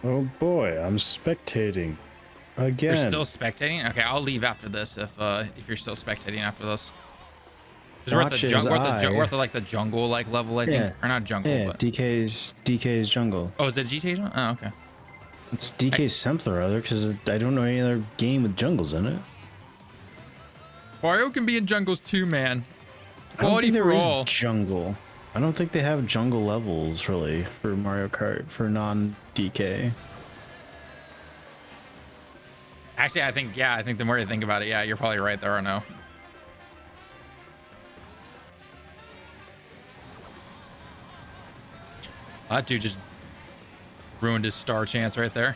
Oh boy, I'm spectating You're again. still spectating? Okay, I'll leave after this if you're still spectating after this. Because Watch as we're at I. the like the jungle like level, I think. Yeah, Or not jungle, yeah. but DK's jungle. oh, is it GTA? Oh, okay. It's DK's something or other because I don't know any other game with jungles in it. Mario can be in jungles too, man. I don't Quality think there for is all. jungle. I don't think they have jungle levels really for Mario Kart for non-DK. Actually, I think the more you think about it, yeah, you're probably right. There are no. That dude just ruined his star chance right there.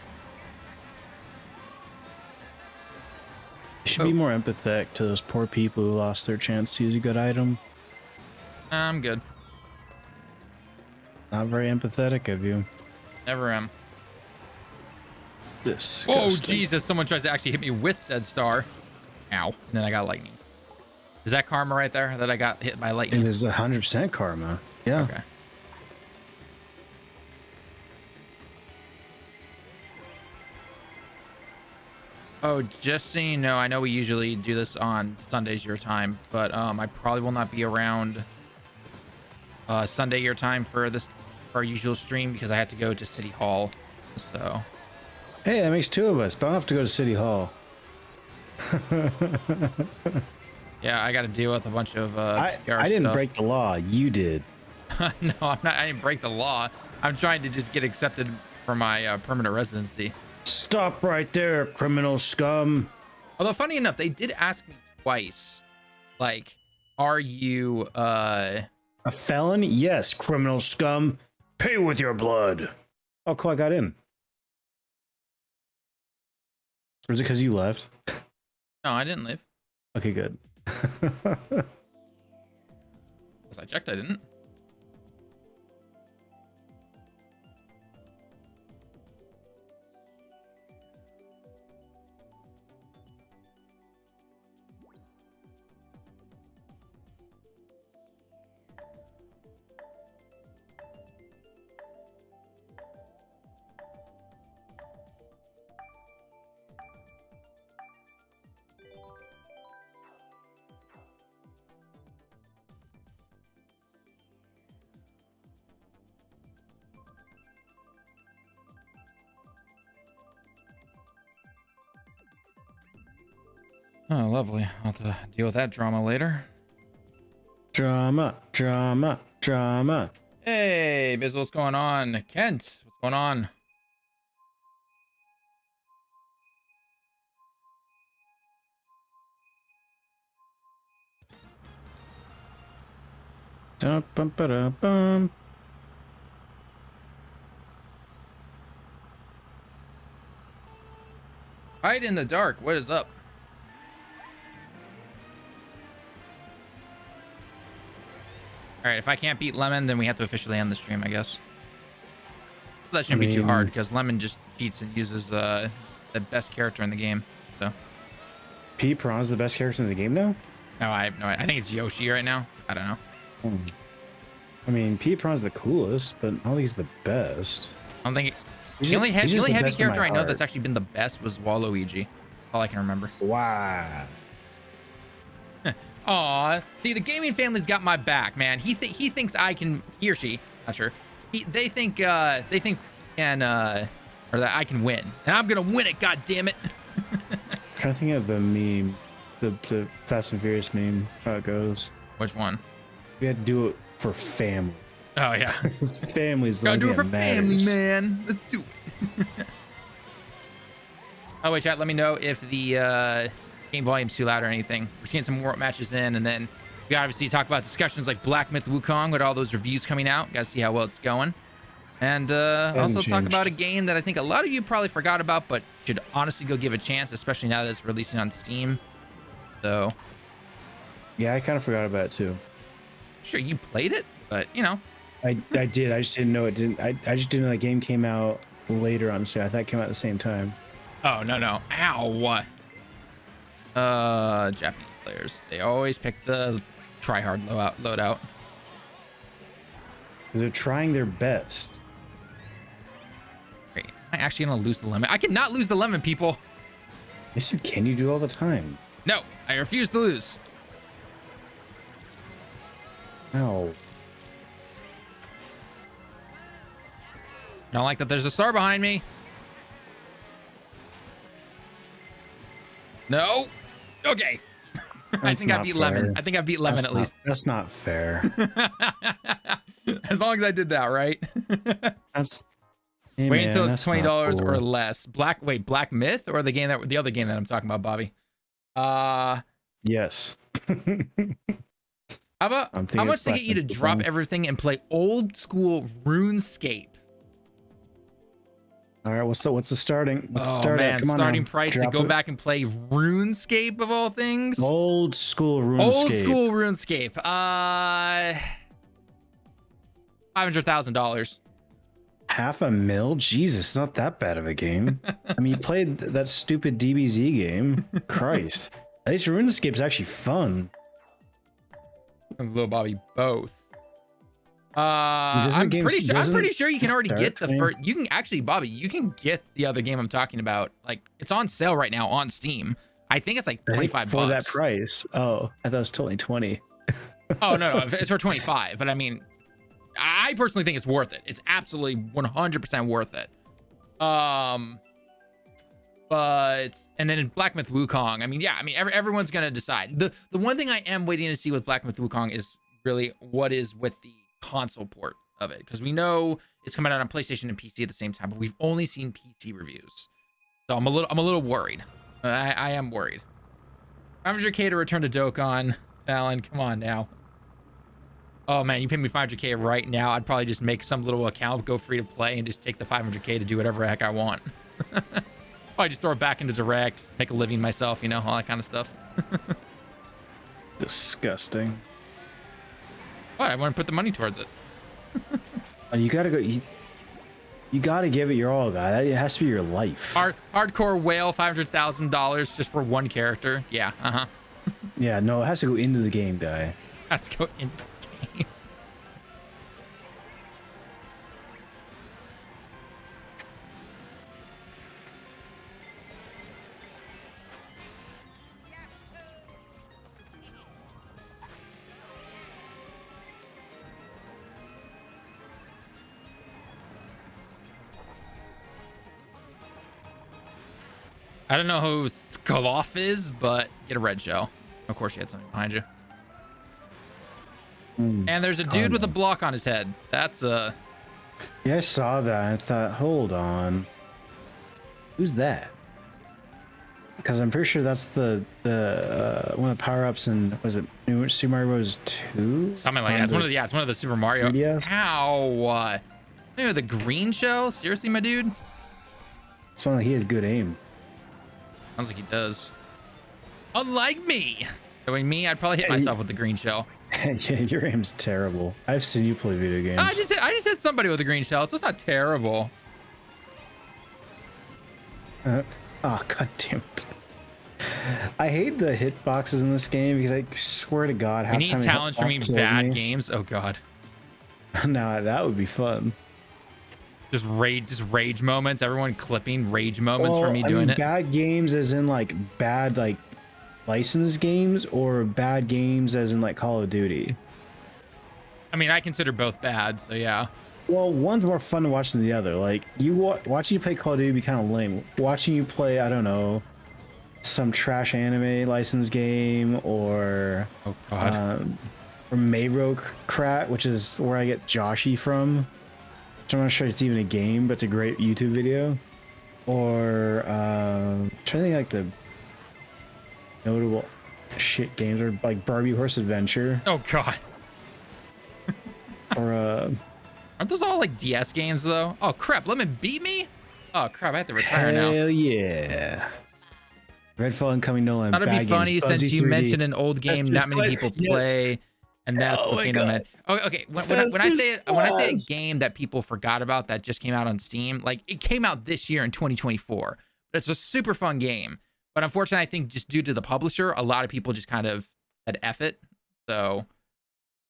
You should be more empathetic to those poor people who lost their chance to use a good item. I'm good. Not very empathetic of you. Never am. This. Oh, Jesus. Someone tries to actually hit me with said star. Ow. And then I got lightning. Is that karma right there that I got hit by lightning? It is 100% karma. Yeah. Okay. Oh, just so you know, I know we usually do this on Sundays your time, but I probably will not be around Sunday your time for our usual stream because I have to go to City Hall. So Hey, that makes two of us, but I don't have to go to City Hall. yeah, I got to deal with a bunch of I PR didn't stuff. break the law. You did. No, I'm not. I didn't break the law. I'm trying to just get accepted for my permanent residency. Stop right there, criminal scum. Although funny enough, they did ask me twice, like, "Are you A felon? Yes, criminal scum. Pay with your blood. Oh, cool. I got in. Or is it because you left? No, I didn't leave. Okay, good. As I checked, I didn't. Oh, lovely. I'll have to deal with that drama later. Drama, drama, drama. Hey, Bizzle, what's going on? Kent, what's going on? Dum, bum, ba, bum. Hide in the dark. What is up? All right, if I can't beat Lemon, then we have to officially end the stream, I guess. That shouldn't be too hard because Lemon just cheats and uses the best character in the game. So. P Prawn's the best character in the game now? No, I think it's Yoshi right now. I don't know. I mean, P Prawn's the coolest, but I don't think he's the best. I don't think He's the only just heavy the best in character my I know heart. that's actually been the best was Waluigi. All I can remember. Wow. Aw, see, the gaming family's got my back, man. He thinks I can. He or she, not sure. They think can or that I can win, and I'm gonna win it. God damn it! I'm trying to think of the meme, the Fast and Furious meme, how it goes. Which one? We had to do it for family. Oh yeah, Family's the gotta only do it thing for that family, matters. man. Let's do it. Oh wait, chat. Let me know if the game volume's too loud or anything. We're seeing some more matches in, and then we obviously talk about discussions like Black Myth Wukong with all those reviews coming out. Gotta see how well it's going. And also talk about a game that I think a lot of you probably forgot about, but should honestly go give a chance, especially now that it's releasing on Steam. So, Yeah, I kind of forgot about it too. sure, you played it, but you know. I did. I just didn't know it didn't. I just didn't know the game came out later on. So I thought it came out at the same time. Oh no! Ow! Japanese players, they always pick the try-hard loadout. Because they're trying their best. Great. I actually gonna lose the lemon? I cannot lose the lemon, people. Yes, you can. You do all the time. No, I refuse to lose. Ow. I don't like that there's a star behind me. No. Okay. I think I beat lemon. I think I beat lemon at least. That's not fair. As long as I did that, right? That's. Hey, wait man, until it's $20 cool. or less. Black Myth or the other game that I'm talking about, Bobby? Yes. How much to get you to drop everything and play old school RuneScape? All right, what's the starting? Let's start man, at, come on starting now. price Drop to go it. back and play RuneScape of all things. Old school RuneScape. Old school RuneScape. $500,000. $500,000? Jesus, it's not that bad of a game. I mean, you played that stupid DBZ game. Christ. At least RuneScape's actually fun. And Little Bobby both. I'm pretty sure you can already get the first. You can actually, Bobby, you can get the other game I'm talking about. Like, it's on sale right now on Steam. I think it's like 25 for bucks. that price. Oh, I thought it was totally 20. Oh no, it's for 25. But I mean, I personally think it's worth it. It's absolutely 100% worth it. But and then in Black Myth Wukong, I mean, yeah, I mean, everyone's gonna decide. The one thing I am waiting to see with Black Myth Wukong is really what is with the console port of it, because we know it's coming out on PlayStation and PC at the same time, but we've only seen PC reviews, so I'm a little worried. I am worried. 500K to return to Dokkan. Tallen, come on now. Oh man, you pay me 500K right now, I'd probably just make some little account, go free to play, and just take the 500K to do whatever the heck I want. I just throw it back into Direct, make a living myself, you know, all that kind of stuff. Disgusting. What? I want to put the money towards it. You gotta go. You gotta give it your all, guy. It has to be your life. Hardcore whale, $500,000 just for one character. Yeah. Yeah. No, it has to go into the game, guy. Has to go into the game. I don't know who Skaloff is, but get a red shell. Of course, you had something behind you. And there's a dude with a block on his head. That's a... Yeah, I saw that. I thought, hold on. Who's that? Because I'm pretty sure that's the one of the power-ups in, was it New Super Mario Bros. 2? Something like that. It's one of the Super Mario. Yes. Ow! Maybe the green shell? Seriously, my dude? Sounds like he has good aim. Sounds like he does. Unlike me. Knowing me, I'd probably hit myself with the green shell. Yeah, your aim's terrible. I've seen you play video games. I just hit somebody with a green shell, so it's not terrible. Oh, god damn it. I hate the hitboxes in this game because I swear to God, we need talents for me bad games. Oh god. No, that would be fun. Just rage moments. Everyone clipping rage moments for me doing it. Bad games as in like bad like licensed games, or bad games as in like Call of Duty? I mean, I consider both bad, so yeah. Well, one's more fun to watch than the other. Like watching you play Call of Duty would be kind of lame. Watching you play, I don't know, some trash anime licensed game, or oh god, or Mayro Crat, which is where I get Joshy from. I'm not sure it's even a game, but it's a great YouTube video. Or I'm trying to think like the notable shit games, or like Barbie Horse Adventure. Oh god. Or aren't those all like DS games though? Oh crap, Lemon beat me? Oh crap, I have to retire now. Hell yeah. Redfall incoming, Nolan. That'd be funny since you mentioned an old game not many people play. And that's what came out. Oh, okay. When I say a game that people forgot about that just came out on Steam, like it came out this year in 2024. But it's a super fun game. But unfortunately, I think just due to the publisher, a lot of people just kind of said F it. So.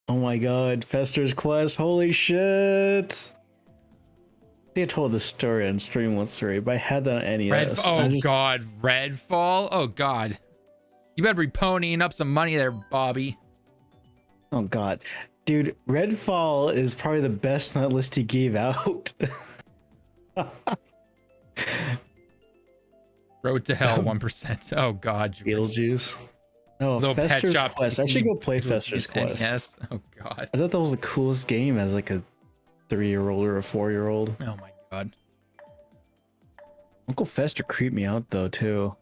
Oh my god, Fester's Quest. Holy shit. think I told this story on stream once, story, but I had that on NES. God, Redfall. Oh God, you better be ponying up some money there, Bobby. Oh God, dude, Redfall is probably the best on that list he gave out. Road to Hell 1%. Oh God, George. Beetlejuice. No, Little Pet Fester's Shop Quest. I PC, should go play Beetlejuice Fester's Quest. NES. Oh God. I thought that was the coolest game as like a 3-year-old or a 4-year-old. Oh my God. Uncle Fester creeped me out though too.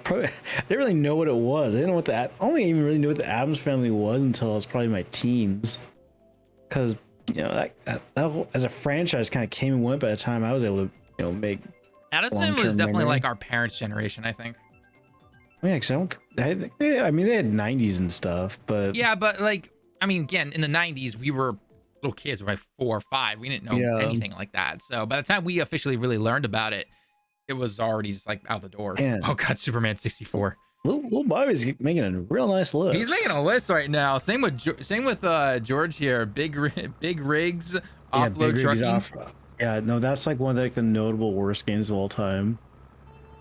Probably, I didn't really know what it was. I didn't know what I only even really knew what the Addams Family was until I was probably my teens. Because that as a franchise kind of came and went by the time I was able to make. Addams Family was definitely like our parents' generation, I think. Yeah, because I mean they had 90s and stuff, but yeah, but like I mean, again, in the 90s we were little kids, we were like 4 or 5. We didn't know anything like that. So by the time we officially really learned about it, it was already just like out the door. And oh God, Superman 64. Little Bobby's making a real nice list. He's making a list right now. Same with George here. Big rigs, offload trucking. Yeah, no, that's like one of the notable worst games of all time.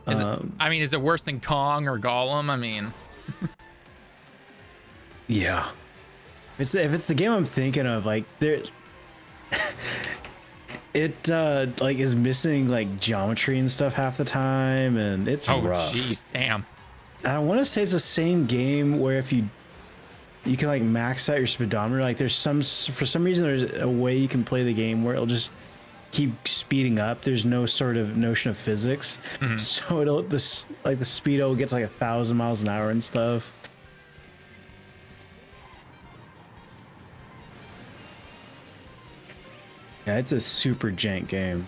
Is it worse than Kong or Gollum? I mean, yeah. If it's the game I'm thinking of, like it like is missing like geometry and stuff half the time, and it's rough. Jeez, damn. I want to say it's the same game where if you can like max out your speedometer, like there's for some reason there's a way you can play the game where it'll just keep speeding up. There's no sort of notion of physics, so the speedo gets like 1,000 miles an hour and stuff. Yeah, it's a super jank game.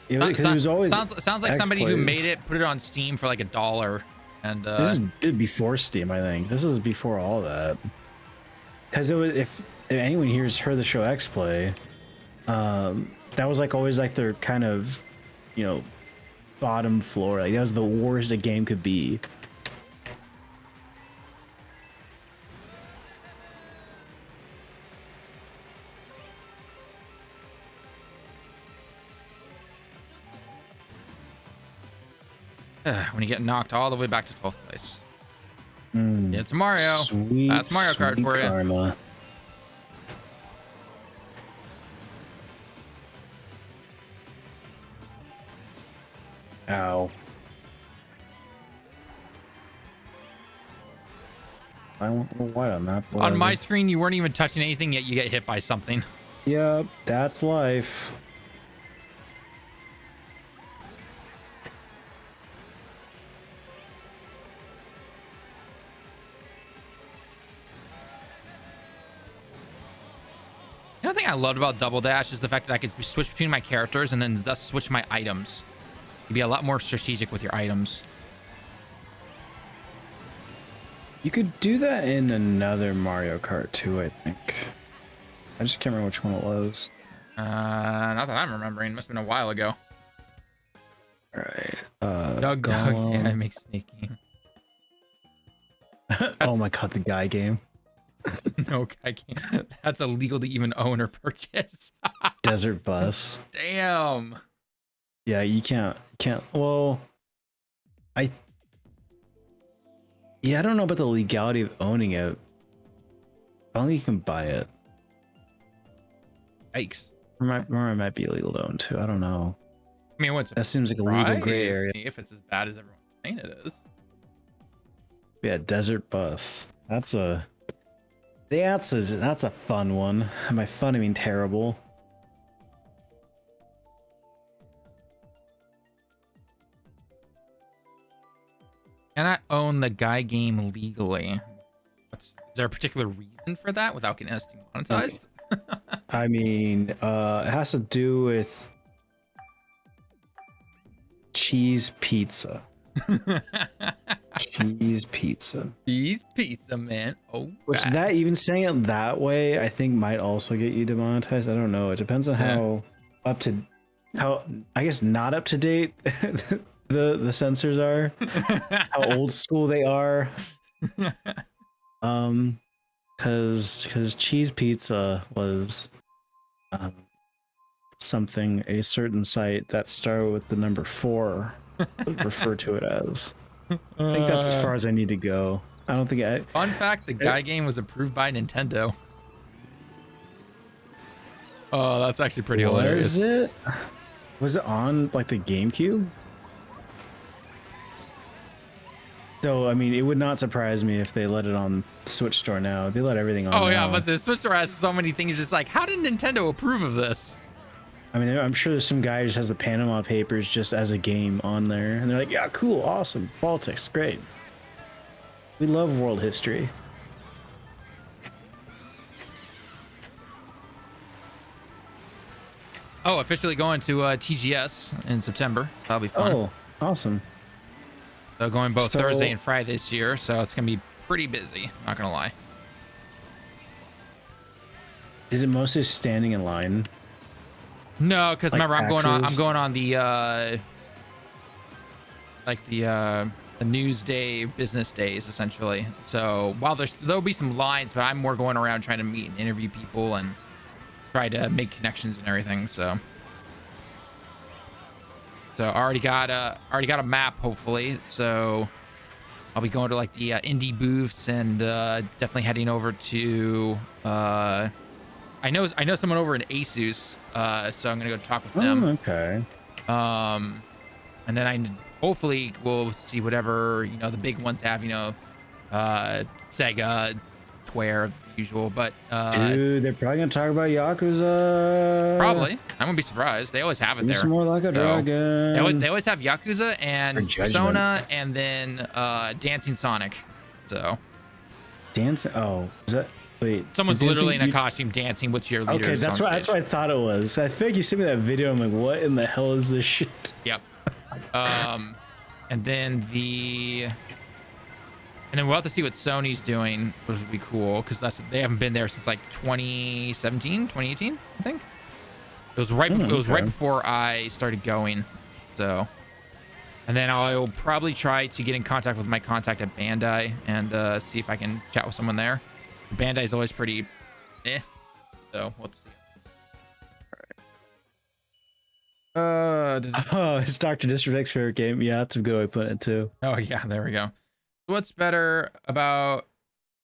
It was always sounds like somebody who made it put it on Steam for like $1, and this is before Steam. I think this is before all that. Because it was if anyone here's heard the show X Play, that was like always like their kind of bottom floor. Like that was the worst a game could be. When you get knocked all the way back to 12th place. It's Mario. That's Mario Kart for karma. you. Ow. I don't know why I'm not. On my screen, you weren't even touching anything, yet you get hit by something. Yep, that's life. The other thing I loved about Double Dash is the fact that I could switch between my characters and then thus switch my items. You'd be a lot more strategic with your items. You could do that in another Mario Kart too, I think. I just can't remember which one it was. Not that I'm remembering. Must have been a while ago. All right. Doug's anime sneaking. Oh my God, the guy game. No, I can't. That's illegal to even own or purchase. Desert Bus. Damn. Yeah, you can't. Well, I don't know about the legality of owning it. I don't think you can buy it. Yikes. Or it might be illegal to own too. I don't know. I mean, that seems like a legal gray area. If it's as bad as everyone's saying it is. Yeah, Desert Bus. That's a fun one. By fun, I mean terrible. Can I own the guy game legally? Is there a particular reason for that without getting us demonetized? I mean, it has to do with cheese pizza. Cheese pizza. Cheese pizza, man. Oh, which that even saying it that way, I think might also get you demonetized. I don't know. It depends on how I guess not up to date the censors are, how old school they are. Because cheese pizza was something, a certain site that started with the number 4 would refer to it as. I think that's as far as I need to go. I don't think I... Fun fact, the Guy game was approved by Nintendo. Oh, that's actually pretty hilarious. Was it on like the GameCube? So, I mean, it would not surprise me if they let it on Switch Store now. They let everything on. Oh, yeah, now. but the Switch Store has so many things. Just like, how did Nintendo approve of this? I mean, I'm sure there's some guy who just has the Panama Papers just as a game on there. And they're like, yeah, cool, awesome. Politics, great. We love world history. Oh, officially going to TGS in September. That'll be fun. Oh, awesome. So going both Thursday and Friday this year, so it's gonna be pretty busy. Not gonna lie. Is it mostly standing in line? No, because like remember taxes? I'm going on the like the news day, business days essentially. So while there'll be some lines, but I'm more going around trying to meet and interview people and try to make connections and everything. So already got a map hopefully. So I'll be going to like the indie booths and definitely heading over to I know someone over in Asus, so I'm gonna go talk with them. Oh, okay. And then I hopefully will see whatever the big ones have. Sega, Square, usual. But dude, they're probably gonna talk about Yakuza. Probably. I wouldn't be surprised. They always have it there. It's more like a dragon. They always have Yakuza and Persona, and then Dancing Sonic. So. Dancing. Oh, is that? Wait. Someone's literally in a costume dancing with cheerleaders. Okay, that's what I thought it was. I think you sent me that video. I'm like, what in the hell is this shit? Yep. And then we'll have to see what Sony's doing, which would be cool because they haven't been there since like 2017, 2018, I think. It was right before I started going. So, and then I'll probably try to get in contact with my contact at Bandai and see if I can chat with someone there. Bandai is always pretty so we'll see. It's Dr. Disrespect's favorite game. Yeah, that's a good way to put it too. Oh yeah, there we go. What's better about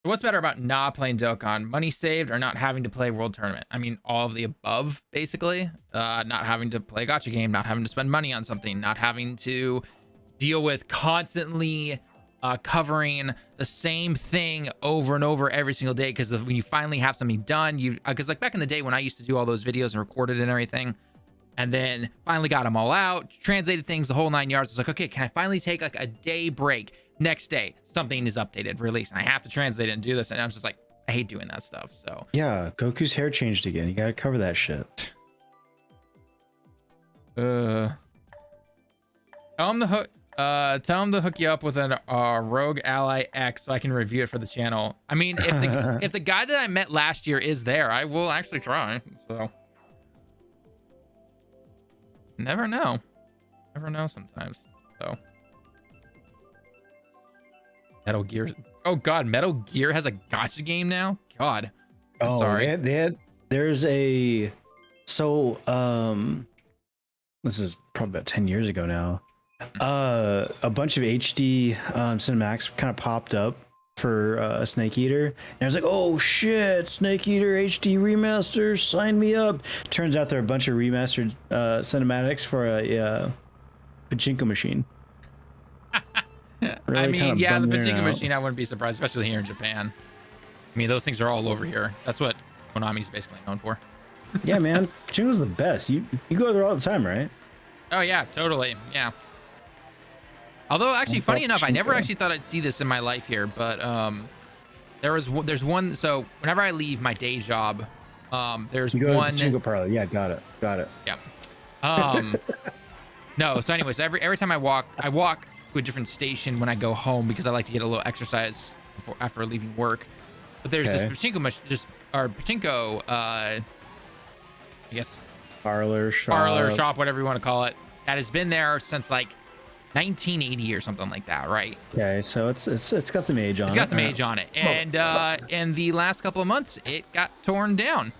not playing Dokkan? Money saved or not having to play World Tournament? I mean, all of the above, basically. Not having to play a gacha game, not having to spend money on something, not having to deal with constantly covering the same thing over and over every single day. Because when you finally have something done, because like back in the day when I used to do all those videos and recorded and everything, and then finally got them all out, translated things, the whole 9 yards. It's like, okay, can I finally take like a day break? Next day, something is updated, released, and I have to translate it and do this. And I'm just like, I hate doing that stuff. So yeah, Goku's hair changed again. You gotta cover that shit. Tell him to hook you up with an Rogue Ally X so I can review it for the channel. I mean, if the guy that I met last year is there, I will actually try. So never know sometimes. So Metal Gear. Oh God, Metal Gear has a gacha game now. God, I'm sorry. There's a this is probably about 10 years ago now. A bunch of HD cinematics kind of popped up for Snake Eater, and I was like, oh shit, Snake Eater HD remaster, sign me up. Turns out there are a bunch of remastered cinematics for a pachinko machine. Really, I mean, yeah, the pachinko machine, I wouldn't be surprised, especially here in Japan. I mean, those things are all over here. That's what Konami's basically known for. Yeah, man, pachinko's the best. You go there all the time, right? Oh yeah, totally. Yeah. Although, actually, funny enough, I never actually thought I'd see this in my life here, but there's one. So whenever I leave my day job, there's one. Pachinko parlor. Yeah, got it. Yeah. No. So, anyways, every time I walk to a different station when I go home because I like to get a little exercise after leaving work. But there's this pachinko, I guess, parlor shop, whatever you want to call it, that has been there since like 1980 or something like that, right? Okay, so it's got some age on it. It's got some age on it, and in the last couple of months, it got torn down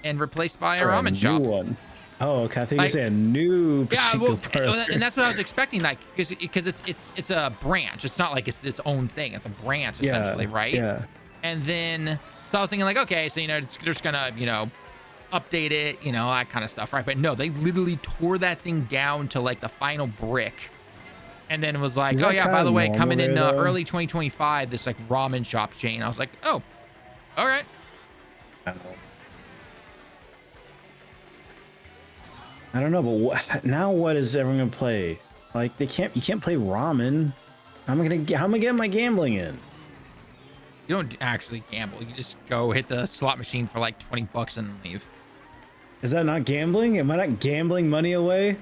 and replaced by a ramen shop. One. Oh, okay. I think Like, you say a new yeah, pachinko well, parlor. and that's what I was expecting, like, because it's a branch. It's not like it's its own thing. It's a branch essentially, right? Yeah. And then so I was thinking like, okay, so they're just gonna update it, that kind of stuff, right? But no, they literally tore that thing down to like the final brick, and then it was like, oh yeah, by the way, coming in early 2025, this like ramen shop chain. I was like, oh, all right. I don't know, but now what is everyone gonna play? Like you can't play ramen. How am I getting my gambling in? You don't actually gamble. You just go hit the slot machine for like $20 and leave. Is that not gambling? Am I not gambling money away?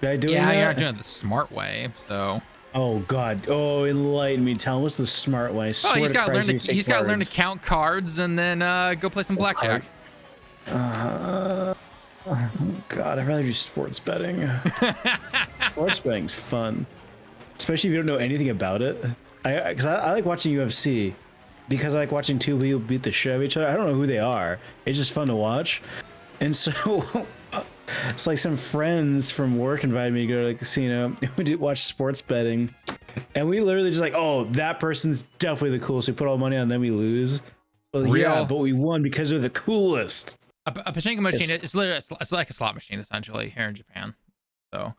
By doing that? You're not doing it the smart way. So. Oh God! Oh, enlighten me. Tell him what's the smart way. Oh, he's got to learn to count cards and then go play some blackjack. Oh God, I'd rather do sports betting. Sports betting's fun, especially if you don't know anything about it. Because I like watching UFC because I like watching two people beat the shit out of each other. I don't know who they are. It's just fun to watch. And so it's like some friends from work invited me to go to the casino. We did watch sports betting, and we literally just like, oh, that person's definitely the coolest. We put all the money on, then we lose. Well, yeah, but we won because they're the coolest. A pachinko machine is literally it's like a slot machine essentially here in Japan. So,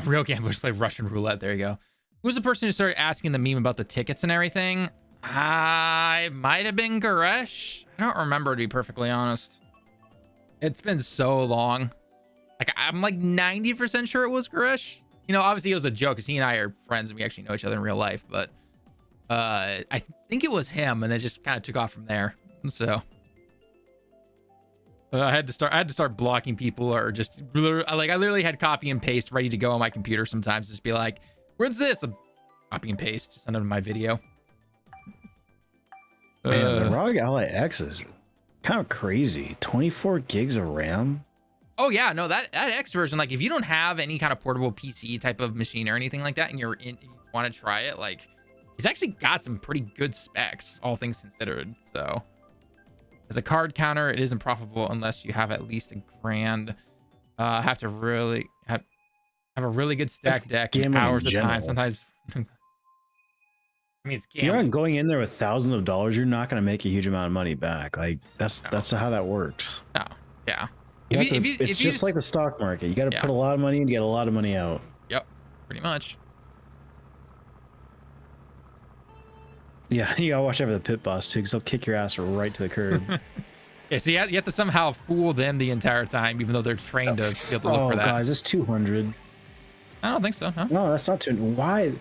real gamblers play Russian roulette. There you go. Who was the person who started asking the meme about the tickets and everything? I might have been Garesh. I don't remember, to be perfectly honest. It's been so long. Like I'm like 90% sure it was Garesh. Obviously it was a joke because he and I are friends and we actually know each other in real life. But I think it was him, and it just kind of took off from there. So. I had to start blocking people, or just I literally had copy and paste ready to go on my computer sometimes. Just be like, where's this? Copy and paste, just send it to my video. Man, the ROG Ally X is kind of crazy. 24 gigs of RAM. Oh yeah, no, that X version, like if you don't have any kind of portable PC type of machine or anything like that, and you want to try it, like it's actually got some pretty good specs, all things considered. So. As a card counter, it isn't profitable unless you have at least $1,000. Have to really have a really good stack deck and hours of time. Sometimes, I mean, it's gambling. You're not going in there with thousands of dollars. You're not going to make a huge amount of money back. Like that's how that works. No, yeah. It's just like the stock market. You got to put a lot of money in to get a lot of money out. Yep, pretty much. Yeah, you gotta watch out for the pit boss too, because they'll kick your ass right to the curb. Yeah, so you have to somehow fool them the entire time, even though they're trained to be able to look for that. Oh, guys, it's 200. I don't think so. Huh? No, that's not 200. Why?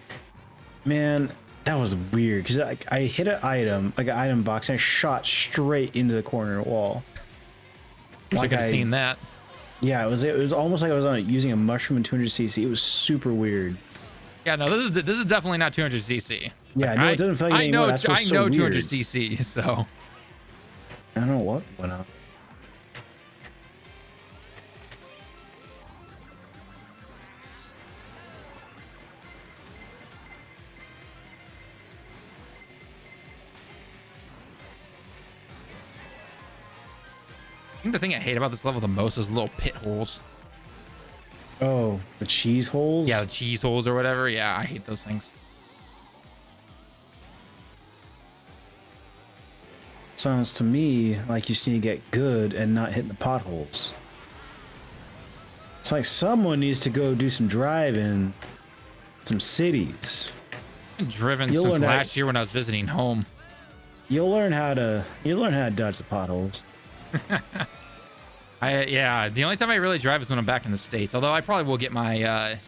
Man, that was weird, because I hit an item, like an item box, and I shot straight into the corner wall. I could have seen that. Yeah, it was almost like I was using a mushroom in 200cc. It was super weird. Yeah, no, this is definitely not 200cc. Yeah, no, it doesn't feel like it anymore. That's what's so weird. 200cc, so. I don't know what went on. I think the thing I hate about this level the most is little pit holes. Oh, the cheese holes? Yeah, the cheese holes or whatever. Yeah, I hate those things. Sounds to me like you just need to get good and not hitting the potholes. It's like someone needs to go do some driving, some cities. I've been driven since last year when I was visiting home. You'll learn how to dodge the potholes. Yeah, the only time I really drive is when I'm back in the States. Although I probably will get my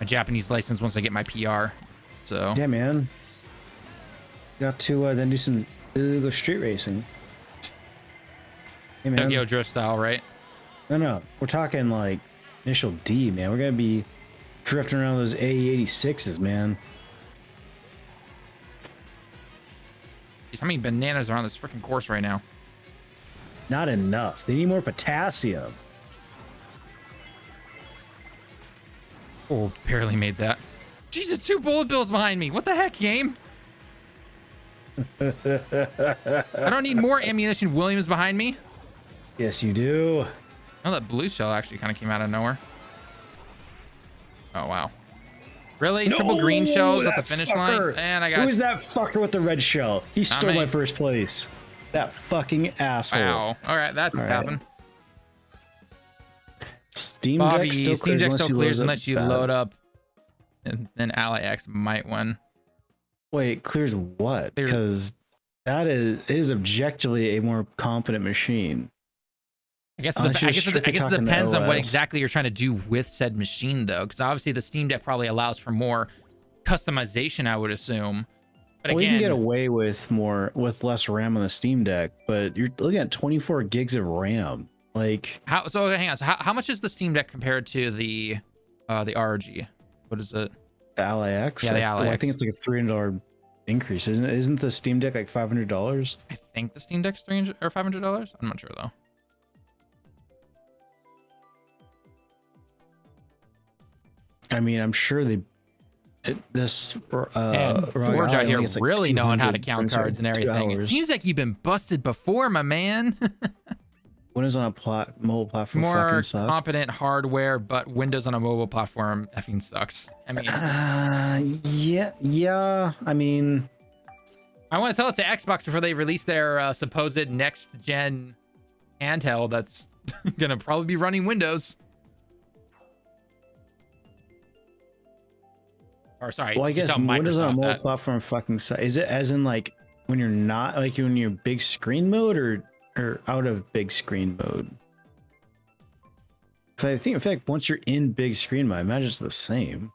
my Japanese license once I get my PR. So yeah, man. Got to then do some illegal street racing. Hey, man. Tokyo Drift style, right? No, we're talking like initial D, man. We're gonna be drifting around those AE86s, man. Jeez, how many bananas are on this freaking course right now? Not enough. They need more potassium. Oh, barely made that. Jesus, 2 bullet bills behind me. What the heck, game? I don't need more ammunition. Williams behind me. Yes, you do. Oh, that blue shell actually kind of came out of nowhere. Oh, wow. Really? No, Triple green shells at the that finish fucker. line? And I got... Who is that fucker with the red shell? He stole me. my first place. That fucking asshole. Wow. All right, that's happened. Steam Bobby, Deck still Steam clears Deck still clears unless you fast. load up, and then Ally X might win. Wait, clears what? Clears- Because that is objectively a more competent machine. I guess Unless you're strictly it talking the depends on what OS. exactly you're trying to do with said machine, though, because obviously the Steam Deck probably allows for more customization, I would assume. But Well, again, you can get away with less RAM on the Steam Deck, but you're looking at 24 gigs of RAM. Like, so hang on. So how much is the Steam Deck compared to the ROG? What is it? the Ally X? Yeah, the Ally I X. think it's like a $300 increase, isn't it? Isn't the Steam Deck like $500? I think the Steam Deck's $300 or $500. I'm not sure though. I mean, I'm sure And Forge out here really knowing how to count cards and everything. It seems like you've been busted before, my man. Windows on a mobile platform More fucking sucks. competent hardware, but Windows on a mobile platform effing sucks. I mean, yeah. I mean, I want to tell it to Xbox before they release their supposed next gen handheld that's gonna probably be running Windows. Or sorry, well, I just guess tell Windows on a Microsoft mobile that. platform fucking sucks. Is it as in like when you're not like when you're big screen mode or out of big screen mode? Because I think in fact once you're in big screen mode, I imagine it's the same.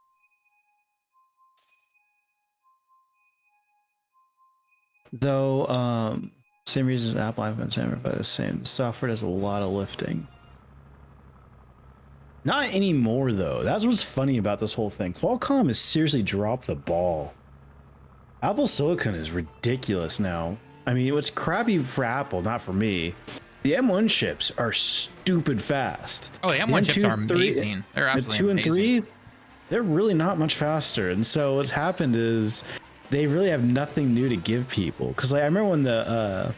Though, same reasons Apple iPhone Samsung are the same. The software does a lot of lifting. Not anymore, though. That's what's funny about this whole thing. Qualcomm has seriously dropped the ball. Apple Silicon is ridiculous now. I mean, what's crappy for Apple, not for me. The M1 chips are stupid fast. Oh, the M1 chips are 3, amazing. They're absolutely the 2 and amazing. 3, they're really not much faster. And so what's happened is they really have nothing new to give people. Because like, I remember when the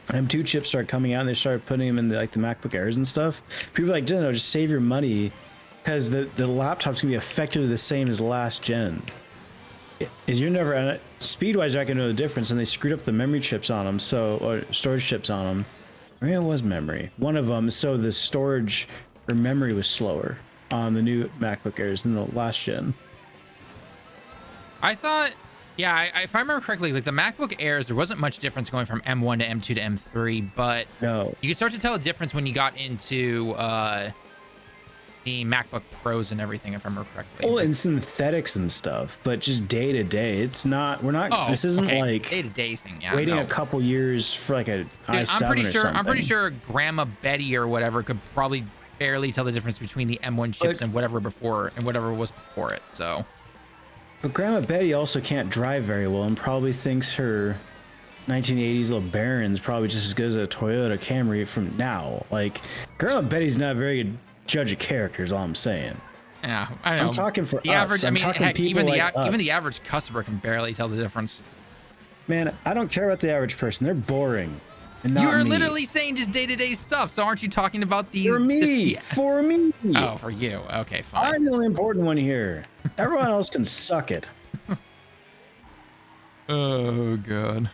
M2 chips started coming out and they started putting them in the MacBook Airs and stuff. People were like, no, just save your money because the laptop's gonna be effectively the same as the last gen. Is you're never speed-wise, I can know the difference, and they screwed up the memory chips on them, or storage chips on them. Maybe it was memory. One of them, so the storage or memory was slower on the new MacBook Airs than the last gen. I thought, yeah, if I remember correctly, like the MacBook Airs, there wasn't much difference going from M1 to M2 to M3, but No. you could start to tell a difference when you got into the MacBook Pros and everything, if I remember correctly. Well, and synthetics and stuff, but just day to day, it's not. We're not. Oh, this isn't okay. like Day-to-day thing. Yeah, waiting no. a couple years for like a i7 I'm pretty or sure. something. I'm pretty sure Grandma Betty or whatever could probably barely tell the difference between the M1 chips and whatever was before it. So. But Grandma Betty also can't drive very well and probably thinks her 1980s little Baron's probably just as good as a Toyota Camry from now. Like, Grandma Betty's not a very good judge of characters, all I'm saying. Yeah, I know. I'm talking for the us. average. I'm talking heck, people even like us. even the average customer can barely tell the difference. Man, I don't care about the average person. They're boring. And not You are me. literally saying just day-to-day stuff. So aren't you talking about the For me. For me. Oh, for you. Okay, fine. I'm the only important one here. Everyone else can suck it. Oh god.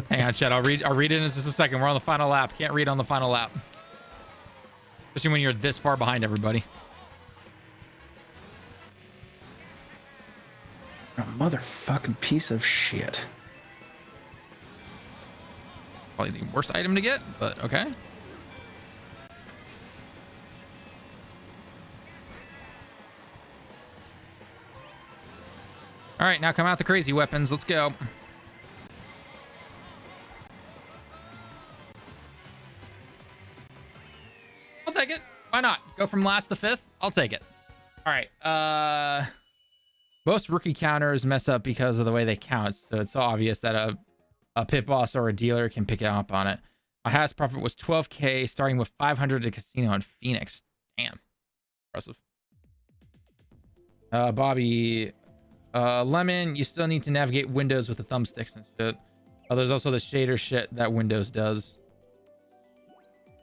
Hang on, Chet. I'll read it in just a second. We're on the final lap. Can't read on the final lap. Especially when you're this far behind everybody. A motherfucking piece of shit. Probably the worst item to get, but okay. All right, now come out the crazy weapons. Let's go. I'll take it. Why not? Go from last to fifth. I'll take it. All right. Most rookie counters mess up because of the way they count, so it's so obvious that a pit boss or a dealer can pick up on it. My highest profit was 12K, starting with 500 at casino in Phoenix. Damn, impressive. Bobby, Lemon, you still need to navigate Windows with the thumbsticks and shit. Oh, there's also the shader shit that Windows does.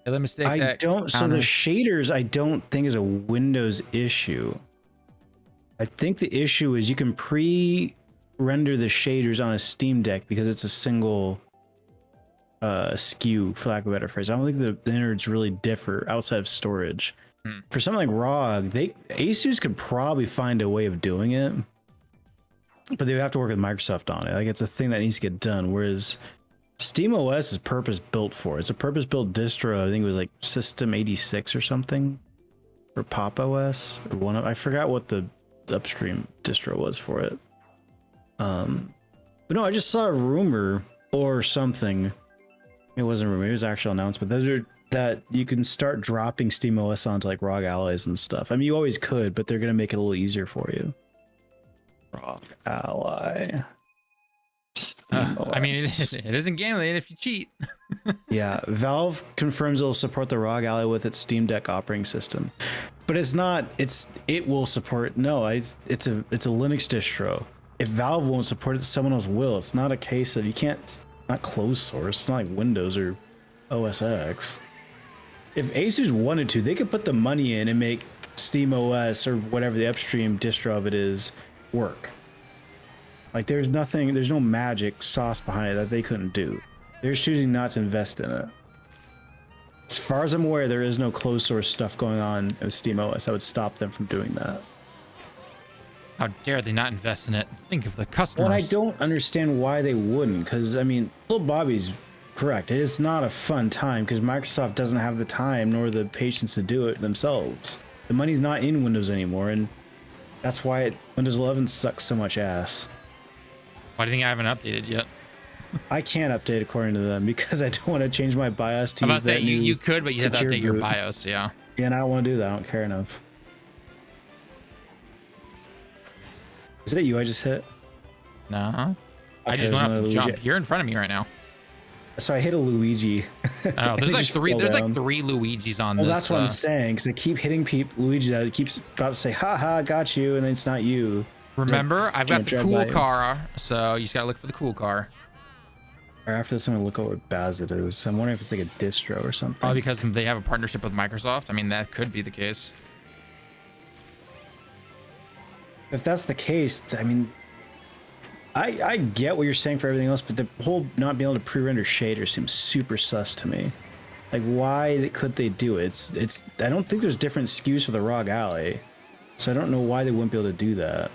The mistake I that don't. So the counters- shaders, I don't think is a Windows issue. I think the issue is you can pre-render the shaders on a Steam Deck because it's a single SKU, for lack of a better phrase. I don't think the innards really differ outside of storage. For something like ROG, Asus could probably find a way of doing it, but they would have to work with Microsoft on it. Like, it's a thing that needs to get done. Whereas SteamOS is purpose built for it. It's a purpose built distro. I think it was like System 86 or something, or Pop OS, or one of, I forgot what the upstream distro was for it. But no, I just saw a rumor or something. It wasn't a rumor, it was an actual announcement. That you can start dropping SteamOS onto like ROG Allies and stuff. I mean, you always could, but they're gonna make it a little easier for you. ROG Ally. I mean, it isn't game related if you cheat. Yeah, Valve confirms it'll support the ROG Ally with its Steam Deck operating system, but it's not. It will support. No, it's a Linux distro. If Valve won't support it, someone else will. It's not a case of you can't. It's not closed source. It's not like Windows or OS X. If Asus wanted to, they could put the money in and make SteamOS or whatever the upstream distro of it is work. Like, there's no magic sauce behind it that they couldn't do. They're choosing not to invest in it. As far as I'm aware, there is no closed source stuff going on with SteamOS that would stop them from doing that. How dare they not invest in it? Think of the customers. Well, I don't understand why they wouldn't, because, I mean, Little Bobby's correct. It's not a fun time because Microsoft doesn't have the time nor the patience to do it themselves. The money's not in Windows anymore, and that's why Windows 11 sucks so much ass. Why do you think I haven't updated yet? I can't update according to them because I don't want to change my BIOS to I'm about use to say that new you could, but you have to secure update your boot. BIOS. Yeah. Yeah, and I don't want to do that. I don't care enough. Is it you I just hit? No. I Okay, just there's went off another the jump. Luigi. You're in front of me right now. So I hit a Luigi. Oh, there's He like just three. fell There's down. like three Luigis on Well, this. that's what I'm saying, because I keep hitting Luigi that it keeps about to say, haha, got you, and then it's not you. Remember, I've got can't the drive cool by you. car, so you just gotta look for the cool car. Or after this, I'm going to look at what Baz it is. I'm wondering if it's like a distro or something. Probably because they have a partnership with Microsoft. I mean, that could be the case. If that's the case, I mean, I get what you're saying for everything else, but the whole not being able to pre-render shaders seems super sus to me. Like, why could they do it? It's I don't think there's different SKUs for the ROG Ally, so I don't know why they wouldn't be able to do that.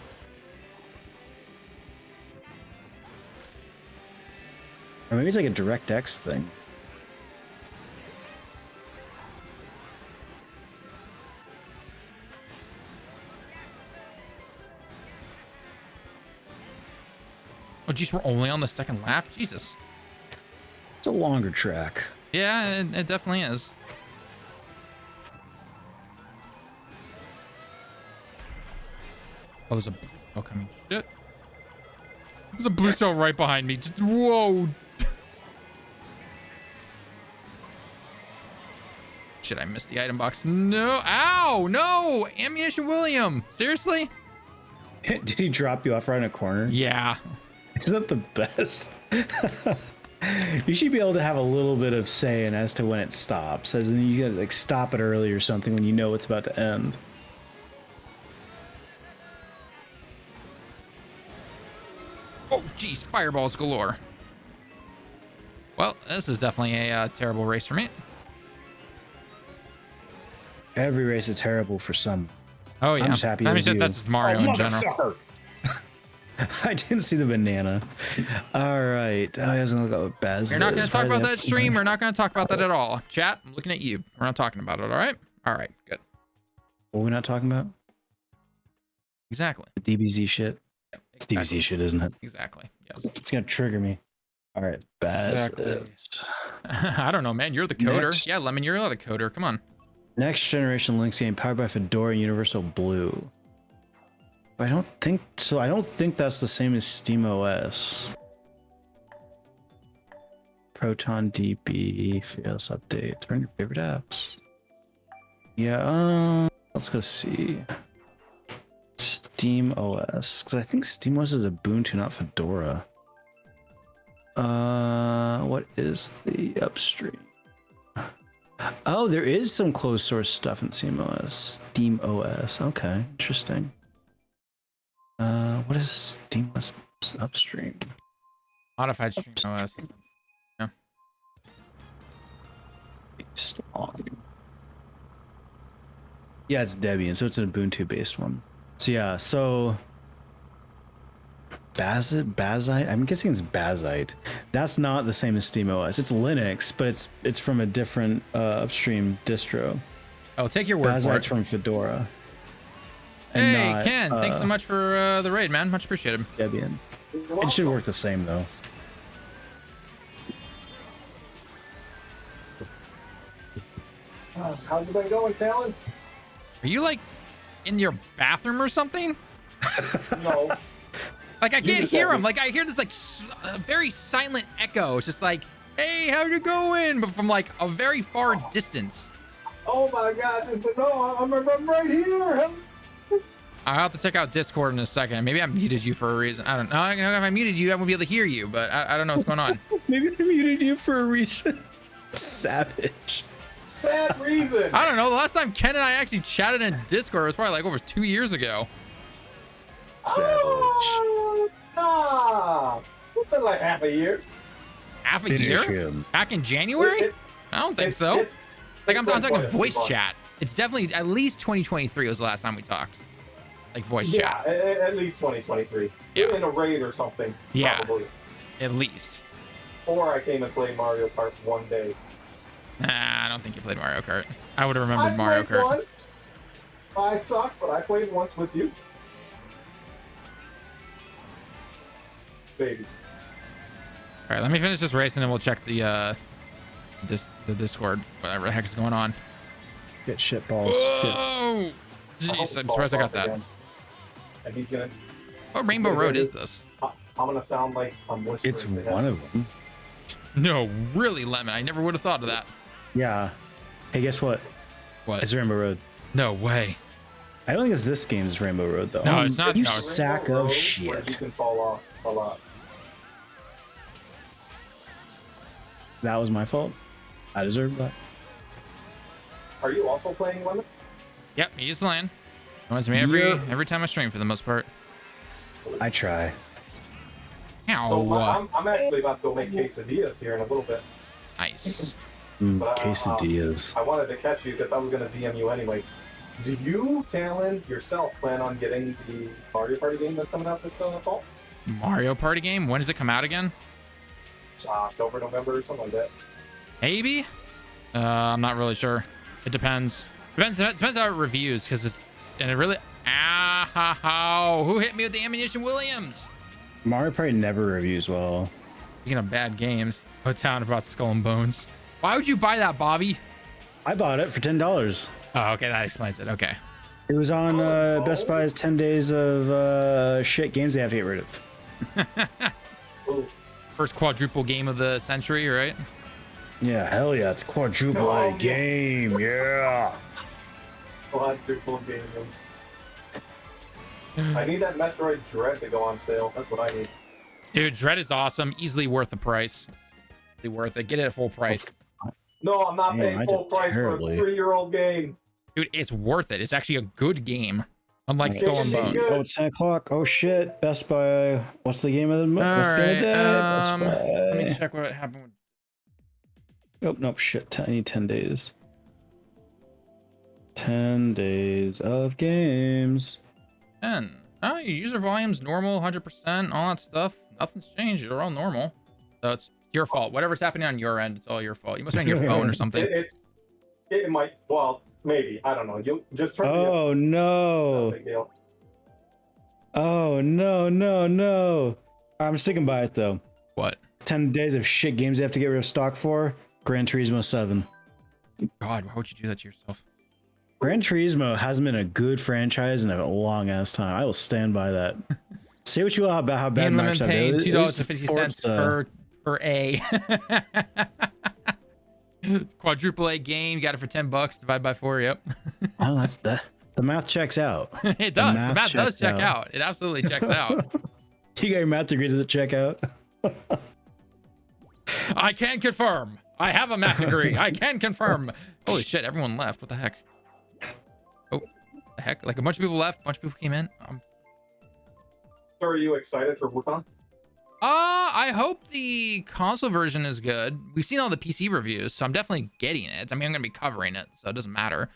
Or maybe it's like a DirectX thing. Oh, geez, we're only on the second lap. Jesus. It's a longer track. Yeah, it definitely is. Oh, there's a blue shell coming. Shit. There's a blue shell right behind me. Just, whoa. Shit, I missed the item box. No. Ow, no. Ammunition William. Seriously? Did he drop you off right in a corner? Yeah. Isn't that the best? You should be able to have a little bit of say in as to when it stops. As in, you gotta like stop it early or something when you know it's about to end. Oh, geez. Fireballs galore. Well, this is definitely a terrible race for me. Every race is terrible for some. Oh, yeah. I'm just happy it I mean, was you. that's just Mario in general. motherfucker! I didn't see the banana. All right. Oh, I was gonna go with Baz. We're not going to talk about that stream. We're not going to talk about that at all. Chat, I'm looking at you. We're not talking about it, all right? All right, good. What are we not talking about? Exactly. The DBZ shit. Yep, It's DBZ shit, isn't it? Exactly. Yes. It's gonna trigger me. All right, Baz. Exactly. I don't know, man. You're the coder. Next. Yeah, Lemon, you're the coder. Come on. Next generation Lynx game powered by Fedora and Universal Blue. I don't think so. I don't think that's the same as SteamOS. Proton DB, Fios updates. Run your favorite apps. Yeah, let's go see. SteamOS, because I think SteamOS is Ubuntu, not Fedora. What is the upstream? Oh, there is some closed source stuff in SteamOS. Steam OS. Okay, interesting. What is SteamOS upstream? Modified stream OS. Yeah. Yeah, it's Debian, so it's an Ubuntu based one. So yeah, so Bazite? I'm guessing it's Bazite. That's not the same as SteamOS. It's Linux, but it's from a different upstream distro. Oh, take your word for Bazite's it. from Fedora. Hey, Ken, thanks so much for the raid, man. Much appreciated. Debian. It should work the same though. How's it been going, Tallen? Are you like in your bathroom or something? No. Like I can't hear him. Like I hear this like very silent echo. It's just like, hey, how's it going? But from like a very far distance. Oh my gosh! No, I'm right here. I'll have to check out Discord in a second. Maybe I muted you for a reason. I don't know. If I muted you, I won't be able to hear you. But I don't know what's going on. Maybe I muted you for a reason. Savage. Sad reason. I don't know. The last time Ken and I actually chatted in Discord was probably like over 2 years ago. Oh, nah. It's been like half a year. Half a Finish year? him. Back in January? I don't think so. Like I'm talking quite a few voice months. chat. It's definitely at least 2023 was the last time we talked. Like voice Yeah, chat. at least 2023. Yeah. In a raid or something. Yeah. Probably. At least. Or I came and played Mario Kart one day. Nah, I don't think you played Mario Kart. I would have remembered I Mario played Kart. once. I suck, but I played once with you. Baby. All right, let me finish this race and then we'll check the Discord. Whatever the heck is going on. Get shit balls. Shit. Whoa! Jeez, I'm surprised I got that. Again. And he's gonna. What Rainbow Road is this? I'm gonna sound like I'm whispering. It's to him. one of them. No, really, Lemon. I never would have thought of that. Yeah. Hey, guess what? What? It's Rainbow Road. No way. I don't think it's this game's Rainbow Road though. No, it's not. You No, it's- sack Rainbow of Road, where shit. You can fall off a lot. That was my fault. I deserve that. Are you also playing Lemon? Yep, he's playing. Reminds me every time I stream for the most part. I try. Ow. So I'm actually about to go make quesadillas here in a little bit. Nice. But, Quesadillas. I wanted to catch you because I was going to DM you anyway. Do you, Talon, yourself plan on getting the Mario Party game that's coming out this fall? Mario Party game? When does it come out again? October, November, or something like that. Maybe? I'm not really sure. It depends. Depends how it reviews, because it's... And it really... Ow! Who hit me with the ammunition, Williams? Mario Party never reviews well. Speaking of bad games, Hotown about Skull and Bones. Why would you buy that, Bobby? I bought it for $10. Oh, okay, that explains it. Okay. It was on Best Buy's 10 days of shit games they have to get rid of. Ooh. First quadruple game of the century, right? Yeah, hell yeah, it's quadruple A game, yeah. Quadruple game. I need that Metroid Dread to go on sale. That's what I need. Dude, Dread is awesome. Easily worth the price. Easily worth it. Get it at full price. No, I'm not Damn, paying I full did price terribly. for a 3-year-old game. Dude, it's worth it. It's actually a good game. Unlike Nice. Skull and It's Bones. good. Oh, it's 10 o'clock. Oh shit, Best Buy. What's the game of the month? All What's the game of the right, day? Best let me Buy. check what happened with... Nope, nope, shit. I need 10 days. 10 days of games. 10. Oh, your user volume's normal, 100%, all that stuff. Nothing's changed. They're all normal. So it's your fault. Whatever's happening on your end, it's all your fault. You must be on your phone or something. It might, well, maybe. I don't know. You just turn Oh the no. big deal. Oh no, no, no. I'm sticking by it though. What? 10 days of shit games they have to get rid of stock for. Gran Turismo 7. God, why would you do that to yourself? Gran Turismo hasn't been a good franchise in a long ass time. I will stand by that. Say what you will about how Me bad and Lemon Microsoft paying is. $2.50 per A. Quadruple A game, you got it for $10, divide by 4, yep. Oh, that's the math checks out. It does. The math does checks check out. It absolutely checks out. You got your math degree to check out. I can confirm. I have a math degree. I can confirm. Holy shit, everyone left. What the heck? Oh, the heck? Like a bunch of people left, a bunch of people came in. So are you excited for Wukong? I hope the console version is good. We've seen all the PC reviews, so I'm definitely getting it. I mean, I'm gonna be covering it, so it doesn't matter.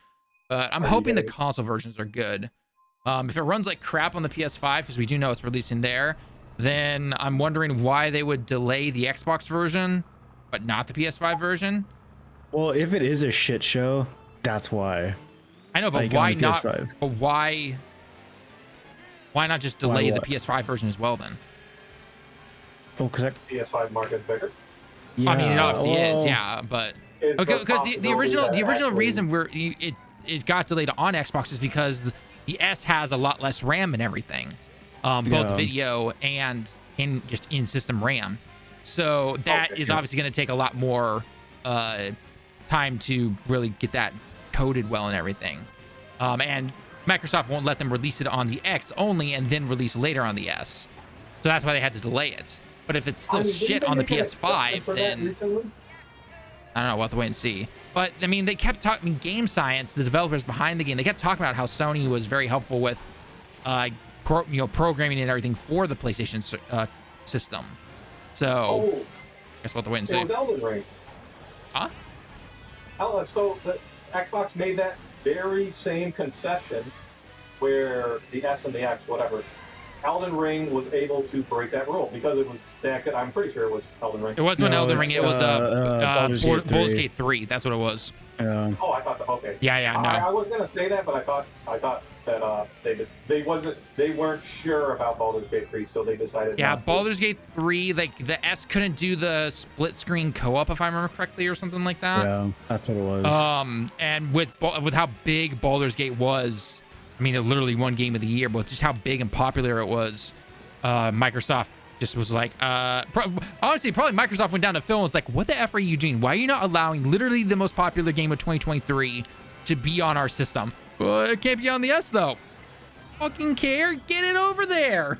But I'm hoping the console versions are good. If it runs like crap on the PS5, because we do know it's releasing there, then I'm wondering why they would delay the Xbox version, but not the PS5 version. Well, if it is a shit show, that's why. I know, but like why not? PS5. But why not just delay the PS5 version as well then? Oh, because PS5 market bigger. yeah, I mean, it obviously is, yeah, but okay, because the original reason it got delayed on Xbox is because the S has a lot less RAM and everything, both video and in system RAM. So that is obviously going to take a lot more time to really get that coded well and everything. And Microsoft won't let them release it on the X only and then release later on the S. So that's why they had to delay it. But if it's still shit on the PS5, then I don't know, we'll have to wait and see. But I mean, they kept talking, Game Science, the developers behind the game, they kept talking about how Sony was very helpful with programming and everything for the PlayStation system. So I guess we'll have to wait and see. It was Elden Ring. Huh? So the Xbox made that very same concession where the S and the X, whatever, Elden Ring was able to break that rule because it was that good. I'm pretty sure it was Elden Ring. It wasn't an Elden Ring. It was Baldur's Gate 3. That's what it was. Oh, I thought okay. Yeah, no. I was gonna say that, but I thought that they weren't sure about Baldur's Gate 3, so they decided. Yeah, not Baldur's Gate 3, like the S couldn't do the split screen co-op if I remember correctly, or something like that. Yeah, that's what it was. And with how big Baldur's Gate was, I mean, it literally won Game of the Year, but just how big and popular it was, Microsoft just was like, honestly, probably Microsoft went down to Phil and was like, what the F are you doing? Why are you not allowing literally the most popular game of 2023 to be on our system? Well, it can't be on the S though. Fucking care? Get it over there.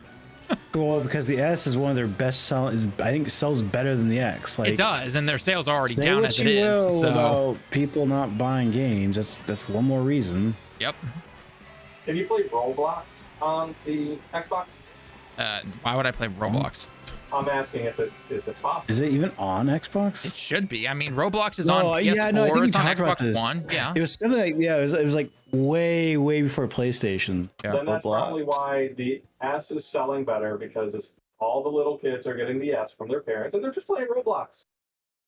Well, because the S is one of their best selling. I think sells better than the X. Like, it does, and their sales are already say down what as it you is. will So about people not buying games. That's one more reason. yep. Can you play Roblox on the Xbox? Why would I play Roblox? I'm asking if it's possible. Is it even on Xbox? It should be. I mean, Roblox is on PS4. Yeah, no, I think it's on talked about Xbox this. One. Yeah. It was something like it was like way before PlayStation. Yeah. Then that's probably why the S is selling better because all the little kids are getting the S from their parents and they're just playing Roblox.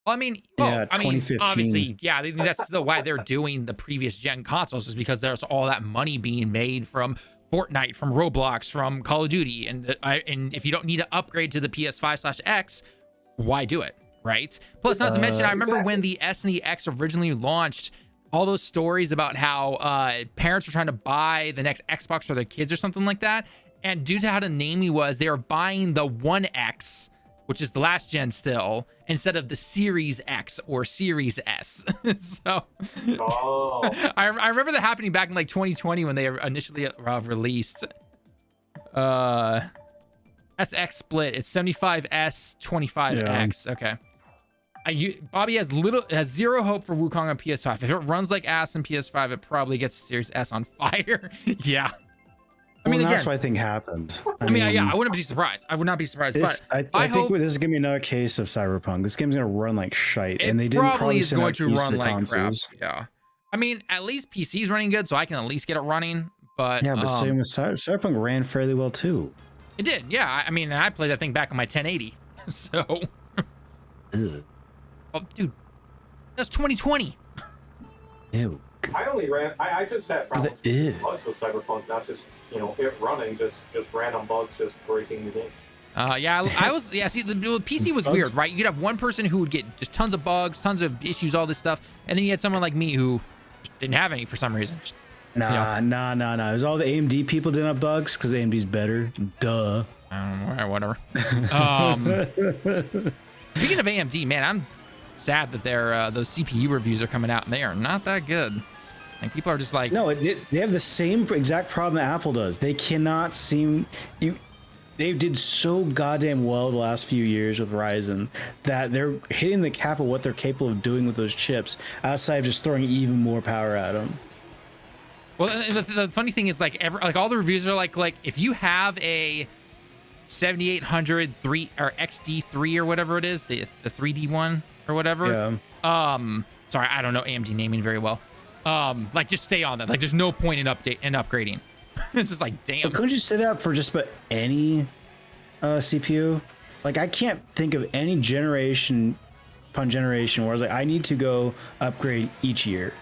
Well, I mean, Yeah, I mean, 2015. obviously, yeah, that's why they're doing the previous gen consoles is because there's all that money being made from Fortnite, from Roblox, from Call of Duty, and if you don't need to upgrade to the PS5/X, why do it, right? Plus, not to mention, I remember when the S and the X originally launched, all those stories about how parents were trying to buy the next Xbox for their kids or something like that, and due to how the naming was, they were buying the One X, which is the last gen still, instead of the Series X or Series S. So I remember that happening back in like 2020 when they initially released SX split. It's 75S, 25X. Okay. Bobby has zero hope for Wukong on PS5. If it runs like ass on PS5, it probably gets Series S on fire. Yeah. I mean, that's again, what I think happened. I mean, yeah, I wouldn't be surprised. I would not be surprised. But I hope think this is gonna be another case of Cyberpunk. This game's gonna run like shite, and they didn't probably is send going out to keys run the like consoles. crap. Yeah. I mean, at least PC's running good, so I can at least get it running. But Yeah, but same with Cyberpunk ran fairly well too. it did. Yeah. I mean, I played that thing back on my 1080. So, Ugh. oh, dude, that's 2020. Ew. I just had problems Ew. with bugs with Cyberpunk, not just it running, just random bugs just breaking the game. Yeah, I was. Yeah, see, the PC was weird, right? You'd have one person who would get just tons of bugs, tons of issues, all this stuff, and then you had someone like me who just didn't have any for some reason. Just, Nah. It was all the AMD people didn't have bugs because AMD's better. Duh. Whatever. Speaking of AMD, man, I'm sad that those CPU reviews are coming out and they are not that good. And people are just like, No, they have the same exact problem that Apple does. They cannot seem they did so goddamn well the last few years with Ryzen that they're hitting the cap of what they're capable of doing with those chips outside of just throwing even more power at them. Well, the funny thing is, like, all the reviews are like if you have a 7800 3 or XD3 or whatever it is, the 3D one or whatever. Yeah. Sorry, I don't know AMD naming very well. Like, just stay on that. Like, there's no point in upgrading. It's just like, damn. But couldn't you say that for just about any CPU? Like, I can't think of any generation upon generation where I was like, I need to go upgrade each year.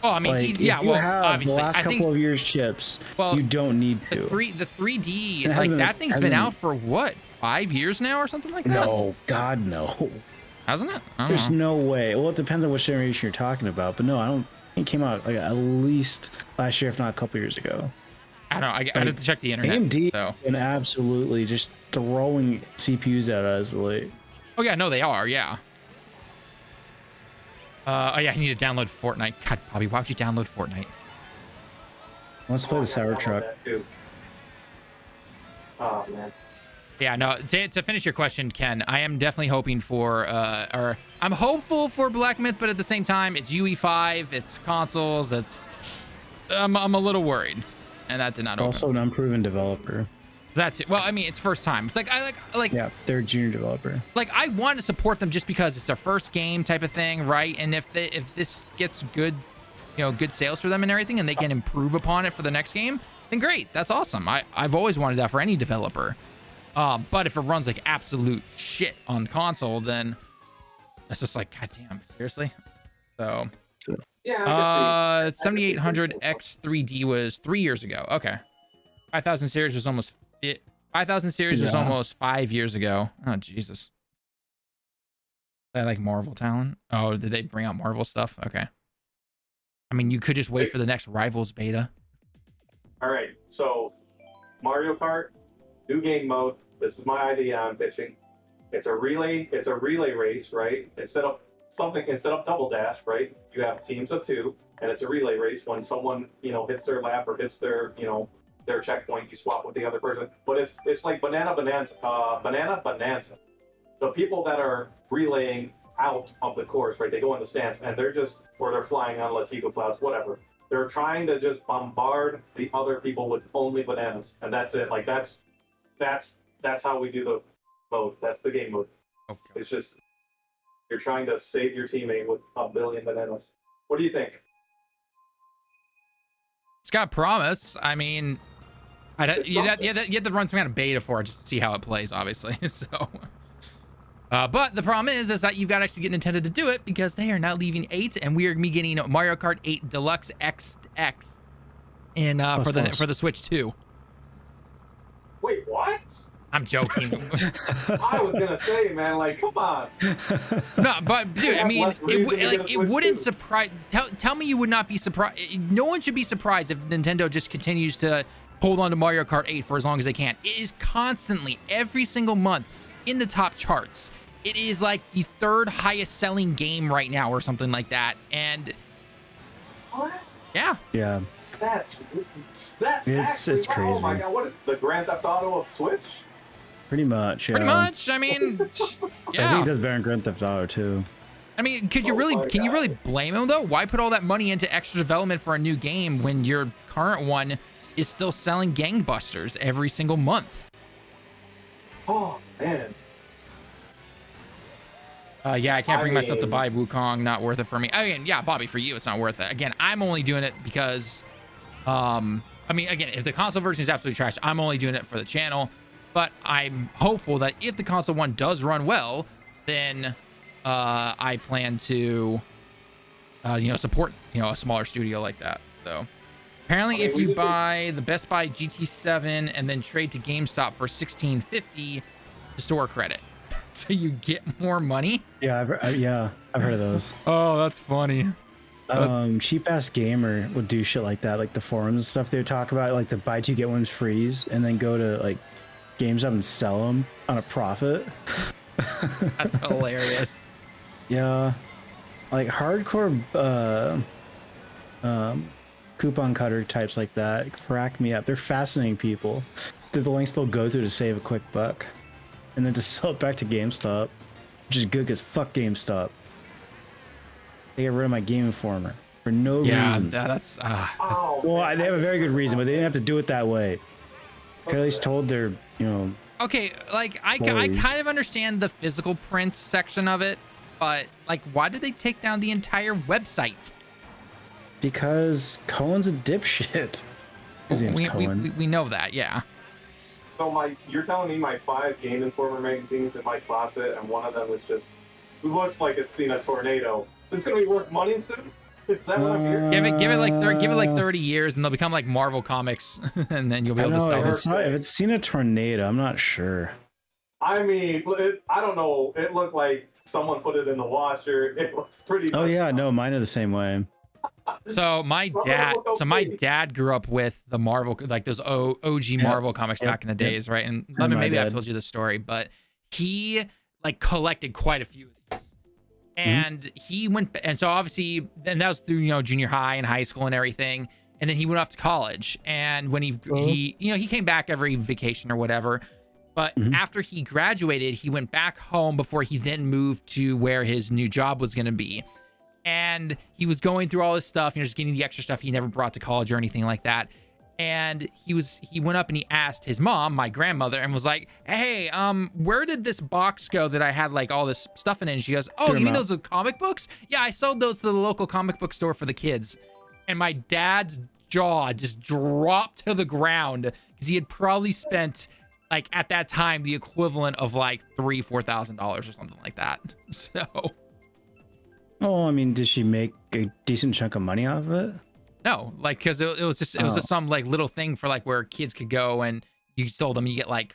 Oh, I mean, like, yeah, if you well, have obviously, the last couple of years chips, you don't need to. The 3D, like, that thing's been out for what, 5 years now or something like that? No, God, no. Hasn't it? There's no way. Well, it depends on which generation you're talking about, but no, I don't think it came out like at least last year, if not a couple years ago. I don't know. I have to check the internet. AMD and absolutely just throwing CPUs at us late. Oh yeah, no, they are. Yeah. Oh yeah, I need to download Fortnite. God, Bobby, why would you download Fortnite? Let's play the Cybertruck. Oh man. Yeah, no. To finish your question, Ken, I am definitely hoping for, or I'm hopeful for Black Myth, but at the same time, it's UE5, it's consoles, I'm a little worried, and that did not open. Also an unproven developer. That's it. Well, I mean, it's first time. It's like yeah, they're a junior developer. Like, I want to support them just because it's their first game type of thing, right? And if this gets good, good sales for them and everything, and they can improve upon it for the next game, then great. That's awesome. I've always wanted that for any developer. But if it runs like absolute shit on console, then it's just like, goddamn, seriously. So yeah, 7800 X3D was 3 years ago. Okay, 5000 series was almost 5000 series was almost 5 years ago. Oh Jesus. I like Marvel Tallen. Oh, did they bring out Marvel stuff? Okay. I mean, you could just wait for the next Rivals beta. All right, so Mario Kart, new game mode. This is my idea I'm pitching. It's a relay race, right? Instead of double dash, right? You have teams of two, and it's a relay race. When someone, hits their lap or hits their, their checkpoint, you swap with the other person. But it's like banana bonanza. The people that are relaying out of the course, right? They go in the stands, and they're flying on Latigo clouds, whatever. They're trying to just bombard the other people with only bananas, and that's it. Like that's how we do the mode. That's the game mode. Okay. It's just you're trying to save your teammate with a billion bananas. What do you think? It's got promise. I mean, you have to run some kind of beta for it just to see how it plays, obviously. So, but the problem is that you've got to actually get Nintendo to do it because they are not leaving 8, and we are getting Mario Kart 8 Deluxe XX in for the Switch 2. Wait, what? I'm joking. I was gonna say, man, like, come on. No, but dude, I mean, it wouldn't surprise. Tell me you would not be surprised. No one should be surprised if Nintendo just continues to hold on to Mario Kart 8 for as long as they can. It is constantly, every single month, in the top charts. It is like the 3rd highest selling game right now, or something like that. And what? Yeah. Yeah. It's crazy. Oh my god, what is the Grand Theft Auto of Switch? Pretty much, yeah. Pretty much. I mean, yeah. I think it does better in Grand Theft Auto too. I mean, can you really blame them though? Why put all that money into extra development for a new game when your current one is still selling gangbusters every single month? Oh man. Yeah, I can't bring myself to buy Wukong. Not worth it for me. I mean, yeah, Bobby, for you, it's not worth it. Again, I'm only doing it because, I mean, again, if the console version is absolutely trash, I'm only doing it for the channel. But I'm hopeful that if the console one does run well, then I plan to, support, a smaller studio like that. So apparently, if you buy the Best Buy GT7 and then trade to GameStop for $16.50, the store credit. So you get more money. Yeah, I've heard of those. Oh, that's funny. Cheap ass gamer would do shit like that, like the forums and stuff. They would talk about like the buy two get one's freeze, and then go to like GameStop and sell them on a profit. That's hilarious. Yeah, like hardcore coupon cutter types like that crack me up. They're fascinating people the lengths they'll go through to save a quick buck, and then to sell it back to GameStop, which is good because fuck GameStop. They got rid of my Game Informer for no reason. Yeah, that's. Oh, Well, they have a very good reason, but they didn't have to do it that way. Could at least told their, Okay, like I Boys. kind of understand the physical print section of it, but like, why did they take down the entire website? because Cohen's a dipshit. His name's Cohen. We know that, yeah. So you're telling me my 5 Game Informer magazines in my closet, and one of them is just, it looks like it's seen a tornado. It's gonna be worth money soon. Is that what I'm hearing? Give it like 30 years, and they'll become like Marvel comics, and then you'll be able to sell it. If it's seen a tornado, I'm not sure. I mean, I don't know. It looked like someone put it in the washer. It looks pretty. Oh yeah, no, mine are the same way. So my dad grew up with the Marvel, like those OG Marvel comics back in the days, right? And maybe I've told you this story, but he like collected quite a few of these. And he went, and so obviously, and that was through junior high and high school and everything. And then he went off to college. And when he came back every vacation or whatever. But after he graduated, he went back home before he then moved to where his new job was going to be. And he was going through all this stuff, just getting the extra stuff he never brought to college or anything like that. And he went up and he asked his mom, my grandmother, and was like, "Hey, where did this box go that I had like all this stuff in it?" And she goes, "Oh, you mean those comic books? Yeah, I sold those to the local comic book store for the kids." And my dad's jaw just dropped to the ground because he had probably spent like at that time the equivalent of like $4,000 or something like that. So. Oh, I mean, did she make a decent chunk of money off of it? No, like because it was just some like little thing for like where kids could go, and you sold them, you get like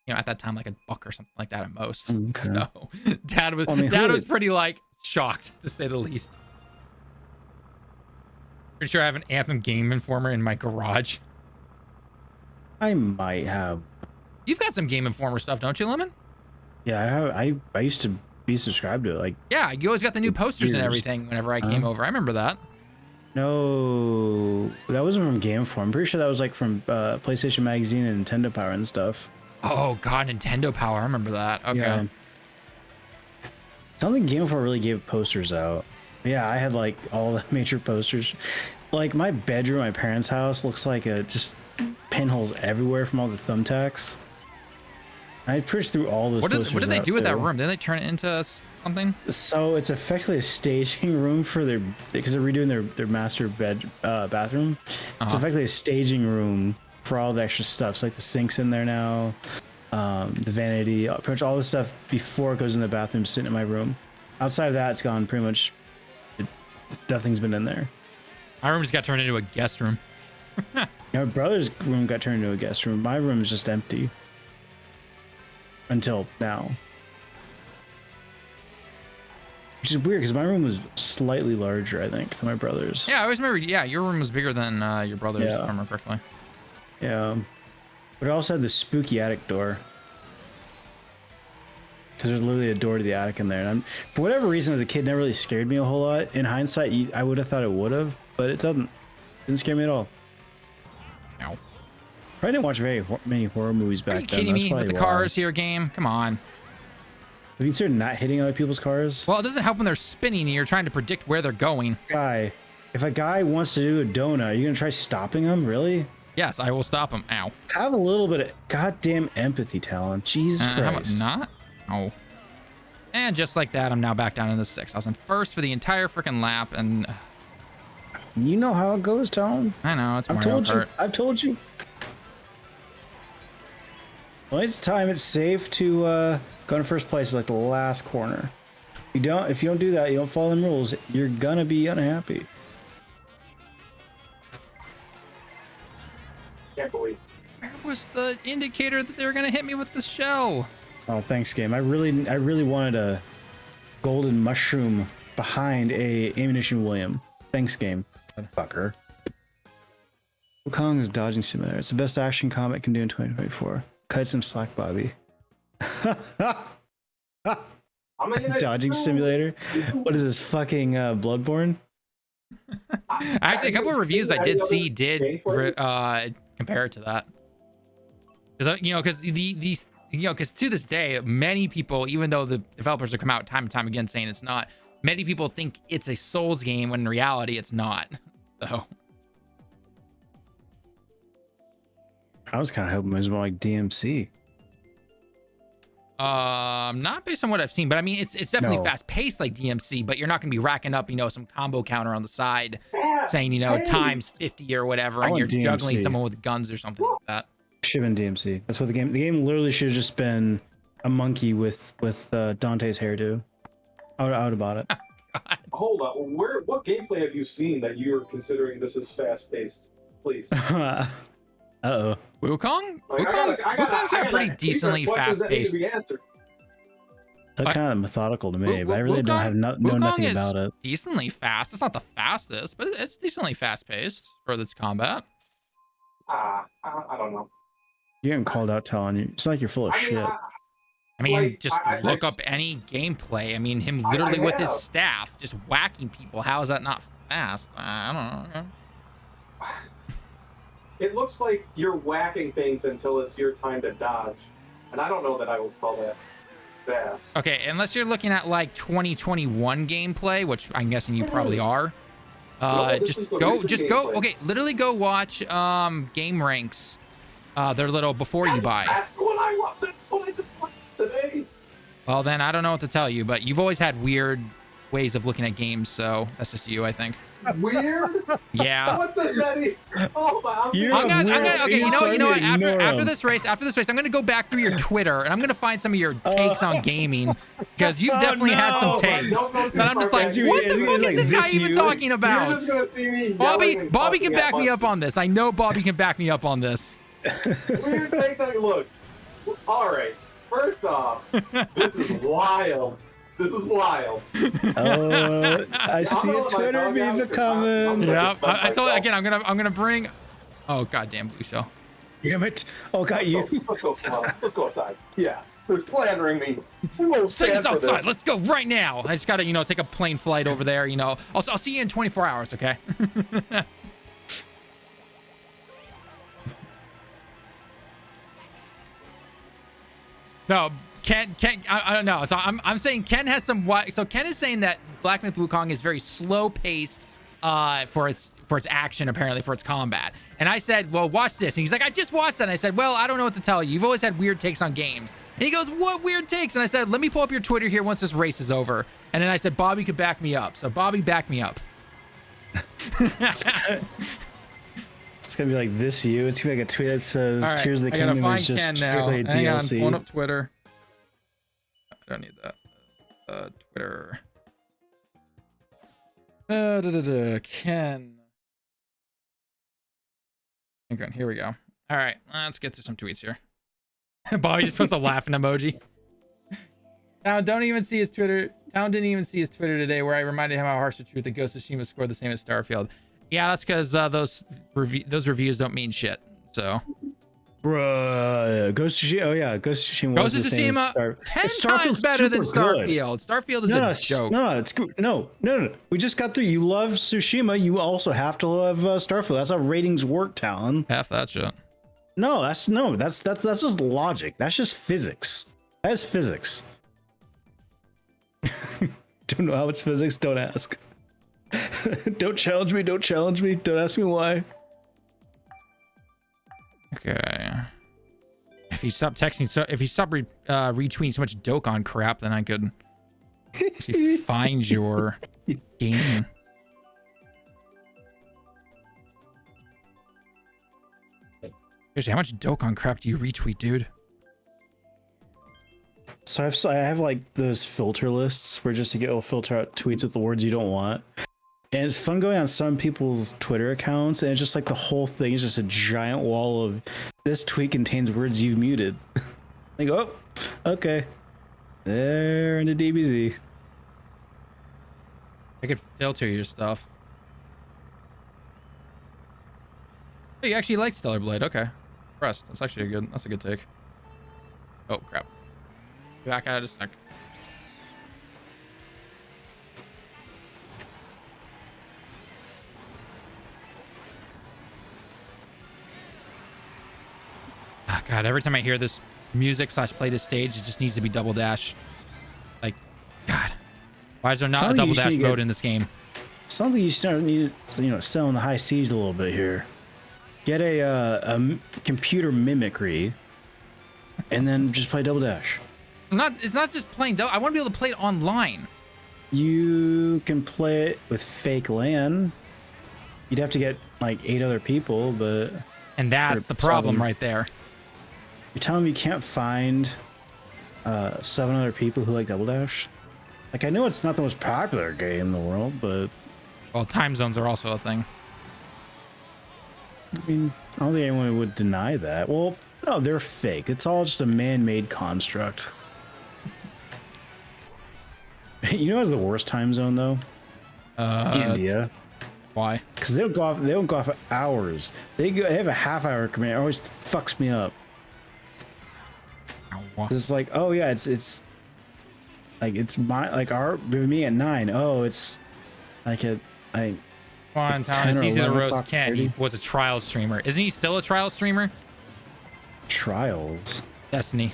at that time like $1 or something like that at most. Okay. So dad was pretty like shocked to say the least. Pretty sure I have an Anthem Game Informer in my garage. I might have. You've got some Game Informer stuff, don't you, Lemon? Yeah, I used to be subscribed to it. Like, yeah, you always got the new posters and everything whenever I came over. I remember that. No, that wasn't from Game Informer. I'm pretty sure that was like from PlayStation Magazine and Nintendo Power and stuff. Oh god, Nintendo Power. I remember that. Okay. Yeah. I don't think Game Informer really gave posters out. Yeah, I had like all the major posters. Like my bedroom, my parents' house looks like just pinholes everywhere from all the thumbtacks. I pushed through all those posters. What did they do with that room? Did they turn it into something? So it's effectively a staging room for because they're redoing their master bathroom. It's effectively a staging room for all the extra stuff. So like the sink's in there now, the vanity, pretty much all the stuff before it goes in the bathroom sitting in my room. Outside of that, it's gone pretty much. Nothing's been in there. My room just got turned into a guest room. My brother's room got turned into a guest room. My room is just empty. Until now. Which is weird because my room was slightly larger, I think, than my brother's. Yeah, I always remember, your room was bigger than your brother's, if I remember correctly. Yeah. But it also had this spooky attic door. Because there's literally a door to the attic in there. And for whatever reason, as a kid, it never really scared me a whole lot. In hindsight, I would have thought it would have, but it doesn't. It didn't scare me at all. No. I didn't watch very many horror movies back then. Are you kidding me with the cars here game? Come on. Have you considered not hitting other people's cars? Well, it doesn't help when they're spinning and you're trying to predict where they're going. If a guy wants to do a donut, are you going to try stopping him? Really? Yes, I will stop him. Ow. Have a little bit of goddamn empathy, Tallen. Jesus Christ. How about not? Oh. And just like that, I'm now back down in the 6th. I was in first for the entire freaking lap, and... You know how it goes, Tallen. I know, it's Mario Kart. I've told you. Well, it's time. It's safe to go in first place, like the last corner. If you don't do that, you don't follow the rules, you're gonna be unhappy. Can't believe. Where was the indicator that they were gonna hit me with the shell? Oh, thanks, game. I really wanted a golden mushroom behind a ammunition William. Thanks, game. Fucker. Wukong is dodging simulator. It's the best action combat can do in 2024. Cut some slack, Bobby. Dodging simulator? What is this, fucking Bloodborne? Actually, a couple of reviews I did see compare it to that. Because because these because to this day, many people, even though the developers have come out time and time again saying it's not, many people think it's a Souls game when in reality it's not. So I was kind of hoping it was more like DMC. not based on what I've seen, but I mean it's definitely No. fast paced like DMC, but you're not gonna be racking up some combo counter on the side saying Fast-paced. times 50 or whatever, I and you're want juggling DMC. someone with guns or something like that. Should have been DMC. That's what the game literally should have just been a monkey with Dante's hairdo. I would have bought it. Hold on. What gameplay have you seen that you're considering this is fast paced? Please. Uh-oh. Wukong? Like, Wukong's got pretty decently fast paced. That's kind of methodical to me, but I really don't have know Wukong nothing is about it. decently fast. It's not the fastest, but it's decently fast paced for its combat. I don't know. You're getting called out, Tallen. It's like you're full of I mean, shit. I mean, Like, just look up any gameplay. I mean, him literally with his have. staff just whacking people. How is that not fast? I don't know. It looks like you're whacking things until it's your time to dodge, and I don't know that I would call that fast. Okay, unless you're looking at like 2021 gameplay, which I'm guessing you probably are. No, this is the recent go. gameplay. Okay, literally go watch Game Ranks. Their little before you buy. That's what I want. That's what I just watched today. Well, then I don't know what to tell you, but you've always had weird ways of looking at games, so that's just you, I think. Weird. Yeah. What does that even? Oh my! You're I'm gonna, weird. okay, you know what? Ignore After him. this race, I'm gonna go back through your Twitter and I'm gonna find some of your takes on gaming because you've definitely had some no. takes. Don't go too But I'm just far like, back. what the Is he fuck like is this guy this even you? talking You're about? just gonna see me Bobby yelling and can fucking back at me up on this. I know Bobby can back me up on this. Weird things like, look. All right. First off, this is wild. This is wild. Oh, I see gonna a let my Twitter dog out meme because coming. Yep. I told you again. I'm gonna bring. Oh goddamn blue shell. Damn it! Oh, got you. Let's go. Come on. Let's go outside. Yeah. They're slandering me. We won't Take stand us for outside. this. Let's go right now. I just gotta take a plane flight over there. I'll see you in 24 hours. Okay. No, Ken, I don't know. So I'm saying Ken has some. So Ken is saying that Black Myth Wukong is very slow paced, for its action, apparently for its combat. And I said, well, watch this. And he's like, I just watched that. And I said, well, I don't know what to tell you. You've always had weird takes on games. And he goes, what weird takes? And I said, let me pull up your Twitter here once this race is over. And then I said, Bobby could back me up. So Bobby, back me up. It's gonna be like this you. It's gonna be like a tweet that says All right, Tears of the I gotta Kingdom is find just Ken now. strictly a Hang on, DLC. pulling up Twitter. I don't need that. Twitter. Ken. Hang on, here we go. All right, let's get through some tweets here. Bobby just puts a laughing emoji. Now, don't even see his Twitter. Town didn't even see his Twitter today, where I reminded him how harsh the truth that Ghost of Tsushima scored the same as Starfield. Yeah, that's because those reviews don't mean shit. So. Bruh, Ghost of Tsushima. Oh yeah, Ghost of Tsushima. Ghost was of the same as Tsushima, 10 Starfield's times better than super good. Starfield. Starfield is a joke. No, it's good. No. We just got through. You love Tsushima. You also have to love Starfield. That's how ratings work, Talon. Half that shit. No, that's just logic. That's just physics. That's physics. Don't know how it's physics. Don't ask. Don't challenge me. Don't challenge me. Don't ask me why. Okay. If you stop texting, if you stop retweeting so much Dokkan crap, then I could actually find your game. Seriously, how much Dokkan crap do you retweet, dude? So I have like those filter lists where just to get will filter out tweets with the words you don't want. And it's fun going on some people's Twitter accounts, and it's just like the whole thing is just a giant wall of this tweet contains words you've muted. Like, oh, okay. They're in the DBZ. I could filter your stuff. Oh, you actually like Stellar Blade? Okay. Impressed. That's actually that's a good take. Oh crap. Be back at it a sec. God, every time I hear this music / play this stage, it just needs to be double dash. Like, God, why is there not a double dash mode in this game? Something you start need, selling the high seas a little bit here. Get a computer mimicry, and then just play double dash. It's not just playing double. I want to be able to play it online. You can play it with fake LAN. You'd have to get like 8 other people, but... And that's the problem right there. You're telling me you can't find 7 other people who like double dash? Like, I know it's not the most popular game in the world, but... Well, time zones are also a thing. I mean, I don't think anyone would deny that. Well, no, they're fake. It's all just a man-made construct. You know what's the worst time zone, though? India. Why? Because they don't go off hours. They have a half-hour command. It always fucks me up. It's like, oh yeah, it's like me at 9. Oh, it's like Come on, Tallen, it's easy to roast Ken. He was a trial streamer. Isn't he still a trial streamer? Trials. Destiny.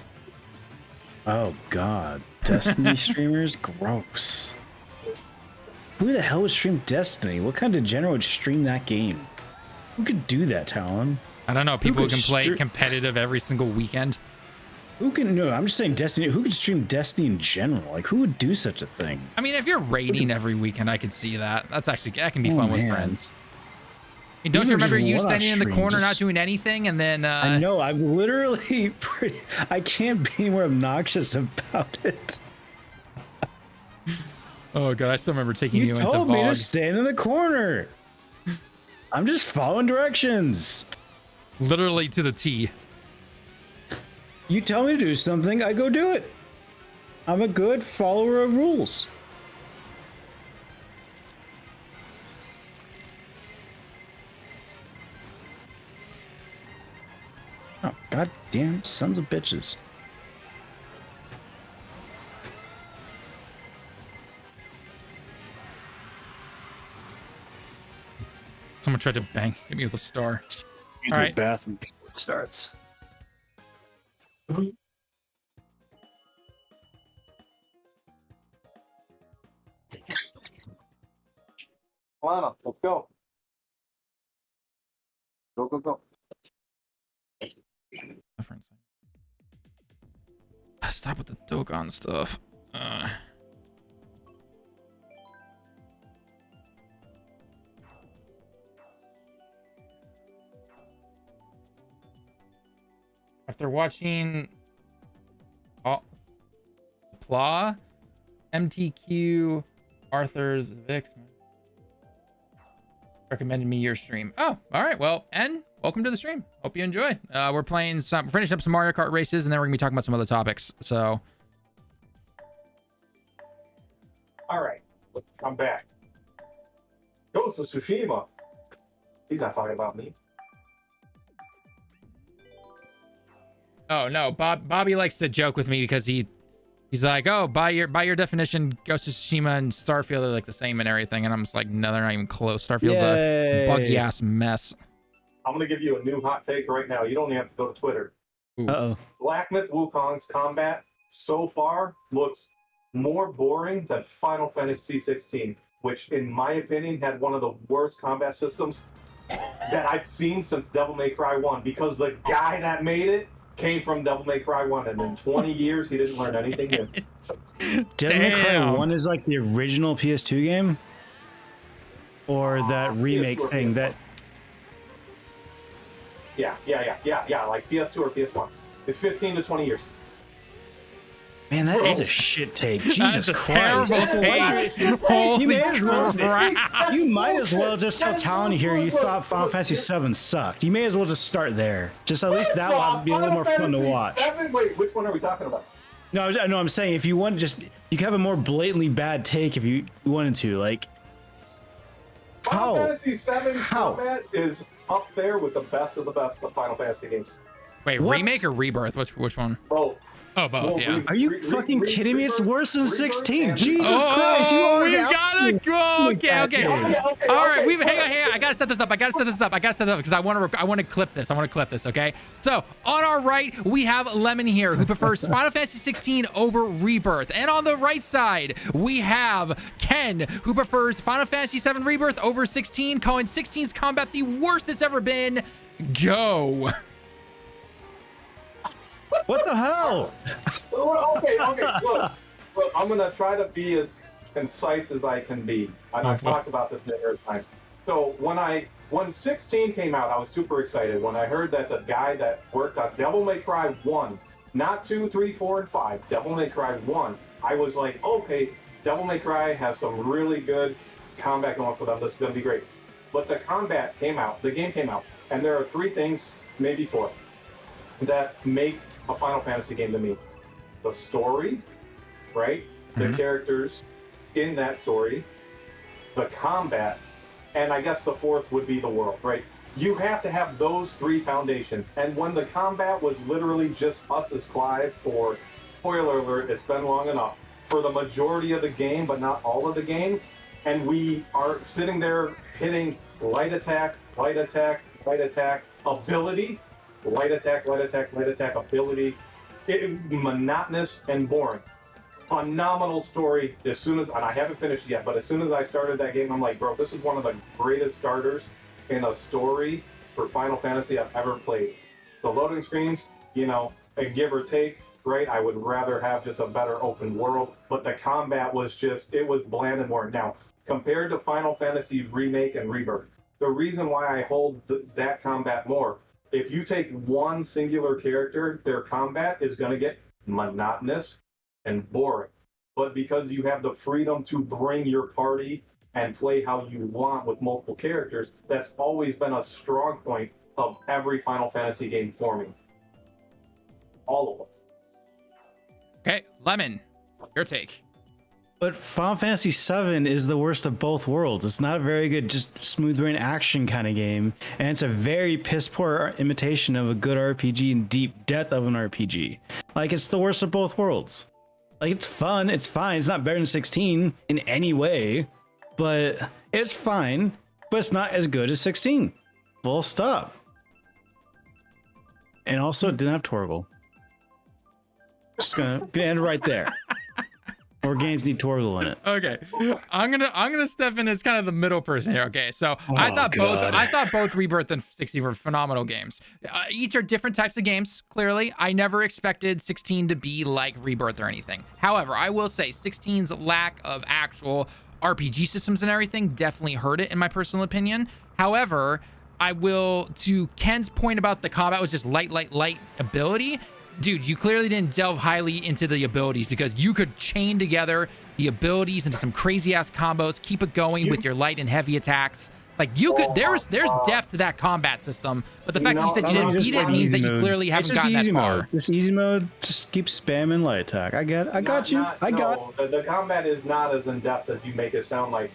Oh God, Destiny streamers, gross. Who the hell would stream Destiny? What kind of degenerate would stream that game? Who could do that, Talon? I don't know. People who can play competitive every single weekend. Who can? No, I'm just saying Destiny. Who could stream Destiny in general? Like, who would do such a thing? I mean, if you're raiding every weekend, I could see that. That can be fun with friends. I mean, don't you remember you standing in the corner not doing anything, and then? I know. I'm literally I can't be any more obnoxious about it. Oh God, I still remember taking you into VOD. You told me to stand in the corner. I'm just following directions. Literally to the T. You tell me to do something, I go do it. I'm a good follower of rules. Oh, goddamn sons of bitches. Someone tried to hit me with a star. All right. Bathroom before it starts. Lana, let's go. Go. Stop with the Dokkan stuff. After watching Pla, MTQ, Arthur's Vix recommended me your stream. Oh, all right. Well, N, welcome to the stream. Hope you enjoy. We're finishing up some Mario Kart races, and then we're gonna be talking about some other topics. So, all right, I'm back. Ghost of Tsushima. He's not talking about me. Oh no, Bobby likes to joke with me because he's like, oh, by your definition, Ghost of Tsushima and Starfield are like the same and everything, and I'm just like, no, they're not even close. Starfield's a buggy ass mess. I'm gonna give you a new hot take right now. You don't even have to go to Twitter. Uh-oh. Black Myth Wukong's combat so far looks more boring than Final Fantasy 16, which, in my opinion, had one of the worst combat systems that I've seen since Devil May Cry 1. Because the guy that made it came from Devil May Cry 1, and in 20 years he didn't learn anything new. Devil May Cry 1 is like the original PS2 game? Or that remake PS2 thing that... Yeah, like PS2 or PS1. It's 15 to 20 years. Man, that is a shit take. Jesus Christ. Holy You might as well just tell Talon here you thought Final Fantasy 7 sucked. You may as well just start there. Just at least that will be a little more fun to watch. Wait, which one are we talking about? No, I'm saying if you want you could have a more blatantly bad take if you wanted to. Like, Final Fantasy 7 combat is up there with the best of the best of Final Fantasy games. Wait, remake or rebirth? Which one? Both. Oh, both, yeah. Are you fucking kidding me? It's worse than 16. Jesus Oh, Christ, you are we gotta go. Okay. Okay, All right, hang on. I gotta set this up. Because I want to clip this. Okay. So on our right, we have Lemon here, who prefers Final Fantasy 16 over Rebirth, and on the right side, we have Ken, who prefers Final Fantasy 7 Rebirth over 16, calling 16's combat the worst it's ever been. Go. What the hell? Okay. Look, I'm gonna try to be as concise as I can be. And I've talked about this numerous times. So when 16 came out, I was super excited when I heard that the guy that worked on Devil May Cry 1, not 2, 3, 4, and 5, Devil May Cry 1, I was like, okay, Devil May Cry has some really good combat going for them. This is gonna be great. But the game came out, and there are 3 things, maybe 4, that make a Final Fantasy game to me. The story, right? The characters in that story, the combat, and I guess the 4th would be the world, right? You have to have those 3 foundations. And when the combat was literally just us as Clive for, spoiler alert, it's been long enough, for the majority of the game, but not all of the game, and we are sitting there hitting light attack, ability, light attack, ability. Monotonous and boring. Phenomenal story. And I haven't finished yet, but as soon as I started that game, I'm like, bro, this is one of the greatest starters in a story for Final Fantasy I've ever played. The loading screens, a give or take, right? I would rather have just a better open world, but the combat was it was bland and boring. Now, compared to Final Fantasy Remake and Rebirth, the reason why I hold that combat more, if you take one singular character, their combat is going to get monotonous and boring. But because you have the freedom to bring your party and play how you want with multiple characters, that's always been a strong point of every Final Fantasy game for me. All of them. Okay, Lemon, your take. But Final Fantasy VII is the worst of both worlds. It's not a very good, just smooth brain action kind of game, and it's a very piss poor imitation of a good RPG and deep depth of an RPG. Like, it's the worst of both worlds. Like, it's fun, it's fine. It's not better than 16 in any way, but it's fine. But it's not as good as 16. Full stop. And also, it didn't have Torgal. Just gonna end right there. More games need Torgal in it. Okay, I'm gonna step in as kind of the middle person here. Okay, so I thought both Rebirth and 16 were phenomenal games. Each are different types of games. Clearly, I never expected 16 to be like Rebirth or anything. However, I will say 16's lack of actual RPG systems and everything definitely hurt it, in my personal opinion. However, I will, to Ken's point about the combat was just light ability. Dude, you clearly didn't delve highly into the abilities, because you could chain together the abilities into some crazy ass combos, keep it going with your light and heavy attacks. Like, you could, there's depth to that combat system, but the fact that you said you didn't beat it means that you clearly haven't gotten that far. This easy mode, just keep spamming light attack. I got you. The combat is not as in depth as you make it sound like.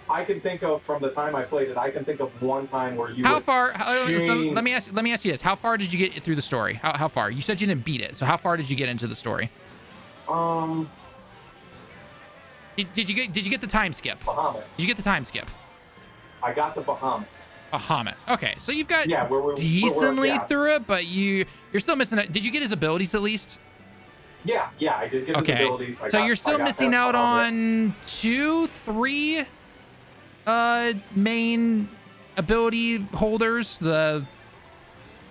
I can think of, from the time I played it, I can think of one time where you. So let me ask you this: how far did you get through the story? How far? You said you didn't beat it, so how far did you get into the story? Did you get the time skip? Bahamut. Did you get the time skip? I got the Bahamut. Bahamut. Okay, so you've got we're decently through it, but you're still missing it. Did you get his abilities at least? Yeah, I did get his abilities. So you're still missing out on 2, 3 main ability holders, the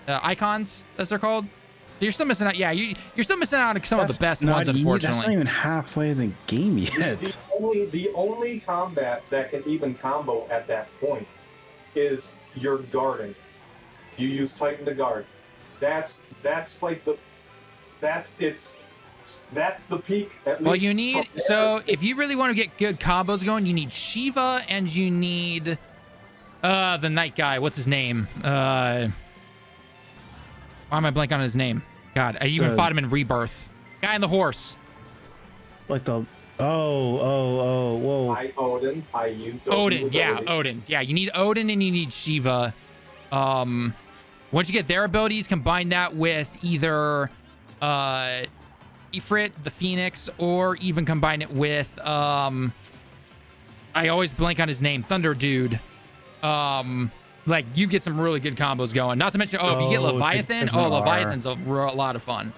icons, as they're called. So you're still missing out. Yeah, you're still missing out on some of the best ones, unfortunately. That's not even halfway in the game yet. The only combat that can even combo at that point is your guarding. You use Titan to guard. That's like the peak. Well, you need, so if you really want to get good combos going, you need Shiva and you need the night guy. What's his name? Why am I blanking on his name? God, I even fought him in Rebirth. Guy on the horse. Like the whoa. Odin. I used Odin. Yeah, Odin. Yeah, you need Odin and you need Shiva. Once you get their abilities, combine that with either Ifrit, the Phoenix, or even combine it with I always blank on his name, Thunder Dude. Like you get some really good combos going. Not to mention, if you get Leviathan, Leviathan's a lot of fun.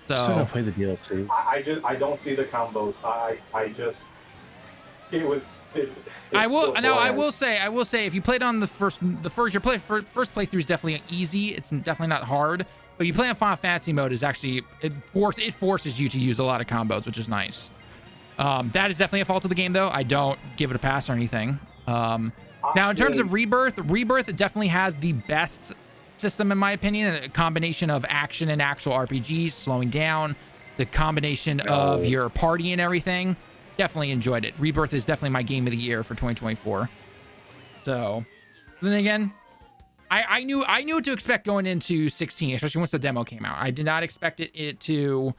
So I'm gonna play the DLC. I don't see the combos. I will say if you played on first playthrough is definitely easy. It's definitely not hard. But you play on Final Fantasy mode is actually it forces you to use a lot of combos, which is nice. That is definitely a fault of the game though. I don't give it a pass or anything. Now in terms of Rebirth definitely has the best system in my opinion, a combination of action and actual RPGs, slowing down, the combination of your party and everything. Definitely enjoyed it. Rebirth is definitely my game of the year for 2024. So then again, I knew what to expect going into 16, especially once the demo came out. I did not expect it to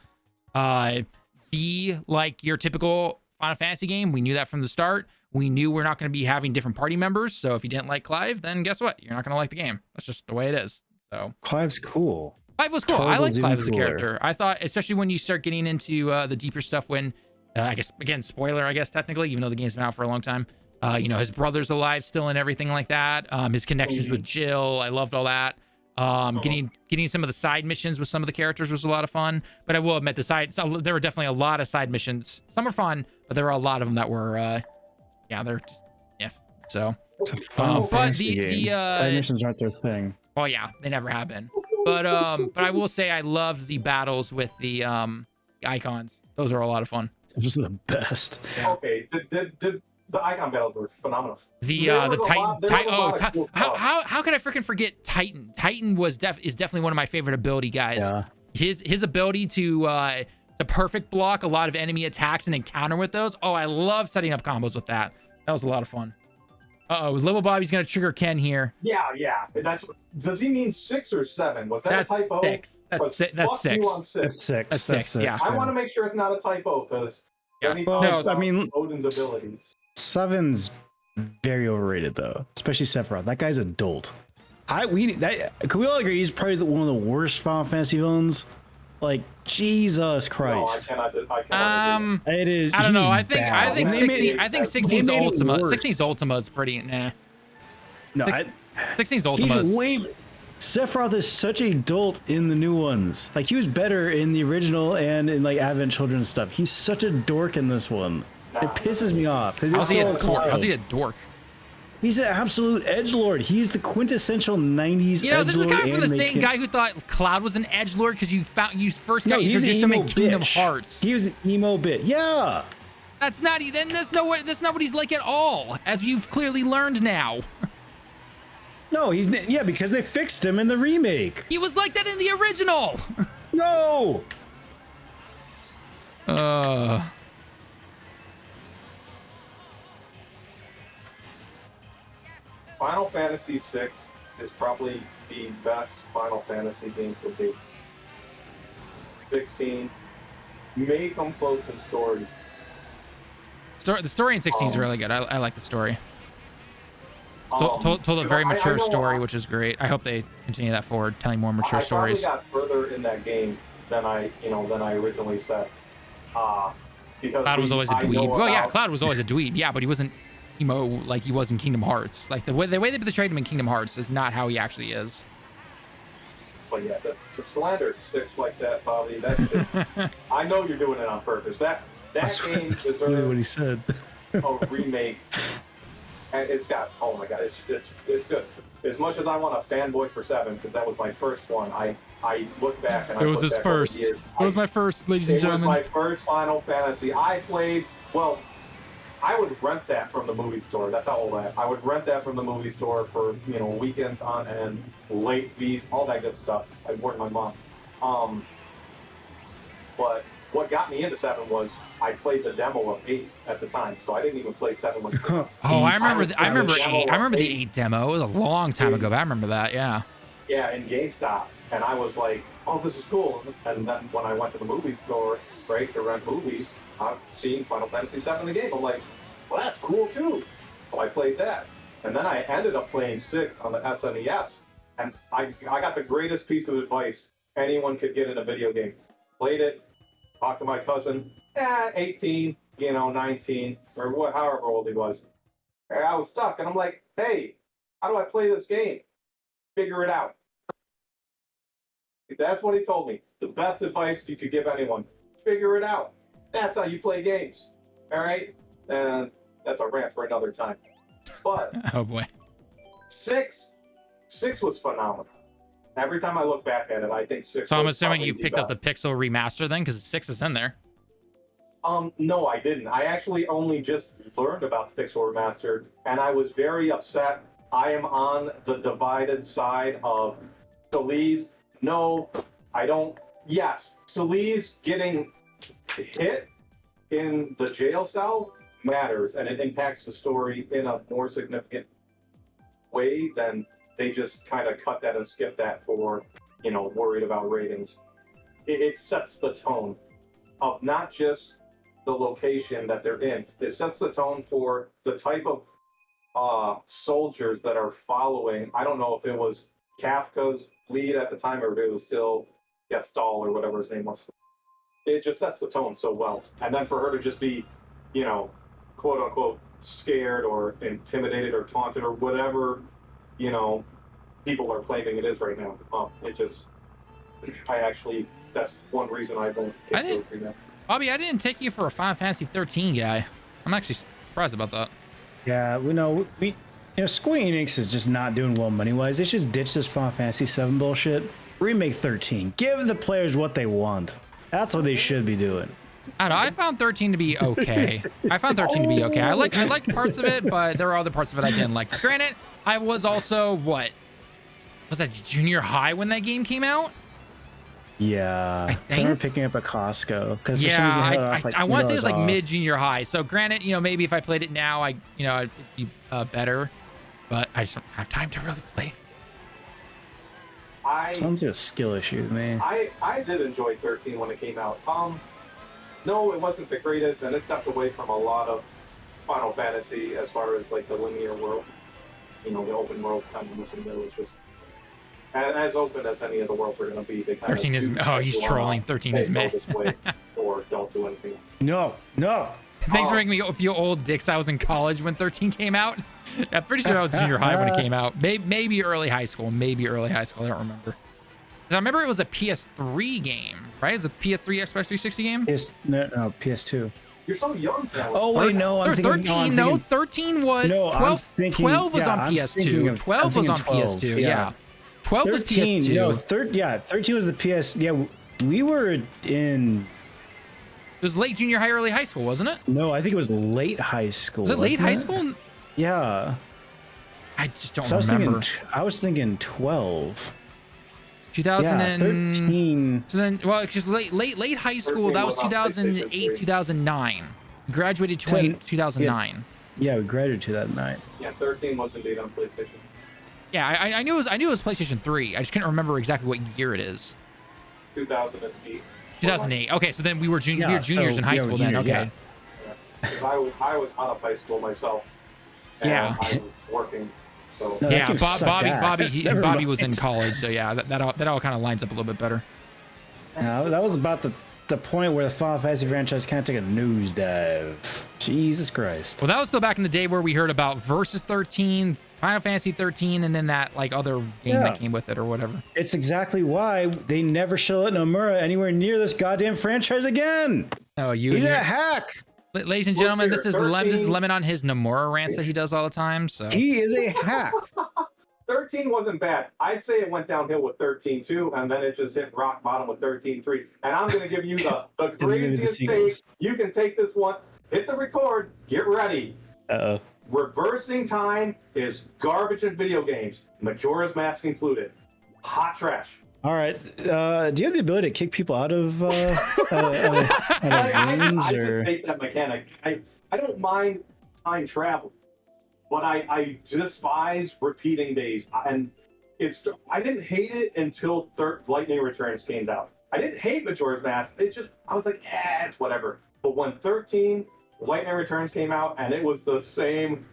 be like your typical Final Fantasy game. We knew that from the start. We knew we're not going to be having different party members. So if you didn't like Clive, then guess what? You're not going to like the game. That's just the way it is. So Clive's cool. Clive was cool. I like Clive as a character. I thought, especially when you start getting into the deeper stuff when, I guess, again, spoiler, I guess, technically, even though the game's been out for a long time, his brother's alive still and everything like that. His connections with Jill, I loved all that. Getting some of the side missions with some of the characters was a lot of fun. But I will admit, there were definitely a lot of side missions. Some were fun, but there were a lot of them that were, they're just, yeah. So, it's a Final Fantasy game. Side missions aren't their thing. Well, yeah, they never have been. But I will say I loved the battles with the icons. Those are a lot of fun. They're just the best. Yeah. Okay, the icon battles were phenomenal. The Titan. How could I freaking forget Titan? Titan is definitely one of my favorite ability guys. Yeah. His ability to perfect block a lot of enemy attacks and encounter with those. Oh, I love setting up combos with that. That was a lot of fun. Little Bobby's gonna trigger Ken here. Yeah. Does he mean 6 or 7? Was that a typo? 6. That's 6. That's 6. That's 6. Yeah. I want to make sure it's not a typo because I mean, Odin's abilities. 7's very overrated though, especially Sephiroth. That guy's a dolt. Can we all agree he's probably one of the worst Final Fantasy villains? Like Jesus Christ. No, I cannot agree. It is. I don't know. I think bad. 16's Ultima. 16's Ultima is pretty nah. No, 16's Ultima. Sephiroth is such a dolt in the new ones. Like he was better in the original and in like Advent Children stuff. He's such a dork in this one. It pisses me off. How's he a dork? He's an absolute edgelord. He's the quintessential 90s edgelord. This is kind of from the same guy who thought Cloud was an edgelord because you first got introduced to him in Kingdom Hearts. He was an emo bit. Yeah. That's not what he's like at all, as you've clearly learned now. No, because they fixed him in the remake. He was like that in the original. No. Final Fantasy VI is probably the best Final Fantasy game to date. 16 may come close in story. The story in 16 is really good. I like the story. Told a very mature story, which is great. I hope they continue that forward, telling more mature stories. I probably got further in that game than I originally said. Because Cloud was always a dweeb. Well, yeah, Cloud was always a dweeb. Yeah, but he wasn't emo like he was in Kingdom Hearts. Like the way they portrayed him in Kingdom Hearts is not how he actually is. But yeah, to slander 6 like that, Bobby, that's just, I know you're doing it on purpose. That game deserves really what he said. A remake. And it's got, oh my god, it's good. As much as I want a fanboy for 7, because that was my first one, I look back and it was his first. It was my first, ladies and gentlemen. It was my first Final Fantasy. I would rent that from the movie store. That's how old I am. I would rent that from the movie store for, weekends on end, late fees, all that good stuff. I'd work my mom. But what got me into 7 was I played the demo of 8 at the time, so I didn't even play 7 when it came. I remember 8. I remember the 8 demo. It was a long time ago, but I remember that, yeah. Yeah, in GameStop. And I was like, oh, this is cool. And then when I went to the movie store, right, to rent movies, I've seen Final Fantasy VII in the game. I'm like, well, that's cool too. So I played that. And then I ended up playing 6 on the SNES. And I got the greatest piece of advice anyone could get in a video game. Played it talked to my cousin, 18, 19, or however old he was. And I was stuck, and I'm like, hey, how do I play this game? Figure it out. That's what he told me. The best advice you could give anyone. Figure it out. That's how you play games. All right? And that's a rant for another time. But Oh boy. 6 was phenomenal. Every time I look back at it, I think 6 So I'm was assuming probably you the picked up the best. Pixel remaster then, because 6 is in there. No, I didn't. I actually only just learned about the Pixel Remastered, and I was very upset. I am on the divided side of Solis. No, I don't. Yes, Solis getting hit in the jail cell matters, and it impacts the story in a more significant way than they just kind of cut that and skip that for, worried about ratings. It sets the tone of not just the location that they're in. It sets the tone for the type of soldiers that are following. I don't know if it was Kafka's lead at the time or if it was still Gestalt or whatever his name was. It just sets the tone so well. And then for her to just be, quote unquote, scared or intimidated or taunted or whatever, people are claiming it is right now. That's one reason I don't I get didn't- those remasters. Bobby, I didn't take you for a Final Fantasy 13 guy. I'm actually surprised about that. Yeah, Square Enix is just not doing well money-wise. They should ditch this Final Fantasy 7 bullshit. Remake 13. Give the players what they want. That's what they should be doing. I don't know. I found 13 to be okay. I liked parts of it, but there were other parts of it I didn't like. Granted, I was also was that junior high when that game came out? Yeah, I think? remember picking up at Costco. Yeah, I want to say it was like mid junior high. So granted, maybe if I played it now, it'd be better. But I just don't have time to really play. Sounds like a skill issue, man. I did enjoy 13 when it came out. No, it wasn't the greatest, and it stepped away from a lot of Final Fantasy as far as like the linear world. The open world kind of mission there was just as open as any of the worlds are going to be. They kind 13 is he's trolling. 13 is meh. This way, or don't do anything. No. Thanks for making me feel old, dicks. I was in college when 13 came out. I'm pretty sure I was junior high when it came out. Maybe early high school. I don't remember. 'Cause I remember it was a PS3 game, right? Is it the PS3 Xbox 360 game? No, PS2. You're so young, Tallen. Oh wait, no, I'm thinking 13. No, 13 was 12. 12 was on PS2. 12 was on PS2. Yeah. 12 was 13, PS2. No, 13 was the PS. Yeah, we were in. It was late junior high, early high school, wasn't it? No, I think it was late high school. Was it late high school? Yeah. I just don't So remember. I was thinking 12. 2013. 13. So then, well, because late high school, 13 that was was on 2008, PlayStation 3. 2009. Graduated 2009. Yeah, we graduated to that night. Yeah, 13 was indeed on PlayStation. Yeah, I knew it was PlayStation 3. I just couldn't remember exactly what year it is. 2008. 2008. Okay, so then we were Yeah, juniors so, in high yeah, school we're then. juniors, Okay. Yeah. 'Cause I was out of high school myself. And Yeah. I was working. So No, that Yeah, game sucked ass. Bobby was in Never mind. college, so yeah, that all kind of lines up a little bit better. No, that was about the point where the Final Fantasy franchise kind of took a nosedive. Jesus Christ. Well, that was still back in the day where we heard about Versus 13, Final Fantasy 13, and then that other game that came with it or whatever. It's exactly why they never should let Nomura anywhere near this goddamn franchise again. Oh, He's a hack. Ladies and gentlemen, Look this here, is 13 Lemon on his Nomura rants that he does all the time. So He is a hack. 13 wasn't bad. I'd say it went downhill with 13 too, and then it just hit rock bottom with 13.3. And I'm going to give you the craziest take. sequels. You can take this one, hit the record, get ready. Uh-oh. Reversing time is garbage in video games, Majora's Mask included. Hot trash. All right. Do you have the ability to kick people out of games? I Or... just hate that mechanic. I don't mind time travel, but I despise repeating days. And I didn't hate it until Lightning Returns came out. I didn't hate Majora's Mask. I was like, it's whatever. But when 13 Lightning Returns came out and it was the same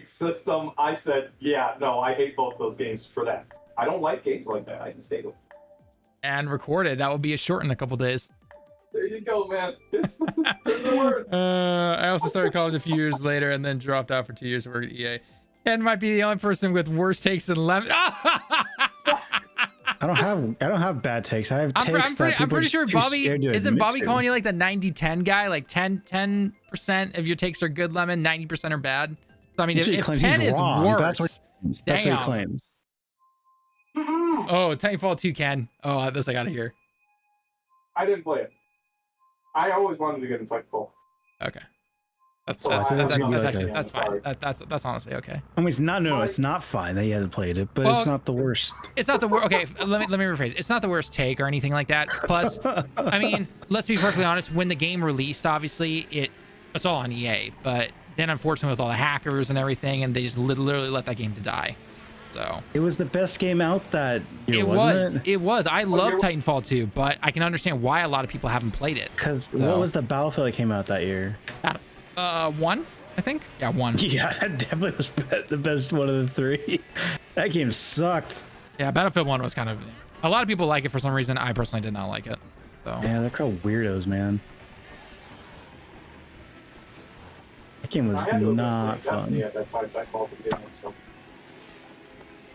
system, I said, yeah, no, I hate both those games for that. I don't like games like that. I just hate them. and recorded. That will be a short in a couple days. There you go, man. It's the worst. I also started college a few years later and then dropped out for 2 years to work at EA. Ken might be the only person with worse takes than Lemon. I don't have bad takes. I have takes that I'm pretty sure too Bobby scared to isn't admit Bobby to. calling you like the 90-10 guy, like 10% of your takes are good, Lemon, 90% are bad. So I mean, That's what he if claims. 10 He's is wrong. worse, That's what he damn. claims. Oh, Titanfall 2, Ken. Oh, this I gotta hear. I didn't play it. I always wanted to get in Titanfall. Okay. That's So I that's have actually nothing. that's fine. Sorry. That's honestly okay. I mean, it's not fine that you haven't played it, but Well, it's not the worst. It's not the worst. Okay, let me rephrase. It's not the worst take or anything like that. Plus, I mean, let's be perfectly honest. When the game released, obviously it's all on EA. But then, unfortunately, with all the hackers and everything, and they just literally let that game to die. So It was the best game out that year, wasn't it? It was. I love you're- Titanfall 2, but I can understand why a lot of people haven't played it. Because So- what was the Battlefield that came out that year? 1, I think. Yeah, 1. Yeah, that definitely was the best one of the three. That game sucked. Yeah, Battlefield 1 was kind of. A lot of people like it for some reason. I personally did not like it. So. Yeah, they're called weirdos, man. That game was I had to admit, not Destiny fun. at that time, Titanfall to begin with, so.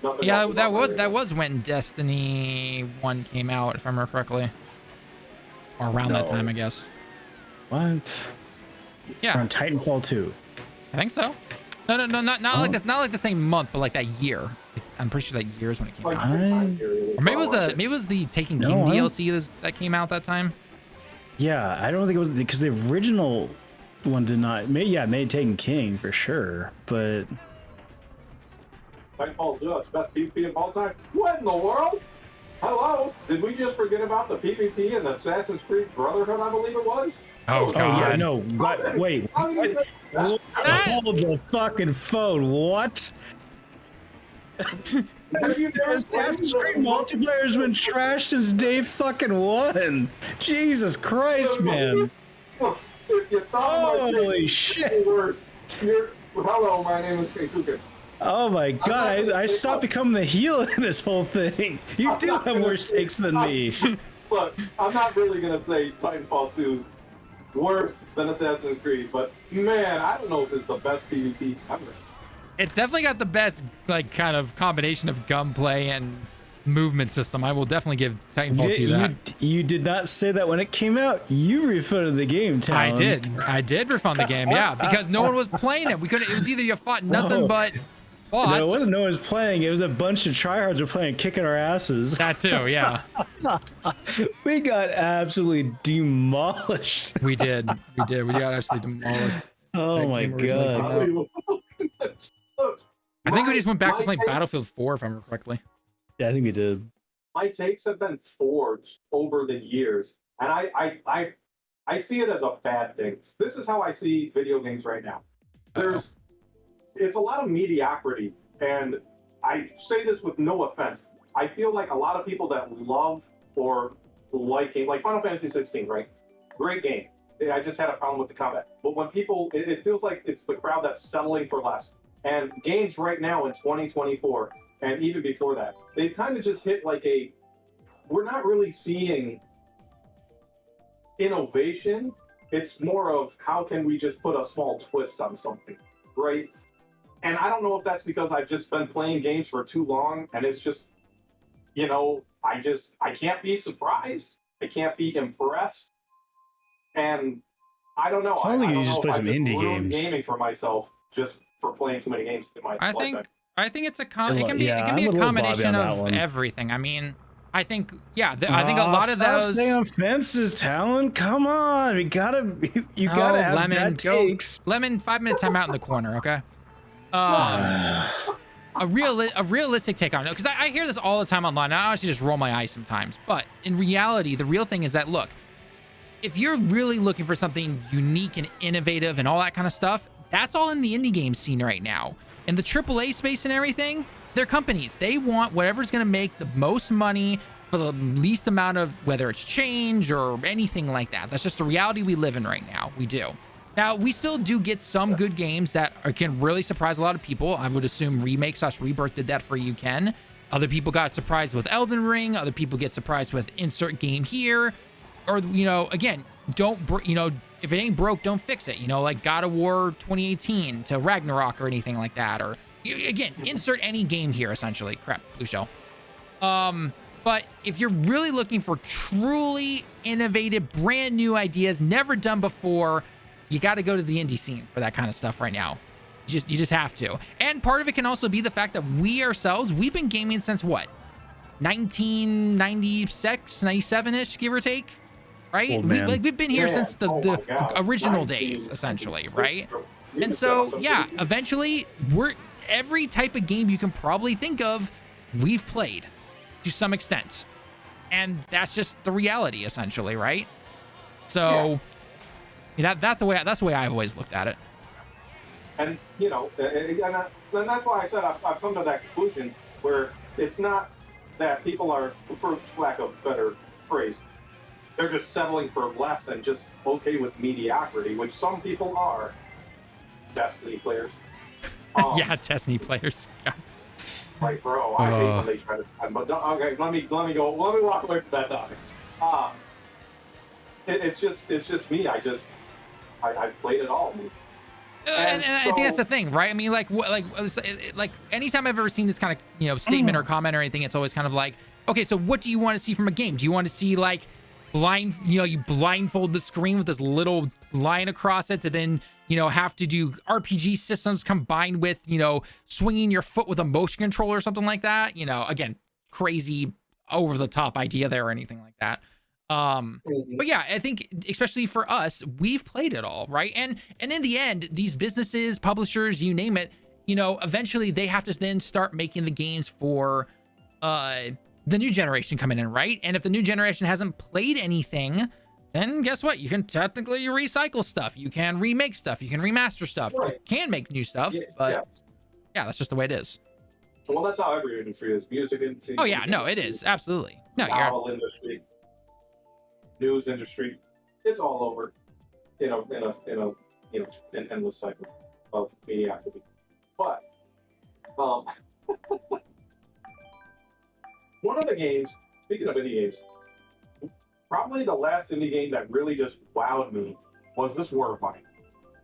Nothing Yeah, else that about was it. that was when Destiny 1 came out, if I remember correctly, or around that No. time, I guess. What? Yeah, On Titanfall 2. I think so. No, not like this, not like the same month, but like that year. I'm pretty sure that year is when it came Like, out. time period, Or maybe it was like maybe it was the Taken No, King I don't- DLC that came out that time. Yeah, I don't think it was because the original one did not. Made Taken King for sure, but Titanfall 2, that's best PvP of all time. What in the world? Hello? Did we just forget about the PvP and Assassin's Creed Brotherhood, I believe it was? Oh oh yeah, no. What? Wait, How do you what? Hold the fucking phone. What? Have you never Assassin's played Creed the- multiplayer has been trashed since day fucking one. Jesus Christ, man. If you thought my Holy take shit. was worse, hello, my name is Kukin. Oh my not god, gonna I say stopped what. becoming the heel in this whole thing. You I'm do not have gonna worse say- takes than me. Look, I'm not really gonna say Titanfall 2 is worse than Assassin's Creed, but man, I don't know if it's the best PvP ever. It's definitely got the best like kind of combination of gunplay and movement system. I will definitely give Titanfall 2 that. You did not say that when it came out. You refunded the game, Tallen. I did refund the game, yeah, because no one was playing it. We couldn't. It was either you fought nothing No. but No, bots. it wasn't no one was playing. It was a bunch of tryhards were playing, kicking our asses. That too, yeah. We got absolutely demolished. We did. We got actually demolished. Oh That my game originally came god. out. Look, I think we just went back to my playing take- Battlefield 4, if I remember correctly. Yeah, I think we did. My takes have been forged over the years, and I see it as a bad thing. This is how I see video games right now. It's a lot of mediocrity, and I say this with no offense. I feel like a lot of people that love or liking, like Final Fantasy 16, right? Great game. I just had a problem with the combat. But when people, it feels like it's the crowd that's settling for less. And games right now in 2024, and even before that, they kind of just hit like we're not really seeing innovation. It's more of how can we just put a small twist on something, right? And I don't know if that's because I've just been playing games for too long and it's just, I can't be surprised. I can't be impressed. And I don't know. Sounds like I you don't just know play if some I indie ruined games. gaming for myself just for playing too many games in my lifetime. I think it's it can be Yeah, it can be I'm a with Lil Bobby combination on that of one. everything. I mean, I think I think a lot of Stop those. staying on fences, Talon. Come on, you gotta have Lemon, bad takes. Lemon, 5-minute timeout in the corner, okay? A realistic take on it, because I hear this all the time online. I honestly just roll my eyes sometimes, but in reality, the real thing is that look, if you're really looking for something unique and innovative and all that kind of stuff, that's all in the indie game scene right now. In the AAA space and everything, they're companies. They want whatever's going to make the most money for the least amount of, whether it's change or anything like that. That's just the reality we live in right now. We do. Now, we still do get some good games that can really surprise a lot of people. I would assume Remake / Rebirth did that for you, Ken. Other people got surprised with Elden Ring. Other people get surprised with insert game here. Or, again, if it ain't broke, don't fix it. Like God of War 2018 to Ragnarok or anything like that. Or again, insert any game here, essentially. Crap, blue shell. But if you're really looking for truly innovative, brand new ideas, never done before, you got to go to the indie scene for that kind of stuff right now. You just have to. And part of it can also be the fact that we've been gaming since what? 1996, 97-ish, give or take, right? We've been here since the original days, essentially, right? And so, yeah, eventually, every type of game you can probably think of, we've played to some extent. And that's just the reality, essentially, right? So, that's the way I've always looked at it. And, and that's why I said I've come to that conclusion where it's not that people are, for lack of a better phrase, they're just settling for less and just okay with mediocrity, which some people are. Destiny players. Yeah, Destiny players. Yeah. Like, bro, I hate when they try to. But okay, let me walk away from that topic. It's just me. I played it all. And I think that's the thing, right? I mean, like anytime I've ever seen this kind of, statement or comment or anything, it's always kind of like, okay, so what do you want to see from a game? Do you want to see like you blindfold the screen with this little line across it to then, have to do RPG systems combined with, swinging your foot with a motion controller or something like that? Again, crazy over the top idea there or anything like that. But yeah, I think especially for us, we've played it all, right? And in the end, these businesses, publishers, you name it, eventually they have to then start making the games for the new generation coming in, right? And if the new generation hasn't played anything, then guess what? You can technically recycle stuff. You can remake stuff. You can remaster stuff. Right. You can make new stuff, but yeah, that's just the way it is. Well, that's how every industry is. Music industry. Oh yeah, no, it is absolutely. No, novel industry. News industry, it's all over, in an endless cycle of mediocrity. But one of the games, speaking of indie games, probably the last indie game that really just wowed me was this War of Mine.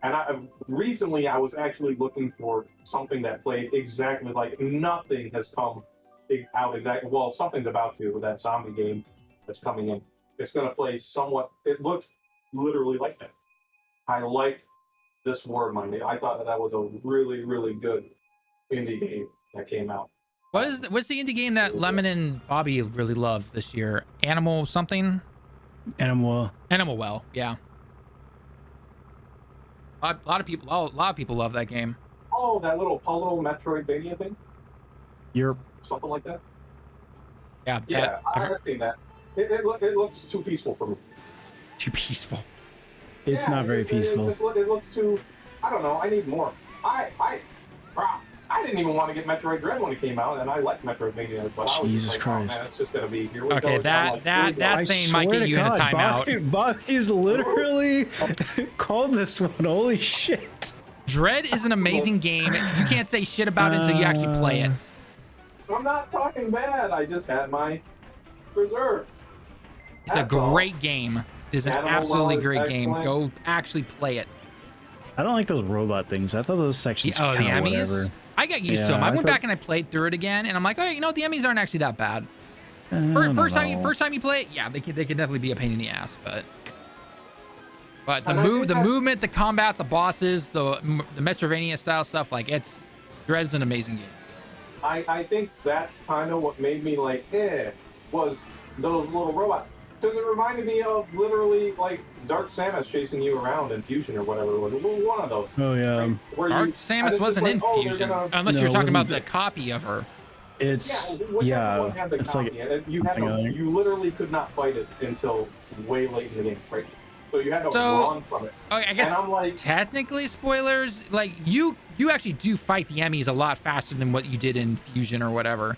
And recently I was actually looking for something that played exactly like nothing has come out exactly. Well, something's about to with that zombie game that's coming in. It's going to play somewhat, it looks literally like that. I liked this War of Mine. I thought that was a really, really good indie game that came out. What's the indie game that Lemon and Bobby really loved this year? Animal something? Animal Well, yeah. A lot of people love that game. Oh, that little puzzle Metroidvania thing? Something like that? Yeah, I've seen that. It looks too peaceful for me. Too peaceful. It's not very peaceful. It looks too. I don't know. I need more. I didn't even want to get Metroid Dread when it came out, and I like Metroidvania. But Jesus like, Christ! Oh, man, it's just gonna be here. We okay, go. that saying might get you in a timeout. Bobby's literally called this one. Holy shit! Dread is an amazing game. You can't say shit about it until you actually play it. I'm not talking bad. I just had my reserves. It's a great game. It is an absolutely great game. Go actually play it. I don't like those robot things. I thought those sections. The Emmys. Whatever. I got used to them. I went back and I played through it again, and I'm like, oh, the Emmys aren't actually that bad. First time you play it, yeah, they can definitely be a pain in the ass, but the movement, the combat, the bosses, the Metroidvania style stuff, like Dread's an amazing game. I think that's kind of what made me like, was those little robots. Because it reminded me of literally like Dark Samus chasing you around in Fusion or whatever it was. One of those. Oh yeah. Right? Dark Samus wasn't in Fusion, unless you're talking about the copy of her. It's it's like you literally could not fight it until way late in the game, right? So you had to run from it. Okay, I guess technically spoilers, like you actually do fight the Emmys a lot faster than what you did in Fusion or whatever.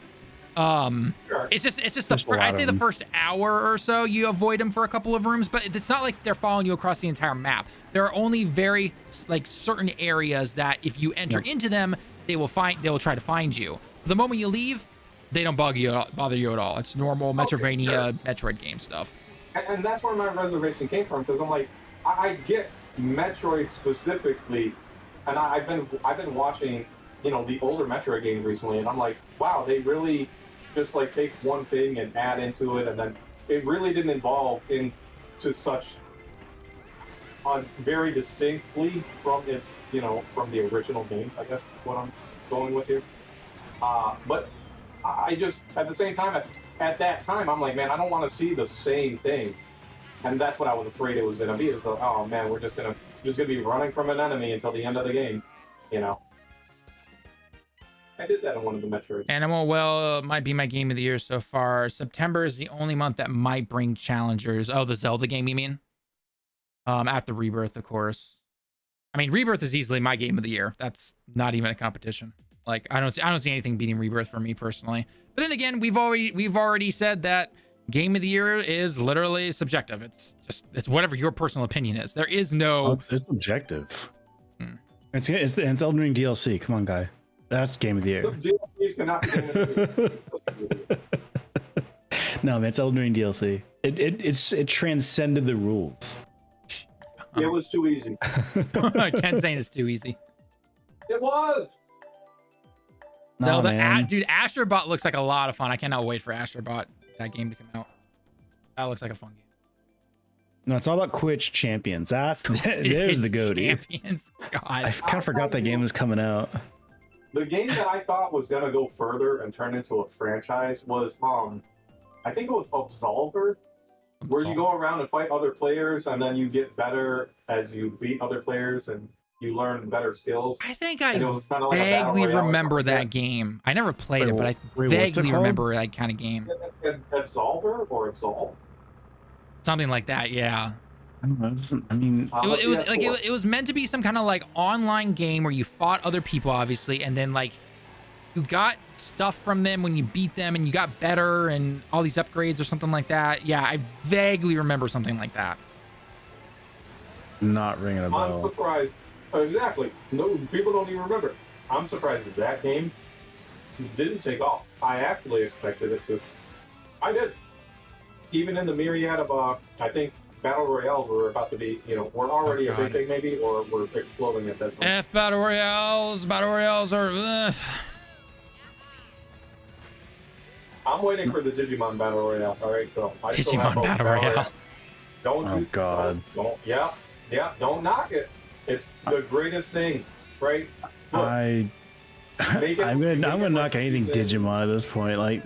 Sure. It's just I'd say the first hour or so you avoid them for a couple of rooms, but it's not like they're following you across the entire map. There are only very certain areas that if you enter into them, they will try to find you. The moment you leave, they don't bother you at all. It's normal Metroidvania, Metroid game stuff. and that's where my reservation came from, because I'm like, I get Metroid specifically, and I've been watching, you know, the older Metroid games recently, and I'm like, wow, they really just like take one thing and add into it, and then it really didn't evolve into such very distinctly from its, you know, from the original games. I guess is what I'm going with here. But I just at the same time at that time I'm like, man, I don't want to see the same thing, and that's what I was afraid it was going to be. Is like, oh man, we're just gonna be running from an enemy until the end of the game, you know. I did that in one of the Metroids. Animal Well might be my game of the year so far. September is the only month that might bring challengers. Oh, the Zelda game, you mean? After Rebirth, of course. I mean, Rebirth is easily my game of the year. That's not even a competition. Like, I don't see anything beating Rebirth for me personally. But then again, we've already said that game of the year is literally subjective. It's whatever your personal opinion is. There is no. It's objective. It's Elden Ring DLC. Come on, guy. That's game of the year. DLCs cannot be game of the year. No, man, it's Elden Ring DLC. It transcended the rules. It was too easy. Ken's saying it's too easy. It was. Zelda, dude, Astro Bot looks like a lot of fun. I cannot wait for Astro Bot, that game to come out. That looks like a fun game. No, it's all about Quidditch champions. There's the goatee. Champions. God. I kind of forgot that game was coming out. The game that I thought was gonna go further and turn into a franchise was I think it was Absolver, where you go around and fight other players, and then you get better as you beat other players, and you learn better skills. I think I like vaguely remember that game. I never played it, but I vaguely remember that kind of game. Absolver or Absolve? Something like that, yeah. I don't know. I mean, it was like it was meant to be some kind of like online game where you fought other people, obviously, and then like you got stuff from them when you beat them, and you got better and all these upgrades or something like that. Yeah, I vaguely remember something like that. Not ringing a bell. I'm surprised. Exactly. No, people don't even remember. I'm surprised that game didn't take off. I actually expected it to. I did. Even in the myriad of, I think, Battle Royales were about to be, you know, we're already a big thing maybe, or we're exploding at that point. Battle Royales are... I'm waiting for the Digimon Battle Royale, alright, so... Digimon Battle Royale. God. Don't knock it. It's the greatest thing, right? Look, I'm gonna knock anything Digimon at this point. Like,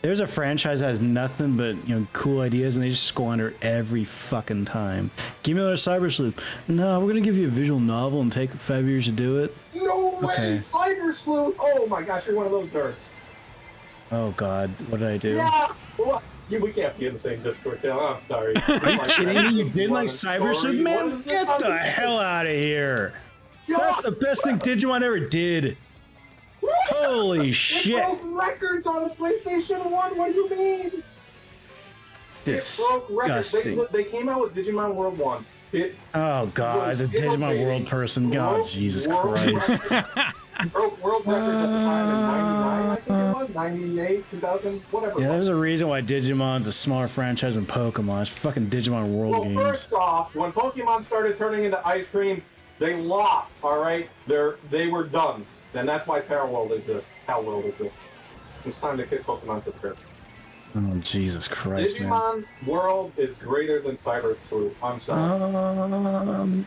there's a franchise that has nothing but, you know, cool ideas, and they just squander every fucking time. Give me another Cyber Sleuth. No, we're gonna give you a visual novel and take 5 years to do it. No way, okay. Cyber Sleuth! Oh my gosh, you're one of those nerds. Oh God, what did I do? Yeah. What? We can't be in the same Discord channel. I'm sorry. Are you kidding me? You didn't like Cyber Sleuth, man? Get the hell out of here! Yeah. That's the best thing Digimon ever did. Holy shit! It broke records on the PlayStation 1. What do you mean? Disgusting. It broke records. They came out with Digimon World 1. Oh God, as a Digimon World person, God, Jesus Christ. Broke world records at the time in 99, I think it was, 98, 2000, whatever. Yeah, there's a reason why Digimon's a smaller franchise than Pokemon. It's fucking Digimon World games. Well, first off, when Pokemon started turning into ice cream, they lost, alright? They were done. And that's why Palworld exists. It's time to kick Pokemon to the curb. Oh, Jesus Christ, Digimon World is greater than Cyber Sleuth. I'm sorry.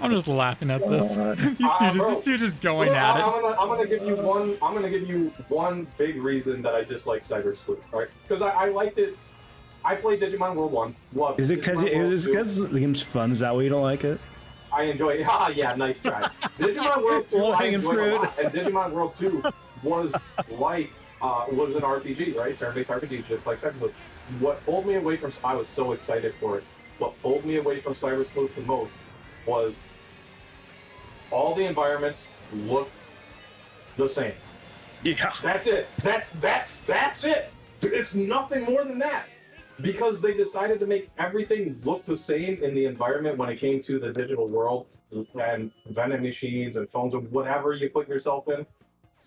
I'm just laughing at this. This dude is going at it. I'm gonna give you one big reason that I dislike Cyber Sleuth, right? Because I liked it. I played Digimon World 1. Loved Is it because the game's fun? Is that why you don't like it? I enjoy it. Yeah, nice try. Digimon World 2 I enjoyed a lot, and Digimon World 2 was like was an RPG, right? Turn-based RPG, just like Cyber Sleuth. What pulled me away from... I was so excited for it. What pulled me away from Cyber Sleuth the most was all the environments look the same. Yeah. That's it. That's it. It's nothing more than that. Because they decided to make everything look the same in the environment when it came to the digital world and vending machines and phones and whatever you put yourself in.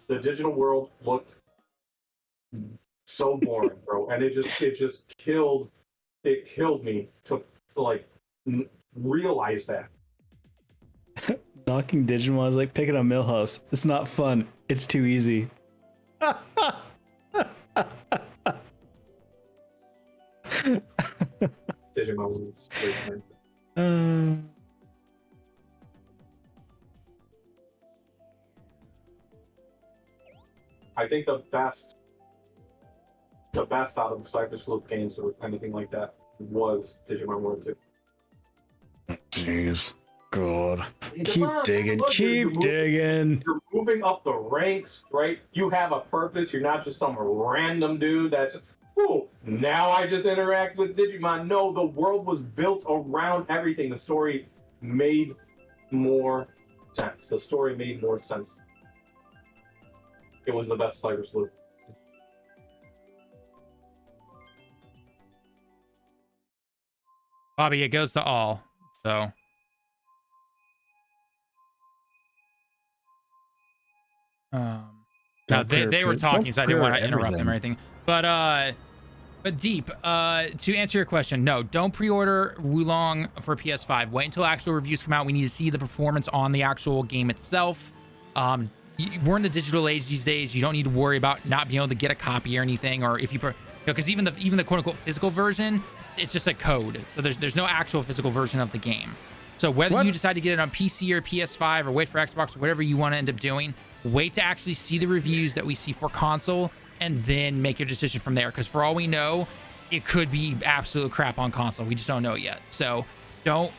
The digital world looked so boring, bro, and it just killed it killed me to like realize that. Knocking Digimon is like picking a Millhouse. It's not fun. It's too easy. Digimon was great. I think the best out of the Cyber Sleuth games or anything like that was Digimon World 2. Jeez. God. Keep Digimon, digging. look, Keep digging. You're moving up the ranks, right? You have a purpose. You're not just some random dude that's, oh, now I just interact with Digimon. No, the world was built around everything. The story made more sense. The story made more sense. It was the best Cyber Sleuth. Bobby, it goes to all. So. No, they were talking, so I didn't want to interrupt them or anything. But Deep, to answer your question, no, don't pre-order Wulong for PS5. Wait until actual reviews come out. We need to see the performance on the actual game itself. We're in the digital age these days. You don't need to worry about not being able to get a copy or anything, or if you, because even the quote-unquote physical version, it's just a code. So there's no actual physical version of the game. So whether you decide to get it on PC or PS5 or wait for Xbox or whatever you want to end up doing, wait to actually see the reviews that we see for console and then make your decision from there. Because for all we know, it could be absolute crap on console. We just don't know yet. So don't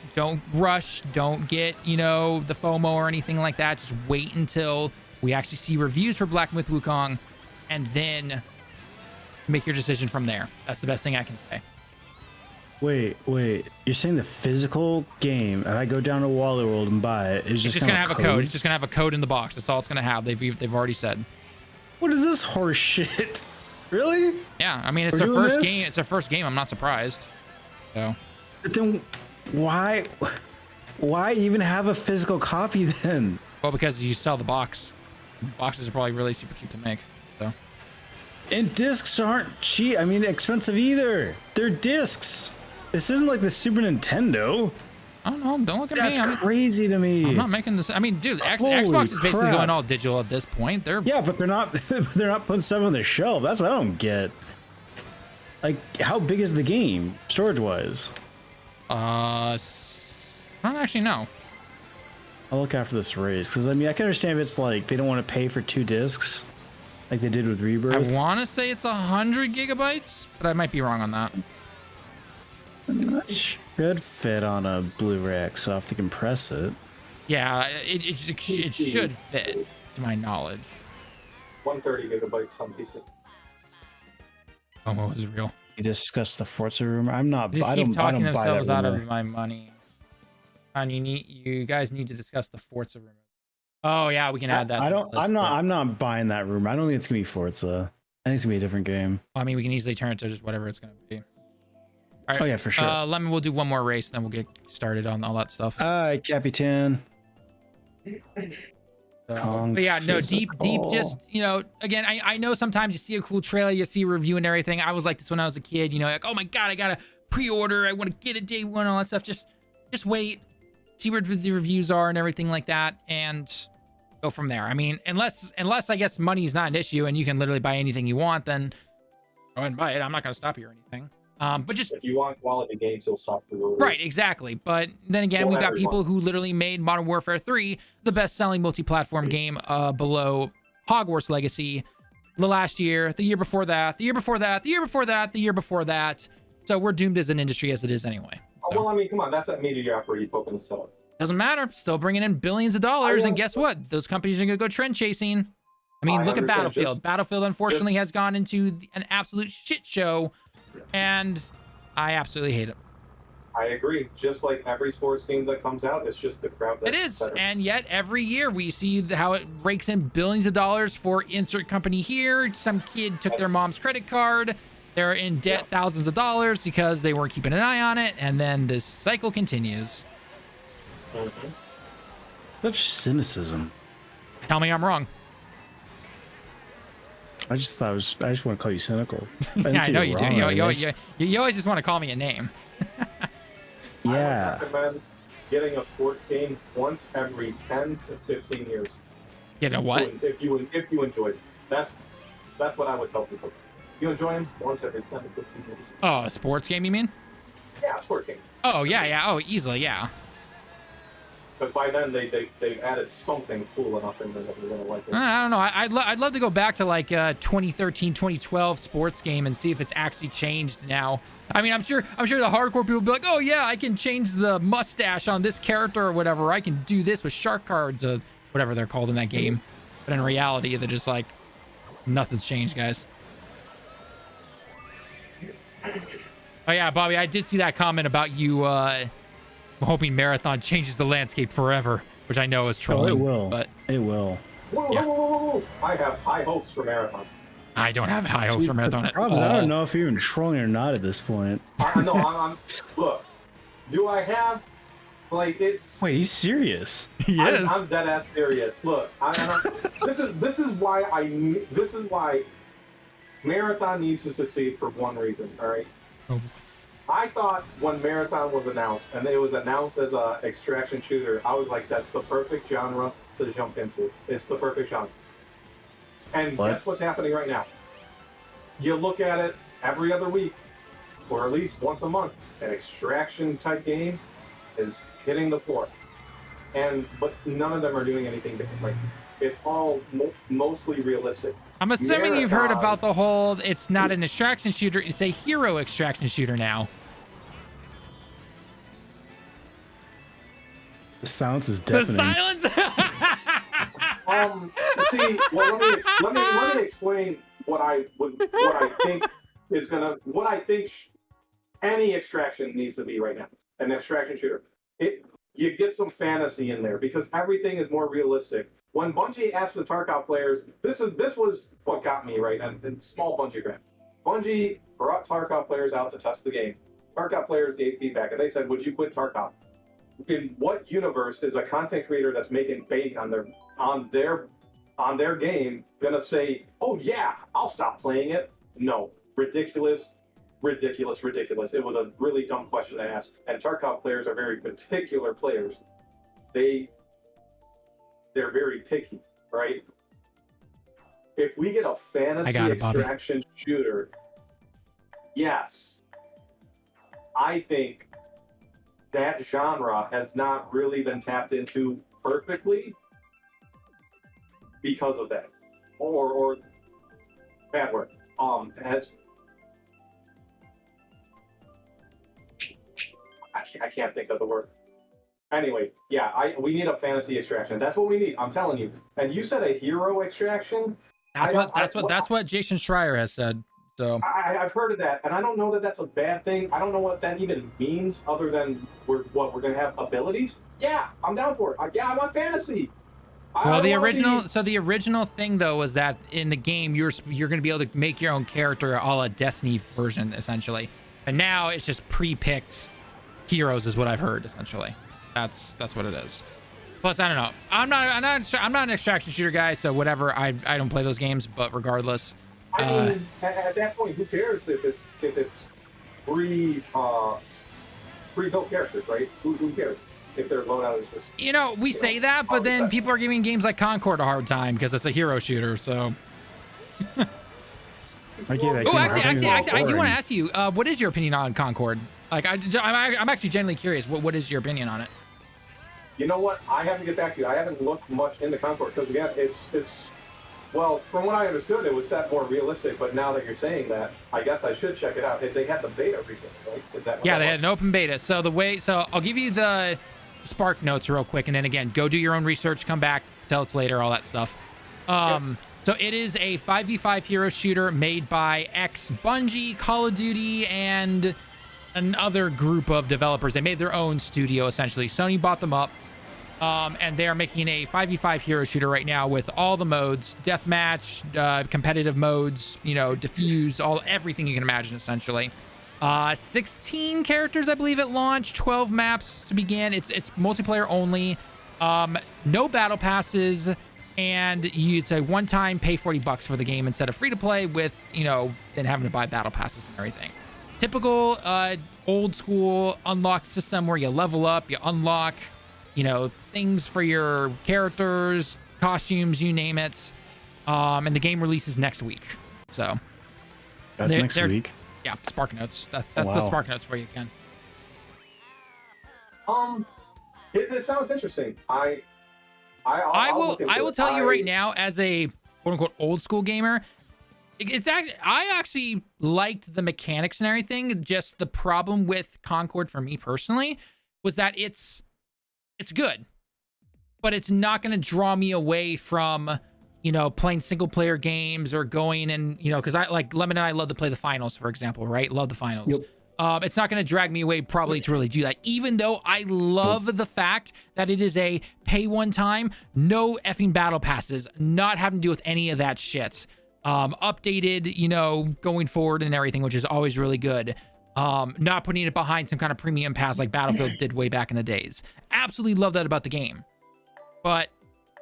rush. Don't get, the FOMO or anything like that. Just wait until we actually see reviews for Black Myth Wukong and then make your decision from there. That's the best thing I can say. Wait. You're saying the physical game, if I go down to Wally World and buy it, it's just going to have a code. It's just going to have a code in the box. That's all it's going to have. They've already said. What is this horse shit? Really? Yeah, I mean, it's their first game. It's their first game. I'm not surprised. So. But then why even have a physical copy then? Well, because you sell the box. Boxes are probably really super cheap to make. So. And discs aren't cheap. I mean, expensive either. They're discs. This isn't like the Super Nintendo. I don't know. Don't look at me. That's crazy to me. I'm not making this. I mean, dude, Xbox is basically going all digital at this point. Yeah, but they're not. They're not putting stuff on the shelf. That's what I don't get. Like, how big is the game, storage-wise? I don't actually know. I'll look after this race because I mean I can understand if it's like they don't want to pay for 2 discs, like they did with Rebirth. I want to say it's 100 gigabytes, but I might be wrong on that. Should fit on a Blu-ray XL if they can press it. Yeah, it should fit, to my knowledge. 130 gigabytes on PC. Oh, what was real? You discussed the Forza rumor. I'm not. Just I keep don't. talking I don't themselves buy that out rumor. of my money. And you guys need to discuss the Forza rumor. Oh yeah, we can add that. I'm not buying that rumor. I don't think it's gonna be Forza. I think it's gonna be a different game. I mean, we can easily turn it to just whatever it's gonna be. All right. Oh yeah, for sure. We'll do one more race, and then we'll get started on all that stuff. Capitan. But yeah, no, deep, just, again, I know sometimes you see a cool trailer, you see a review and everything. I was like this when I was a kid, like, oh my God, I gotta pre-order. I want to get it day one, all that stuff. Just wait, see where the reviews are and everything like that, and go from there. I mean, unless I guess money is not an issue and you can literally buy anything you want, then go ahead and buy it. I'm not going to stop you or anything. But just if you want quality games, you'll stop pre-order. Right, exactly. But then again, we've got people who literally made Modern Warfare 3 the best-selling multi-platform game below Hogwarts Legacy the last year, the year before that, the year before that, the year before that, the year before that. So we're doomed as an industry as it is anyway. Oh, well, I mean, come on, that's that mediocrity poking the cellar. Doesn't matter. Still bringing in billions of dollars, and guess what? Those companies are going to go trend chasing. I mean, look at Battlefield. Battlefield, unfortunately, has gone into an absolute shit show, and I absolutely hate it. I agree. Just like every sports game that comes out, it's just the crowd. It is, and yet every year we see how it rakes in billions of dollars for insert company here. Some kid took their mom's credit card. They're in debt thousands of dollars because they weren't keeping an eye on it, and then this cycle continues. Mm-hmm. Such cynicism. Tell me I'm wrong. I just thought I just want to call you cynical. Yeah, I know you do. Wrong, You always just want to call me a name. Yeah. I would recommend getting a sports game once every 10 to 15 years. You know what? If you enjoy it, that's what I would tell people. You enjoy them once every 10 to 15 years. Oh, a sports game, you mean? Yeah, sports game. Oh, yeah. Oh, easily, yeah. But by then they added something cool enough in there that you're gonna like it. I don't know. I'd love to go back to like 2013, 2012 sports game and see if it's actually changed now. I mean, I'm sure the hardcore people will be like, oh yeah, I can change the mustache on this character or whatever. I can do this with shark cards or whatever they're called in that game. But in reality, they're just like, nothing's changed, guys. Oh yeah, Bobby, I did see that comment about you hoping Marathon changes the landscape forever, which I know is trolling. Oh, it will. But it will. Whoa. I have high hopes for Marathon. I don't have high hopes for Marathon at all. I don't know if you're even trolling or not at this point. I'm look, do I have, like, it's... Wait, he's serious. Yes. I'm dead ass serious. Look, this is why Marathon needs to succeed for one reason, all right? Oh. I thought when Marathon was announced, and it was announced as a extraction shooter, I was like, that's the perfect genre to jump into. It's the perfect genre. And guess what's happening right now? You look at it every other week, or at least once a month, an extraction type game is hitting the floor. But none of them are doing anything different. Like, it's all mostly realistic. I'm assuming you've heard about the whole, it's not an extraction shooter, it's a hero extraction shooter now. The silence is deafening. The silence? See, well, let me explain what I think any extraction needs to be right now. An extraction shooter. You get some fantasy in there because everything is more realistic. When Bungie asked the Tarkov players, this was what got me, right? And small Bungie grant. Bungie brought Tarkov players out to test the game. Tarkov players gave feedback, and they said, "Would you quit Tarkov?" In what universe is a content creator that's making bank on their game gonna say, "Oh yeah, I'll stop playing it"? No, ridiculous. It was a really dumb question to ask. And Tarkov players are very particular players. They're very picky, right? If we get a fantasy extraction shooter, yes, I think that genre has not really been tapped into perfectly because of that, or bad word. I can't think of the word. Anyway, yeah, we need a fantasy extraction. That's what we need. I'm telling you. And you said a hero extraction. That's what Jason Schreier has said. So I've heard of that, and I don't know that that's a bad thing. I don't know what that even means, other than we're going to have abilities. Yeah, I'm down for it. I want fantasy. Well, the original thing though was that in the game you're going to be able to make your own character, a la Destiny version, essentially. And now it's just pre-picked heroes, is what I've heard. Essentially, that's what it is. Plus, I don't know. I'm not an extraction shooter guy, so whatever. I don't play those games, but regardless. I mean, at that point, who cares if it's pre-built characters, right? Who cares if their loadout is just... You know, we say that, but then people are giving games like Concord a hard time because it's a hero shooter, so... I do want to ask you, what is your opinion on Concord? Like, I'm actually genuinely curious. What is your opinion on it? You know what? I have to get back to you. I haven't looked much into Concord because, again, it's well, from what I understood, it was set more realistic. But now that you're saying that, I guess I should check it out. They had the beta recently, right? Is that they had an open beta. So I'll give you the Spark notes real quick, and then again, go do your own research, come back, tell us later, all that stuff. So it is a 5v5 hero shooter made by ex-Bungie, Call of Duty, and another group of developers. They made their own studio, essentially. Sony bought them up, and they are making a 5v5 hero shooter right now with all the modes, deathmatch, competitive modes, diffuse, everything you can imagine, essentially. 16 characters, I believe, at launch, 12 maps to begin. It's multiplayer only. No battle passes. and it's a one-time pay $40 for the game instead of free to play with, you know, then having to buy battle passes and everything. Typical old school unlock system where you level up, you unlock, you know, things for your characters, costumes, you name it. And the game releases next week. So that's next week. Yeah, Spark Notes. That's wow. the Spark Notes for you, Ken. It sounds interesting. I will tell you right now, as a quote unquote old school gamer, I actually liked the mechanics and everything. Just the problem with Concord for me personally was that it's good, but it's not going to draw me away from, you know, playing single player games or going and, you know, because I like Lemon and I love to play the finals, for example, right? Love the finals. Yep. It's not going to drag me away probably to really do that, even though I love the fact that it is a pay one time, no effing battle passes, not having to deal with any of that shit. Updated, you know, going forward and everything, which is always really good. Not putting it behind some kind of premium pass like Battlefield did way back in the days. Absolutely love that about the game. But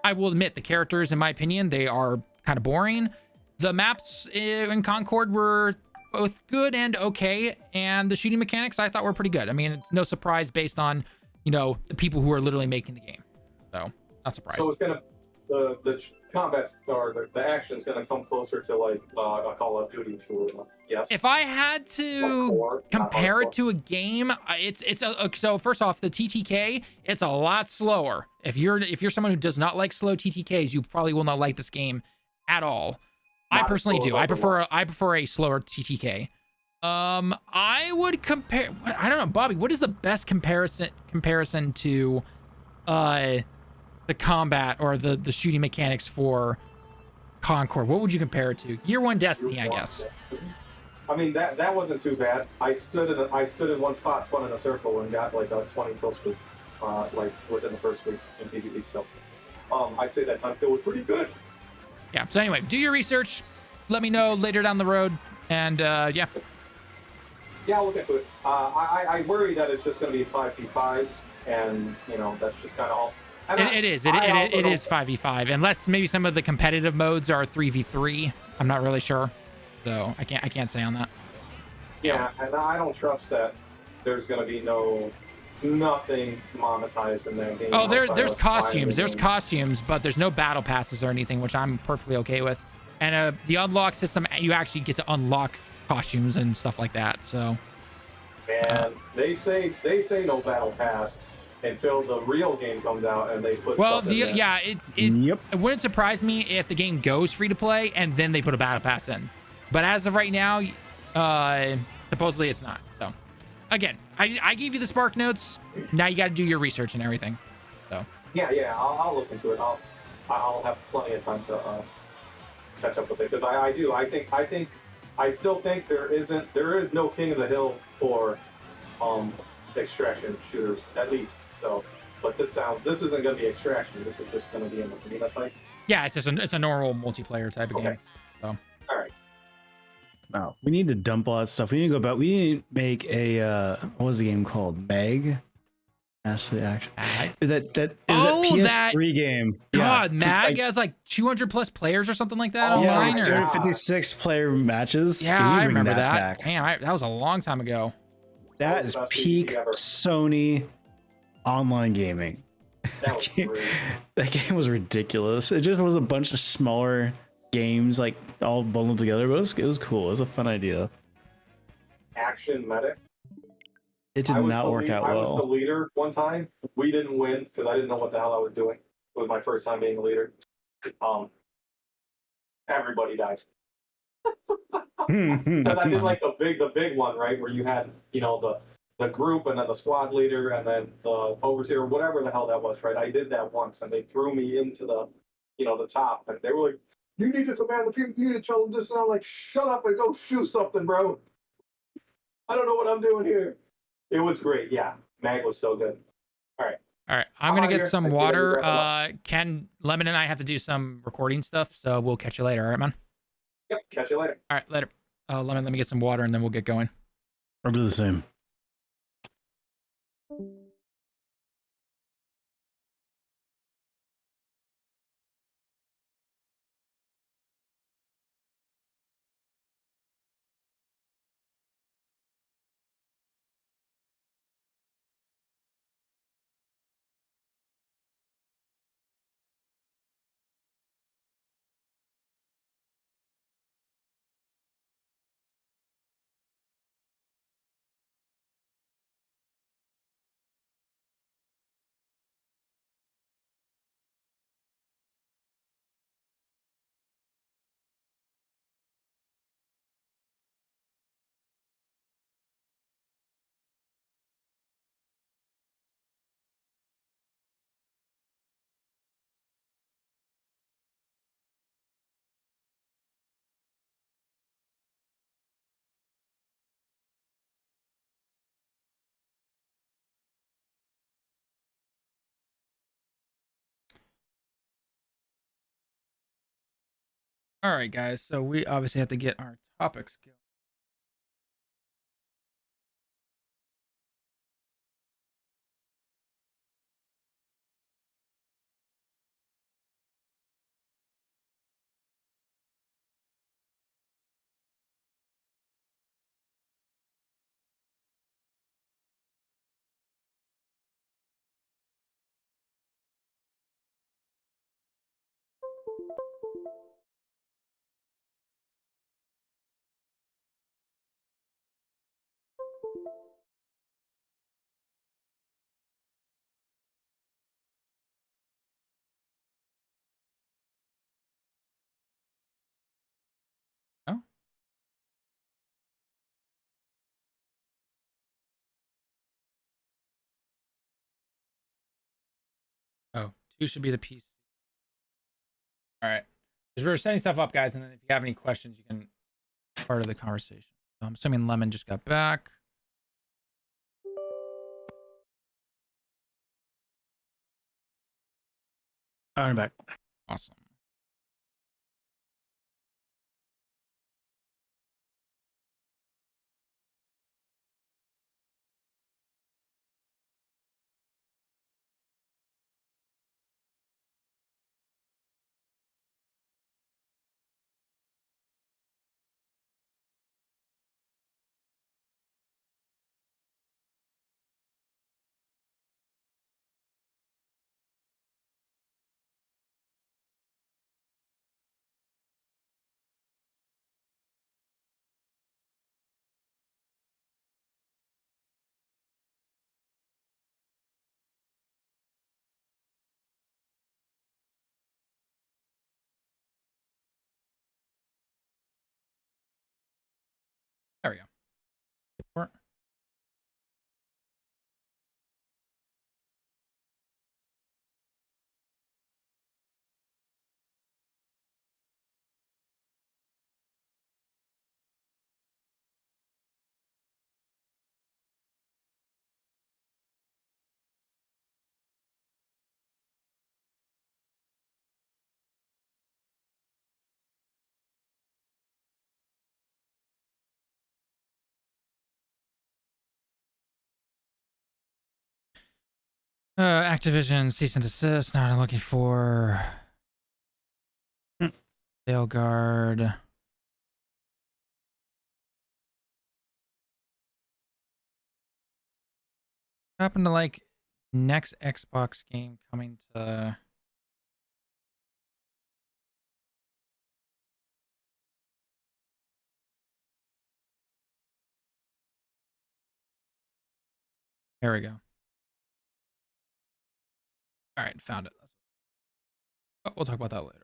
I will admit, the characters, in my opinion, they are kind of boring. The maps in Concord were both good and okay, and the shooting mechanics I thought were pretty good. I mean, it's no surprise based on, you know, the people who are literally making the game. So, not surprised. So it's gonna the combat or the action is gonna come closer to like a Call of Duty shooter. Yes. If I had to compare it to a game, so first off, the TTK, it's a lot slower. If you're someone who does not like slow TTKs, you probably will not like this game at all. I personally do. I prefer a slower TTK. I would compare. I don't know, Bobby. What is the best comparison to, the combat or the shooting mechanics for Concord? What would you compare it to? Year One Destiny, I guess. I mean that wasn't too bad. I stood in one spot, spun in a circle, and got like a 20 kill streak, like within the first week in PvP. So, I'd say that time kill was pretty good. Yeah. So anyway, do your research. Let me know later down the road, and yeah. Yeah, I'll look into it. I worry that it's just going to be 5v5, and you know that's just kind of all. It is 5v5, unless maybe some of the competitive modes are 3v3. I'm not really sure, so I can't say on that. Yeah, and I don't trust that there's going to be nothing monetized in that game. Oh, there's costumes. There's costumes, but there's no battle passes or anything, which I'm perfectly okay with. And the unlock system, you actually get to unlock costumes and stuff like that. So, and they say no battle pass until the real game comes out and they put. Well, stuff in there. Yeah, it wouldn't surprise me if the game goes free to play and then they put a battle pass in. But as of right now, supposedly it's not. So, again, I gave you the Spark Notes. Now you got to do your research and everything. So. Yeah, I'll look into it. I'll have plenty of time to catch up with it because I still think there is no king of the hill for extraction shooters, at least. So, but this isn't going to be extraction. This is just going to be in the arena type. Yeah, it's a normal multiplayer type of game. So. All right. Wow, we need to dump all that stuff. We need to go back. We need to make a what was the game called? Mag. Massive Action. That PS3 game. God, yeah. Mag has like 200 plus players or something like that online. 256 player matches. Yeah, I remember that. Damn, that was a long time ago. That is peak Sony online gaming. That game was ridiculous. It just was a bunch of smaller games like all bundled together, but it was cool. It was a fun idea. Action Medic. It did not work out well. I was the leader one time. We didn't win because I didn't know what the hell I was doing. It was my first time being a leader. Everybody died. Because I did like the big one, right, where you had, you know, the group and then the squad leader and then the overseer, whatever the hell that was, right? I did that once and they threw me into the, you know, the top and they were like, "You need to command the people. You need to tell them this." And I'm like, "Shut up and go shoot something, bro. I don't know what I'm doing here." It was great. Yeah. Mag was so good. All right. I'm going to get some water. Ken, Lemon and I have to do some recording stuff, so we'll catch you later. All right, man? Yep. Catch you later. All right. Later. Lemon, let me get some water and then we'll get going. I'll do the same. All right, guys. So we obviously have to get our topics going. Oh, oh, two should be the piece. All right. Because we're setting stuff up, guys, and then if you have any questions, you can be part of the conversation. So I'm assuming Lemon just got back. I'm back. Awesome. There we go. Activision cease and desist. Now I'm looking for Guard. Happen to like next Xbox game coming to. There we go. All right, found it. Oh, we'll talk about that later.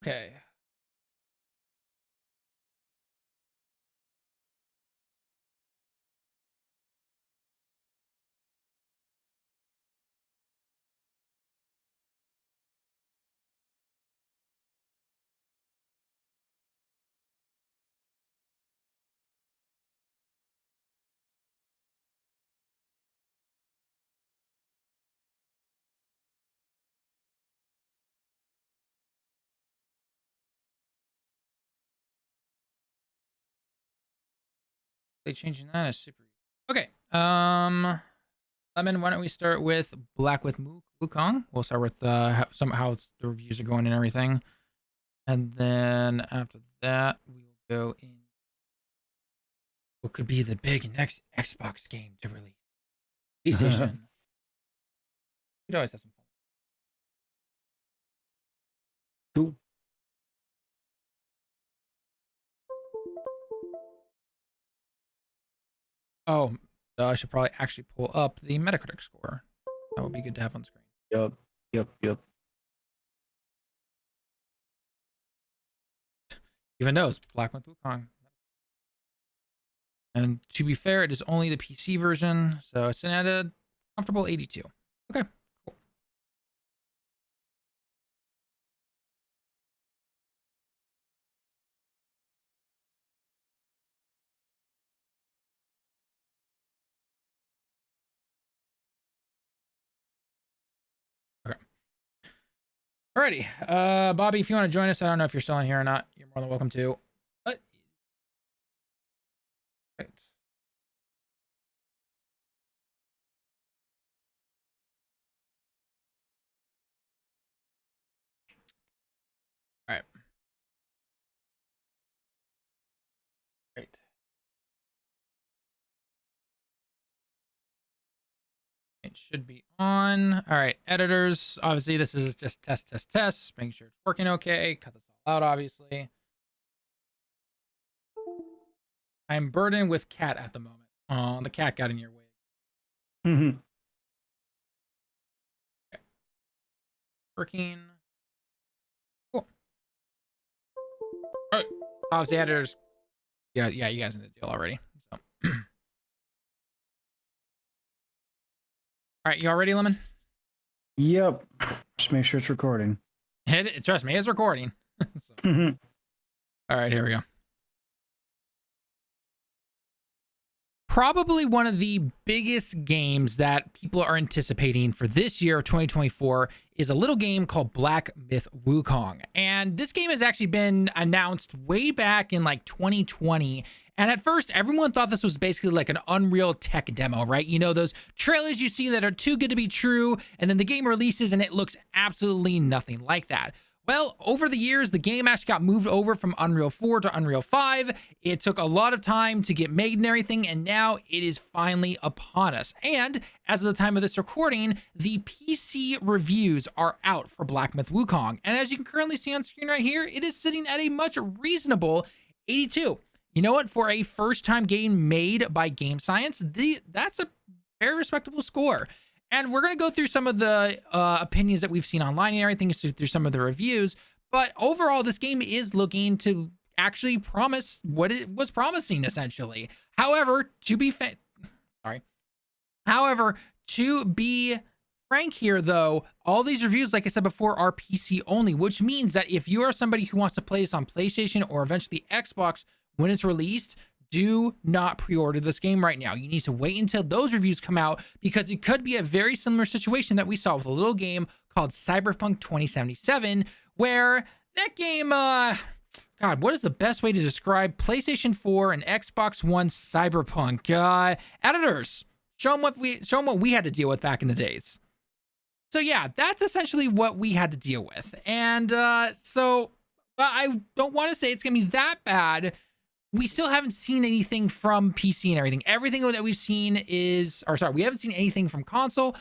Okay. They changing that is super. Okay. Lemon, why don't we start with Black with Wukong? We'll start with how the reviews are going and everything, and then after that we will go in. What could be the big next Xbox game to release? PlayStation. You'd always have some fun. Cool. Oh, I should probably actually pull up the Metacritic score. That would be good to have on screen. Yep. Yep. Even though it's Black Myth Wukong. And to be fair, it is only the PC version, so it's at a comfortable 82. Okay, cool. Okay. Alrighty, Bobby, if you want to join us, I don't know if you're still in here or not. You're more than welcome to. But right. All right. Great. It should be on. All right, editors. Obviously, this is just test. Making sure it's working okay. Cut this all out, obviously. I'm burdened with cat at the moment. Oh, the cat got in your way. Mm-hmm. Okay. Working. Cool. All right. Obviously, editors. Yeah, you guys know the deal already. So. All right, you all ready, Lemon? Yep. Just make sure it's recording. Trust me, it's recording. So. All right, here we go. Probably one of the biggest games that people are anticipating for this year of 2024 is a little game called Black Myth Wukong. And this game has actually been announced way back in like 2020. And at first, everyone thought this was basically like an Unreal Tech demo, right? You know, those trailers you see that are too good to be true, and then the game releases and it looks absolutely nothing like that. Well, over the years, the game actually got moved over from Unreal 4 to Unreal 5. It took a lot of time to get made and everything, and now it is finally upon us. And as of the time of this recording, the PC reviews are out for Black Myth Wukong. And as you can currently see on screen right here, it is sitting at a much reasonable 82. You know what? For a first-time game made by Game Science, that's a very respectable score. And we're going to go through some of the opinions that we've seen online and everything, through some of the reviews. But overall, this game is looking to actually promise what it was promising, essentially. However, to be frank here, though, all these reviews, like I said before, are PC only, which means that if you are somebody who wants to play this on PlayStation or eventually Xbox when it's released, do not pre-order this game right now. You need to wait until those reviews come out, because it could be a very similar situation that we saw with a little game called Cyberpunk 2077, where that game, God, what is the best way to describe PlayStation 4 and Xbox One Cyberpunk? Editors, show them what we had to deal with back in the days. So yeah, that's essentially what we had to deal with. And so I don't want to say it's going to be that bad. We still haven't seen anything from PC and everything. Everything that we've seen we haven't seen anything from console.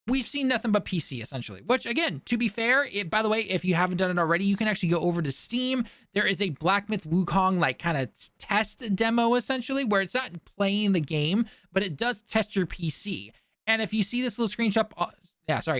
We've seen nothing but PC, essentially. Which, again, to be fair, by the way, if you haven't done it already, you can actually go over to Steam. There is a Black Myth Wukong, like, kind of test demo, essentially, where it's not playing the game, but it does test your PC. And if you see this little screenshot...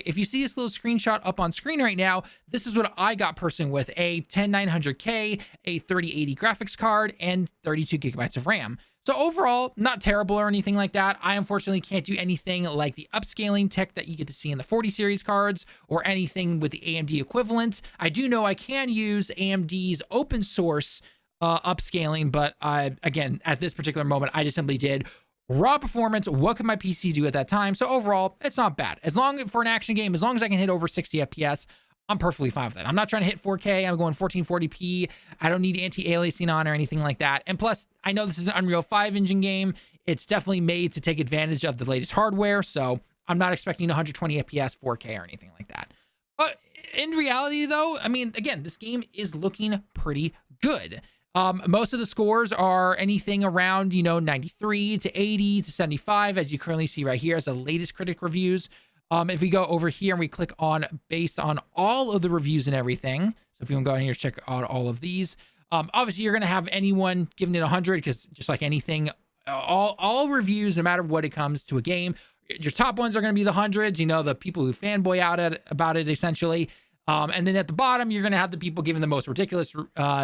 if you see this little screenshot up on screen right now, this is what I got personally with a 10900K, a 3080 graphics card, and 32 gigabytes of RAM. So overall, not terrible or anything like that. I unfortunately can't do anything like the upscaling tech that you get to see in the 40 series cards or anything with the AMD equivalent. I do know I can use AMD's open source upscaling, but again, at this particular moment, I just simply did raw performance. What could my PC do at that time? So overall, it's not bad. For an action game, as long as I can hit over 60 FPS, I'm perfectly fine with that. I'm not trying to hit 4K. I'm going 1440p. I don't need anti-aliasing on or anything like that. And plus, I know this is an Unreal 5 engine game. It's definitely made to take advantage of the latest hardware. So I'm not expecting 120 FPS, 4K or anything like that. But in reality, though, I mean, again, this game is looking pretty good. Most of the scores are anything around, 93 to 80 to 75, as you currently see right here as the latest critic reviews. If we go over here and we click on based on all of the reviews and everything, so if you want to go in here, check out all of these. Obviously, you're going to have anyone giving it 100, because just like anything, all reviews, no matter what it comes to a game, your top ones are going to be the hundreds, the people who fanboy out about it, essentially. And then at the bottom, you're going to have the people giving the most ridiculous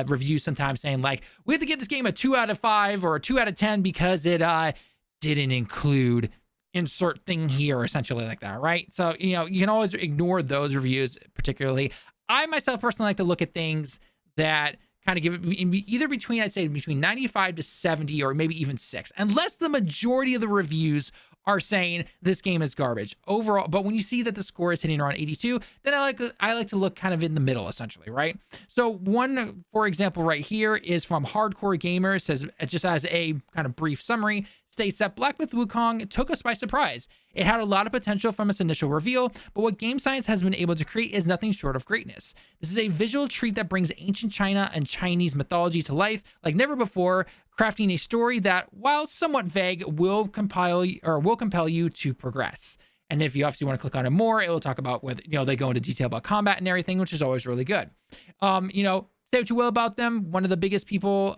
reviews, sometimes saying like, we have to give this game a 2 out of 5 or a 2 out of 10 because it didn't include insert thing here, essentially like that, right? So, you know, you can always ignore those reviews particularly. I myself personally like to look at things that kind of give it either between, I'd say between 95 to 70 or maybe even 6, unless the majority of the reviews are saying this game is garbage overall. But when you see that the score is hitting around 82, then I like to look kind of in the middle, essentially, right? So one, for example, right here is from Hardcore Gamer. It says, just as a kind of brief summary, states that Black Myth Wukong took us by surprise. It had a lot of potential from its initial reveal, but what game science has been able to create is nothing short of greatness. This is a visual treat that brings ancient China and Chinese mythology to life like never before, crafting a story that, while somewhat vague, will compel you to progress. And if you obviously want to click on it more, it will talk about whether, you know, they go into detail about combat and everything, which is always really good. You know, say what you will about them. One of the biggest people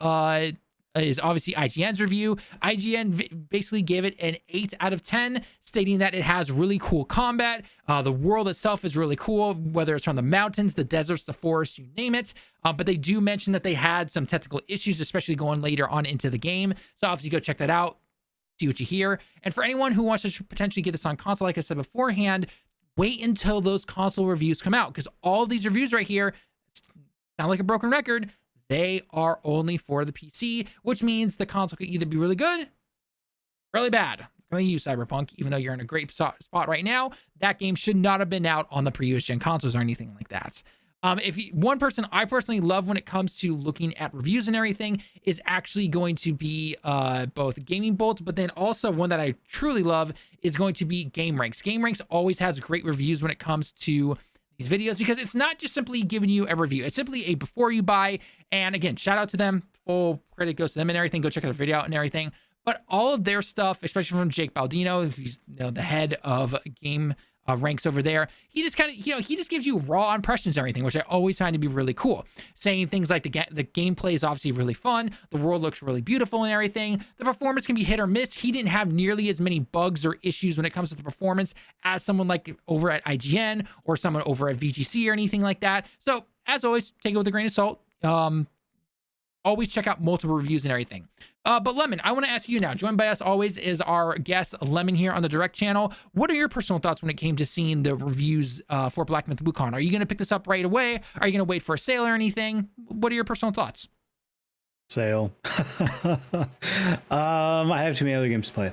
is obviously IGN's review. IGN basically gave it an 8 out of 10, stating that it has really cool combat. The world itself is really cool, whether it's from the mountains, the deserts, the forests, you name it. But they do mention that they had some technical issues, especially going later on into the game. So obviously go check that out, see what you hear. And for anyone who wants to potentially get this on console, like I said beforehand, wait until those console reviews come out, because all of these reviews right here sound like a broken record. They are only for the PC, which means the console could either be really good, really bad. I'm going to use Cyberpunk, even though you're in a great spot right now. That game should not have been out on the previous gen consoles or anything like that. One person I personally love when it comes to looking at reviews and everything is actually going to be both Gaming Bolt, but then also one that I truly love is going to be Game Ranks. Game Ranks always has great reviews when it comes to these videos, because it's not just simply giving you a review. It's simply a before you buy. And again, shout out to them. Full credit goes to them and everything. Go check out the video out and everything. But all of their stuff, especially from Jake Baldino, who's, you know, the head of Game Ranks over there, he just kind of, you know, he just gives you raw impressions and everything, which I always find to be really cool. Saying things like the gameplay is obviously really fun, the world looks really beautiful and everything, the performance can be hit or miss. He didn't have nearly as many bugs or issues when it comes to the performance as someone like over at IGN or someone over at VGC or anything like that. So as always, take it with a grain of salt. Always check out multiple reviews and everything. But Lemon, I want to ask you now, joined by us always is our guest Lemon here on the Direct channel. What are your personal thoughts when it came to seeing the reviews for Black Myth Wukong? Are you going to pick this up right away? Are you going to wait for a sale or anything? What are your personal thoughts? Sale. I have too many other games to play.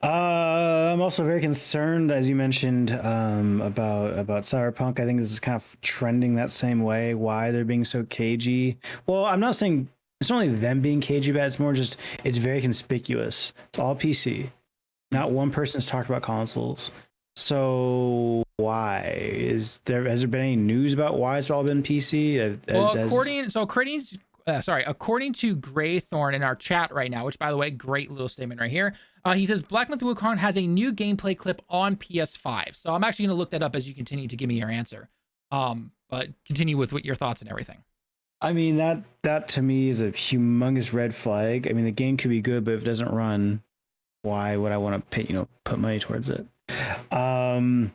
I'm also very concerned, as you mentioned, about Cyberpunk. I think this is kind of trending that same way. Why they're being so cagey? Well, I'm not saying it's not only them being cagey, but it's more just it's very conspicuous. It's all PC. Not one person's talked about consoles. So why has there been any news about why it's all been PC? According to Graythorn in our chat right now, which by the way, great little statement right here. He says Black Myth Wukong has a new gameplay clip on PS5. So I'm actually going to look that up as you continue to give me your answer. But continue with what your thoughts and everything. I mean, that to me is a humongous red flag. I mean, the game could be good, but if it doesn't run, why would I want to pay, put money towards it? And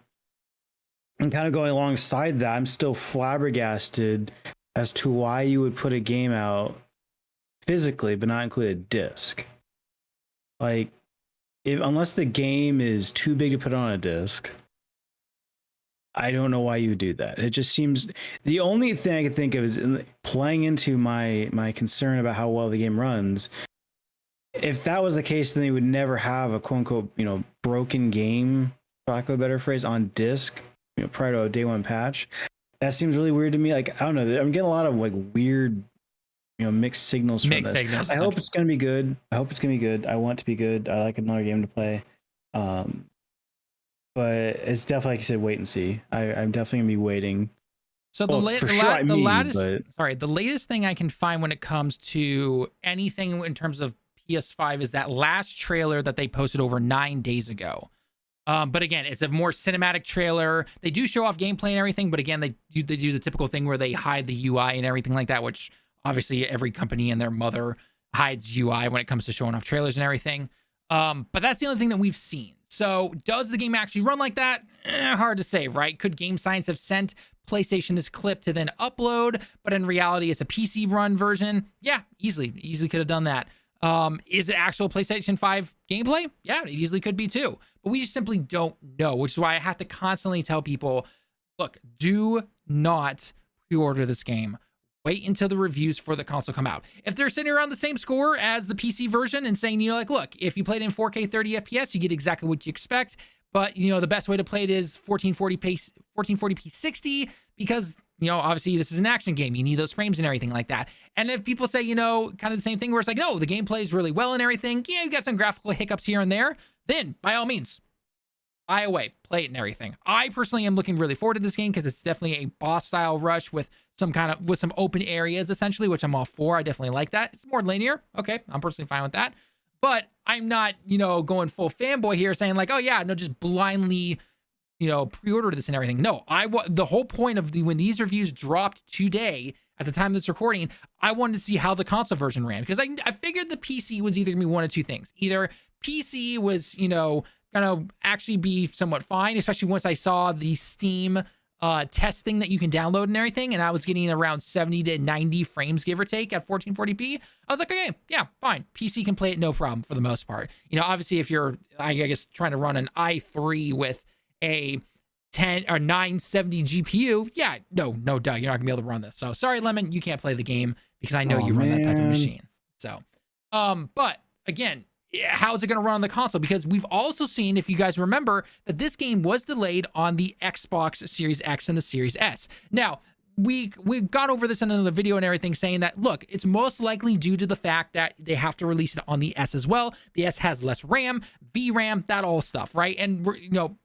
kind of going alongside that, I'm still flabbergasted as to why you would put a game out physically but not include a disc. Like, unless the game is too big to put on a disc, I don't know why you would do that. It just seems the only thing I could think of is playing into my concern about how well the game runs. If that was the case, then they would never have a quote unquote, broken game, for lack of a better phrase, on disc, prior to a day one patch. That seems really weird to me. Like, I don't know. I'm getting a lot of like weird, mixed signals from this. I hope it's going to be good. I want it to be good. I like another game to play. But it's definitely, like you said, wait and see. I'm definitely gonna be waiting. So the latest thing I can find when it comes to anything in terms of PS5 is that last trailer that they posted over 9 days ago. But again, it's a more cinematic trailer. They do show off gameplay and everything, but again, they do the typical thing where they hide the UI and everything like that, which obviously every company and their mother hides UI when it comes to showing off trailers and everything. But that's the only thing that we've seen. So does the game actually run like that? Hard to say, right? Could Game Science have sent PlayStation this clip to then upload, but in reality it's a PC run version? Yeah, easily could have done that. Is it actual PlayStation 5 gameplay? Yeah, it easily could be too, but we just simply don't know, which is why I have to constantly tell people, look, do not pre-order this game. Wait until the reviews for the console come out. If they're sitting around the same score as the PC version and saying, like, look, if you played in 4K 30 FPS, you get exactly what you expect. But, the best way to play it is 1440p 60, because, obviously this is an action game. You need those frames and everything like that. And if people say, kind of the same thing where it's like, no, the game plays really well and everything. Yeah, you got some graphical hiccups here and there. Then, by all means, buy away, play it and everything. I personally am looking really forward to this game because it's definitely a boss-style rush with some open areas, essentially, which I'm all for. I definitely like that. It's more linear. Okay, I'm personally fine with that. But I'm not, going full fanboy here saying like, oh yeah, no, just blindly, pre-order this and everything. No, the whole point of when these reviews dropped today, at the time of this recording, I wanted to see how the console version ran, because I figured the PC was either gonna be one of two things. Either PC was, gonna actually be somewhat fine, especially once I saw the Steam testing that you can download and everything, and I was getting around 70 to 90 frames, give or take, at 1440p. I was like, okay, yeah, fine. PC can play it no problem for the most part. Obviously, if you're, I guess, trying to run an i3 with a 10 or 970 GPU, yeah, no, duh, you're not gonna be able to run this. So sorry, Lemon, you can't play the game because I know you run that type of machine. So, but again, how is it going to run on the console? Because we've also seen, if you guys remember, that this game was delayed on the Xbox Series X and the Series S. Now, we've gone over this in another video and everything, saying that, look, it's most likely due to the fact that they have to release it on the S as well. The S has less RAM, VRAM, that all stuff, right? And we're,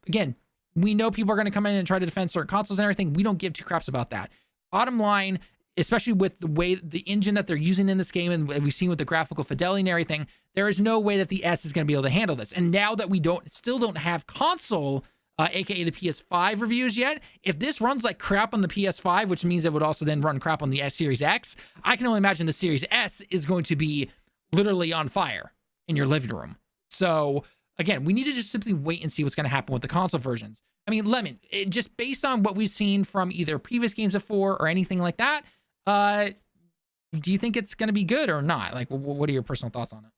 again, we know people are going to come in and try to defend certain consoles and everything. We don't give two craps about that. Bottom line, especially with the way the engine that they're using in this game, and we've seen with the graphical fidelity and everything, there is no way that the S is going to be able to handle this. And now that we still don't have console, aka the PS5 reviews yet, if this runs like crap on the PS5, which means it would also then run crap on the S Series X, I can only imagine the Series S is going to be literally on fire in your living room. So again, we need to just simply wait and see what's going to happen with the console versions. I mean, Lemon, just based on what we've seen from either previous games before or anything like that, do you think it's going to be good or not? Like, what are your personal thoughts on it?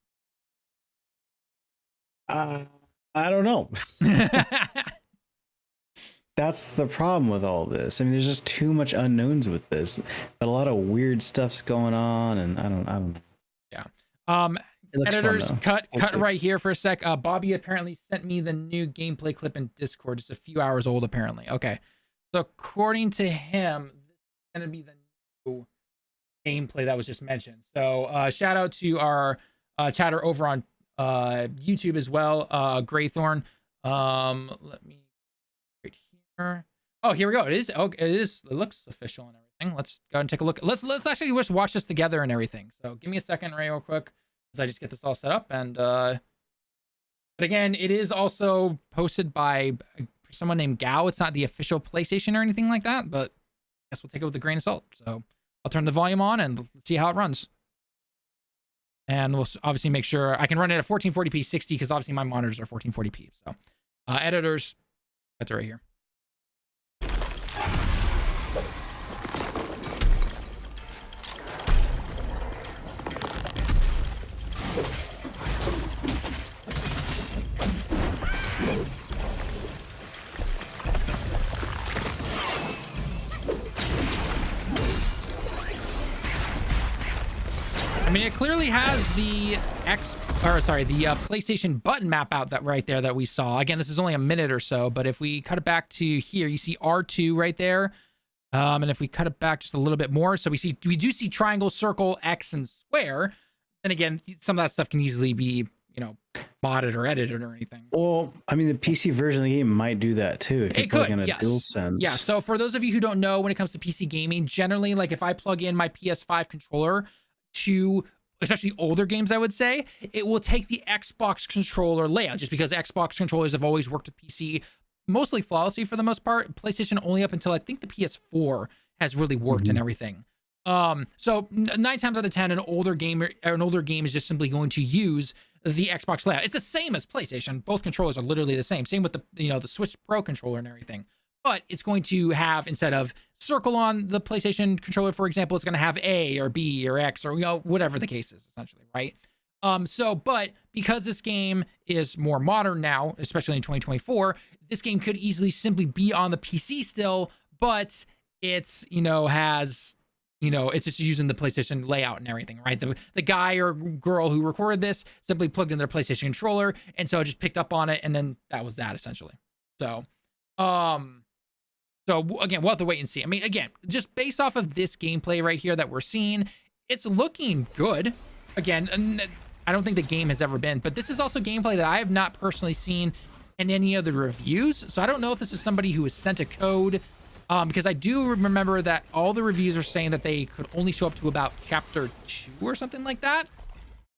I don't know. That's the problem with all this. I mean, there's just too much unknowns with this, but a lot of weird stuff's going on, and I don't know. Yeah. Editors, cut right here for a sec. Bobby apparently sent me the new gameplay clip in Discord. It's a few hours old, apparently. Okay. So according to him, this is going to be the new gameplay that was just mentioned. So shout out to our chatter over on YouTube as well. Graythorn. Let me right here. Oh, here we go. It is. Okay, it looks official and everything. Let's go and take a look. Let's actually just watch this together and everything. So give me a second, Ray, real quick, as I just get this all set up. And but again, it is also posted by someone named Gao. It's not the official PlayStation or anything like that, but I guess we'll take it with a grain of salt. So I'll turn the volume on and let's see how it runs. And we'll obviously make sure I can run it at 1440p 60, because obviously my monitors are 1440p. So editors, that's right here. I mean, it clearly has the PlayStation button map out that right there that we saw. Again, this is only a minute or so, but if we cut it back to here, you see R2 right there. And if we cut it back just a little bit more, so we do see triangle, circle, X, and square. And again, some of that stuff can easily be, modded or edited or anything. Well, I mean, the PC version of the game might do that too. If it you plug could, in a yes. DualSense. Yeah. So for those of you who don't know, when it comes to PC gaming, generally, like if I plug in my PS5 controller to especially older games, I would say it will take the Xbox controller layout, just because Xbox controllers have always worked with PC mostly flawlessly for the most part. PlayStation only up until I think the PS4 has really worked and everything. So 9 times out of 10, an older game is just simply going to use the Xbox layout. It's the same as PlayStation. Both controllers are literally the same. Same with the Switch Pro controller and everything. But it's going to have, instead of circle on the PlayStation controller, for example, it's going to have A or B or X or whatever the case is, essentially, right? But because this game is more modern now, especially in 2024, this game could easily simply be on the PC still, but it's it's just using the PlayStation layout and everything, right? The guy or girl who recorded this simply plugged in their PlayStation controller, and so it just picked up on it, and then that was that, essentially. So again, we'll have to wait and see. I mean, again, just based off of this gameplay right here that we're seeing, it's looking good. Again, I don't think the game has ever been, but this is also gameplay that I have not personally seen in any of the reviews. So I don't know if this is somebody who has sent a code, because I do remember that all the reviews are saying that they could only show up to about chapter 2 or something like that.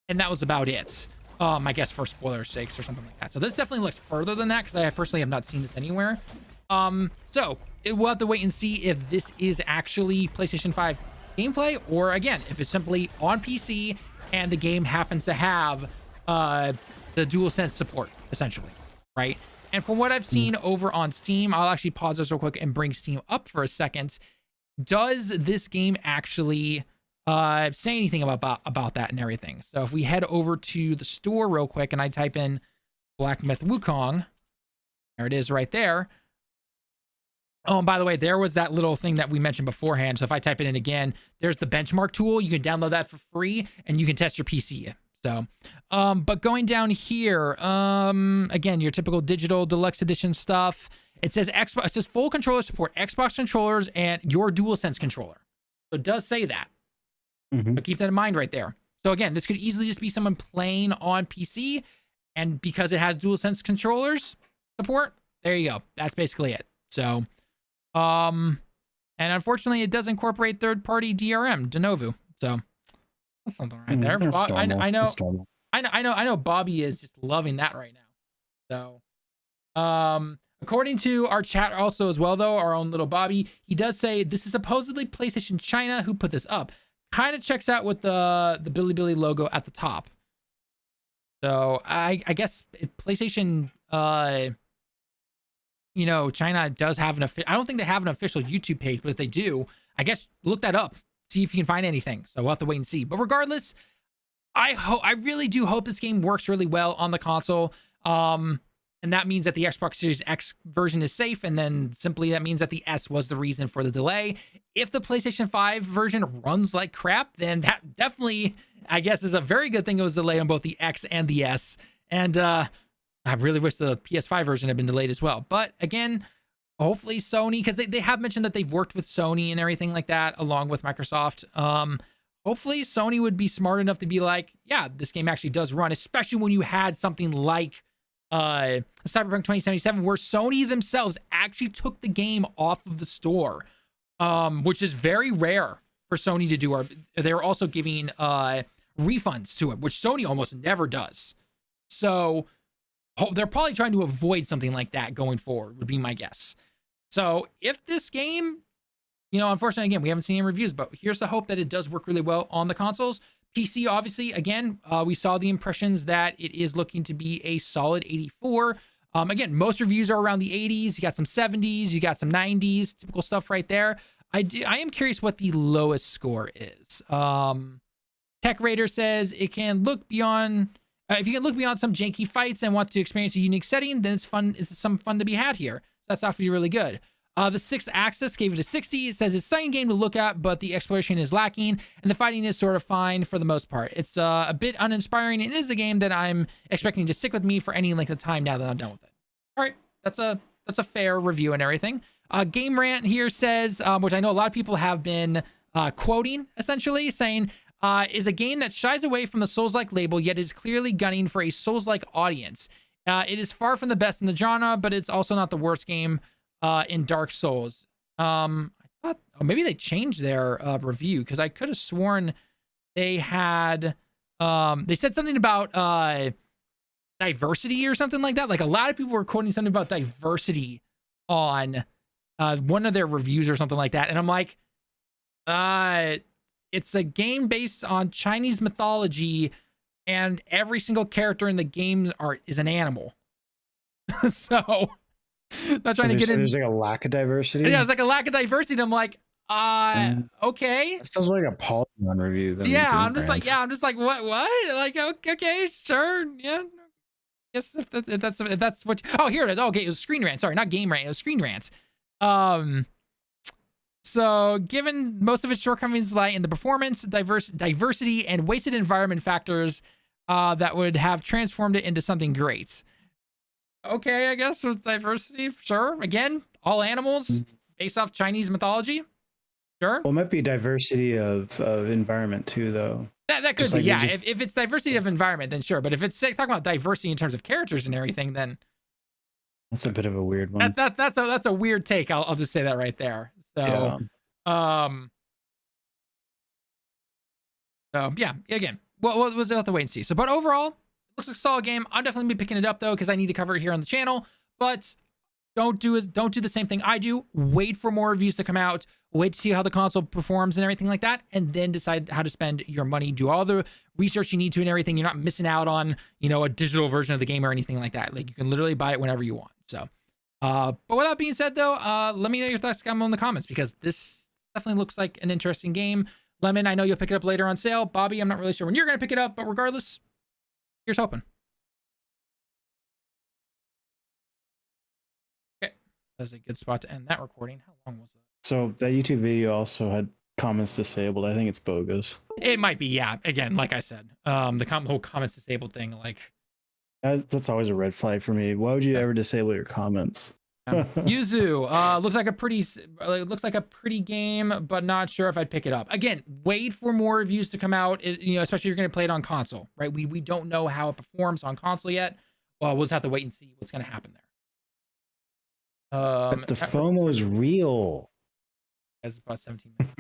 And that was about it. I guess for spoiler's sakes or something like that. So this definitely looks further than that, because I personally have not seen this anywhere. So we'll have to wait and see if this is actually PlayStation 5 gameplay, or again, if it's simply on PC and the game happens to have the DualSense support, essentially, right? And from what I've seen over on Steam, I'll actually pause this real quick and bring Steam up for a second. Does this game actually say anything about that and everything? So if we head over to the store real quick and I type in Black Myth Wukong, there it is right there. Oh, and by the way, there was that little thing that we mentioned beforehand. So if I type it in again, there's the benchmark tool. You can download that for free and you can test your PC. So, but going down here, again, your typical digital deluxe edition stuff. It says Xbox, it says full controller support, Xbox controllers and your DualSense controller. So it does say that. But keep that in mind right there. So again, this could easily just be someone playing on PC, and because it has DualSense controllers support, there you go. That's basically it. So, and unfortunately, it does incorporate third-party DRM, Denovu. So that's something right there. I know Bobby is just loving that right now. So, according to our chat also as well, though, our own little Bobby, he does say this is supposedly PlayStation China who put this up. Kind of checks out with the Bilibili logo at the top. So I guess PlayStation, China does have I don't think they have an official YouTube page, but if they do, I guess look that up, see if you can find anything. So we'll have to wait and see. But regardless, I really do hope this game works really well on the console. And that means that the Xbox Series X version is safe, and then simply that means that the S was the reason for the delay. If the PlayStation 5 version runs like crap, then that definitely, I guess, is a very good thing it was delayed on both the X and the S. And I really wish the PS5 version had been delayed as well. But again, hopefully Sony, because they have mentioned that they've worked with Sony and everything like that, along with Microsoft. Hopefully Sony would be smart enough to be like, yeah, this game actually does run, especially when you had something like Cyberpunk 2077, where Sony themselves actually took the game off of the store, which is very rare for Sony to do. They're also giving refunds to it, which Sony almost never does. So they're probably trying to avoid something like that going forward, would be my guess. So if this game, unfortunately, again, we haven't seen any reviews, but here's the hope that it does work really well on the consoles. PC, obviously, again, we saw the impressions that it is looking to be a solid 84. Again, most reviews are around the 80s. You got some 70s, you got some 90s, typical stuff right there. I am curious what the lowest score is. Tech Raider says it can look beyond. If you can look beyond some janky fights and want to experience a unique setting, then it's fun. It's some fun to be had here. That's actually really good. The Sixth Axis gave it a 60. It says it's a stunning game to look at, but the exploration is lacking, and the fighting is sort of fine for the most part. It's a bit uninspiring, and it is a game that I'm expecting to stick with me for any length of time now that I'm done with it. All right, that's a fair review and everything. Game Rant here says, which I know a lot of people have been quoting, essentially, saying, is a game that shies away from the Souls-like label, yet is clearly gunning for a Souls-like audience. It is far from the best in the genre, but it's also not the worst game in Dark Souls. I thought maybe they changed their review, because I could have sworn they had they said something about diversity or something like that. Like a lot of people were quoting something about diversity on one of their reviews or something like that, and I'm like, it's a game based on Chinese mythology, and every single character in the game is an animal. So, not trying to get in. There's like a lack of diversity. Yeah, it's like a lack of diversity. And I'm like, okay. It sounds like a Polygon review. Yeah, I'm just like, what? Like, okay, sure, yeah. Yes, if that's what. Oh, here it is. Okay, it was Screen Rant. Sorry, not Game Rant. It was Screen Rant. So, given most of its shortcomings lie in the performance, diversity, and wasted environment factors that would have transformed it into something great. Okay, I guess with diversity, sure. Again, all animals based off Chinese mythology. Sure. Well, it might be diversity of environment too, though. That could be, yeah. If it's diversity of environment, then sure. But if it's talking about diversity in terms of characters and everything, then that's a bit of a weird one. That's a weird take. I'll just say that right there. So, yeah. Again, we'll have to wait and see. So, but overall, looks like a solid game. I'll definitely be picking it up though because I need to cover it here on the channel. But don't do the same thing I do. Wait for more reviews to come out. Wait to see how the console performs and everything like that, and then decide how to spend your money. Do all the research you need to and everything. You're not missing out on, a digital version of the game or anything like that. Like, you can literally buy it whenever you want. So, but with that being said though, let me know your thoughts down in the comments because this definitely looks like an interesting game. Lemon, I know you'll pick it up later on sale. Bobby, I'm not really sure when you're going to pick it up, but regardless, here's hoping. Okay, that's a good spot to end that recording. How long was it? So that YouTube video also had comments disabled. I think it's bogus. It might be, yeah. Again, like I said, the whole comments disabled thing, like that's always a red flag for me. Why would you ever disable your comments? Yuzu, looks like a pretty game, but not sure if I'd pick it up. Again, wait for more reviews to come out. Especially if you're going to play it on console, right? We don't know how it performs on console yet. Well, we'll just have to wait and see what's going to happen there. But the FOMO is real. It's about 17 minutes.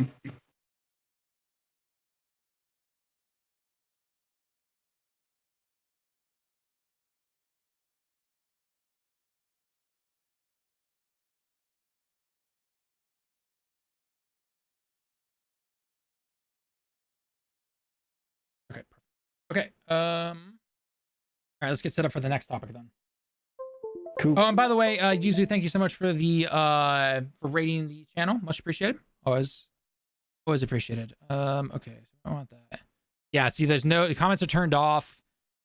Okay, perfect. Okay, all right, let's get set up for the next topic then. Cool. Oh, and by the way, Yuzu, thank you so much for the for rating the channel. Much appreciated. Always appreciated. Okay, so I don't want that. Yeah, see, the comments are turned off.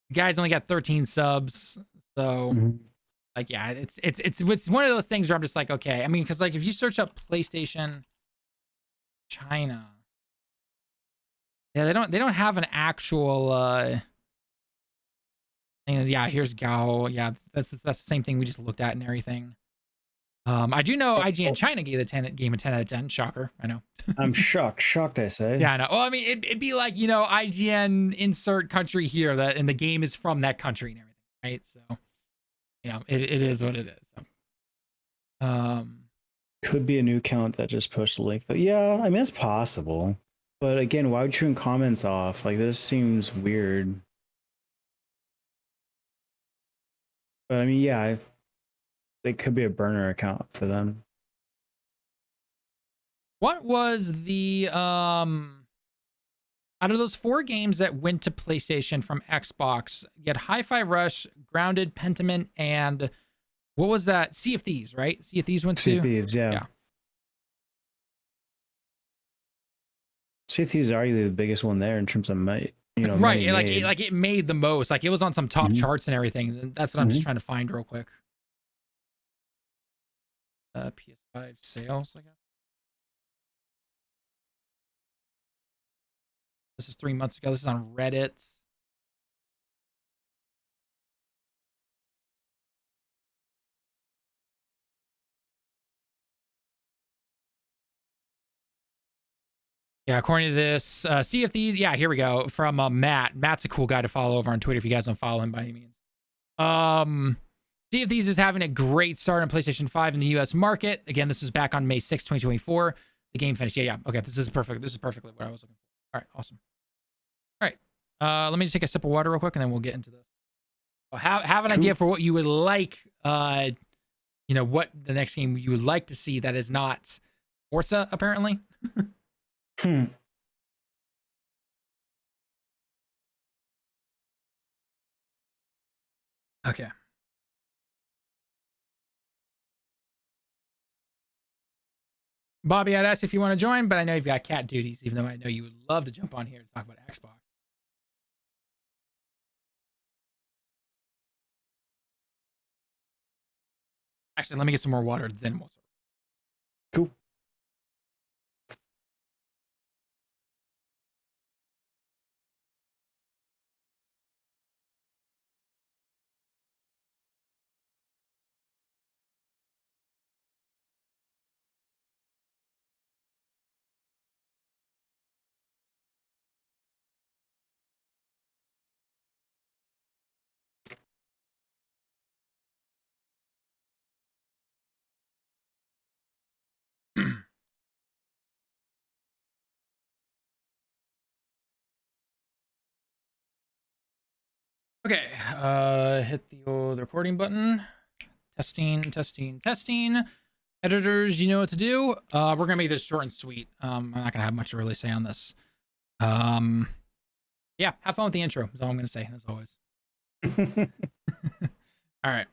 The guy's only got 13 subs, so like, yeah, it's one of those things where I'm just like, okay. I mean, because like if you search up PlayStation China, yeah, they don't have an actual. And yeah, here's Gao. Yeah, that's the same thing we just looked at and everything. I do know IGN China gave the game a 10 out of 10. Shocker, I know. I'm shocked, I say. Yeah, I know. Well, I mean, it'd be like, IGN insert country here and the game is from that country and everything, right? So, it is what it is. So. Could be a new account that just pushed a link though. Yeah, I mean, it's possible. But again, why would you turn comments off? Like, this seems weird. But I mean, yeah, it could be a burner account for them. What was the out of those 4 games that went to PlayStation from Xbox? You had Hi-Fi Rush, Grounded, Pentiment, and what was that? Sea of Thieves, right? Sea of Thieves went to Sea of Thieves, yeah. Sea of Thieves is arguably the biggest one there in terms of right. It made the most. Like, it was on some top charts and everything. That's what I'm just trying to find real quick. PS5 sales, I guess. This is 3 months ago. This is on Reddit. Yeah, according to this, Sea of Thieves. Yeah, here we go. From Matt. Matt's a cool guy to follow over on Twitter if you guys don't follow him by any means. Sea of Thieves is having a great start on PlayStation 5 in the US market. Again, this is back on May 6, 2024. The game finished. Yeah. Okay, this is perfect. This is perfectly what I was looking for. All right, awesome. All right, let me just take a sip of water real quick, and then we'll get into this. Have an idea for what you would like, what the next game you would like to see that is not Forza, apparently. Okay. Bobby, I'd ask if you want to join, but I know you've got cat duties, even though I know you would love to jump on here and talk about Xbox. Actually, let me get some more water, then we'll start. Cool. Okay, hit the old recording button. Testing, testing, testing. Editors, you know what to do. We're gonna make this short and sweet. I'm not gonna have much to really say on this. Yeah, have fun with the intro, is all I'm gonna say, as always. All right.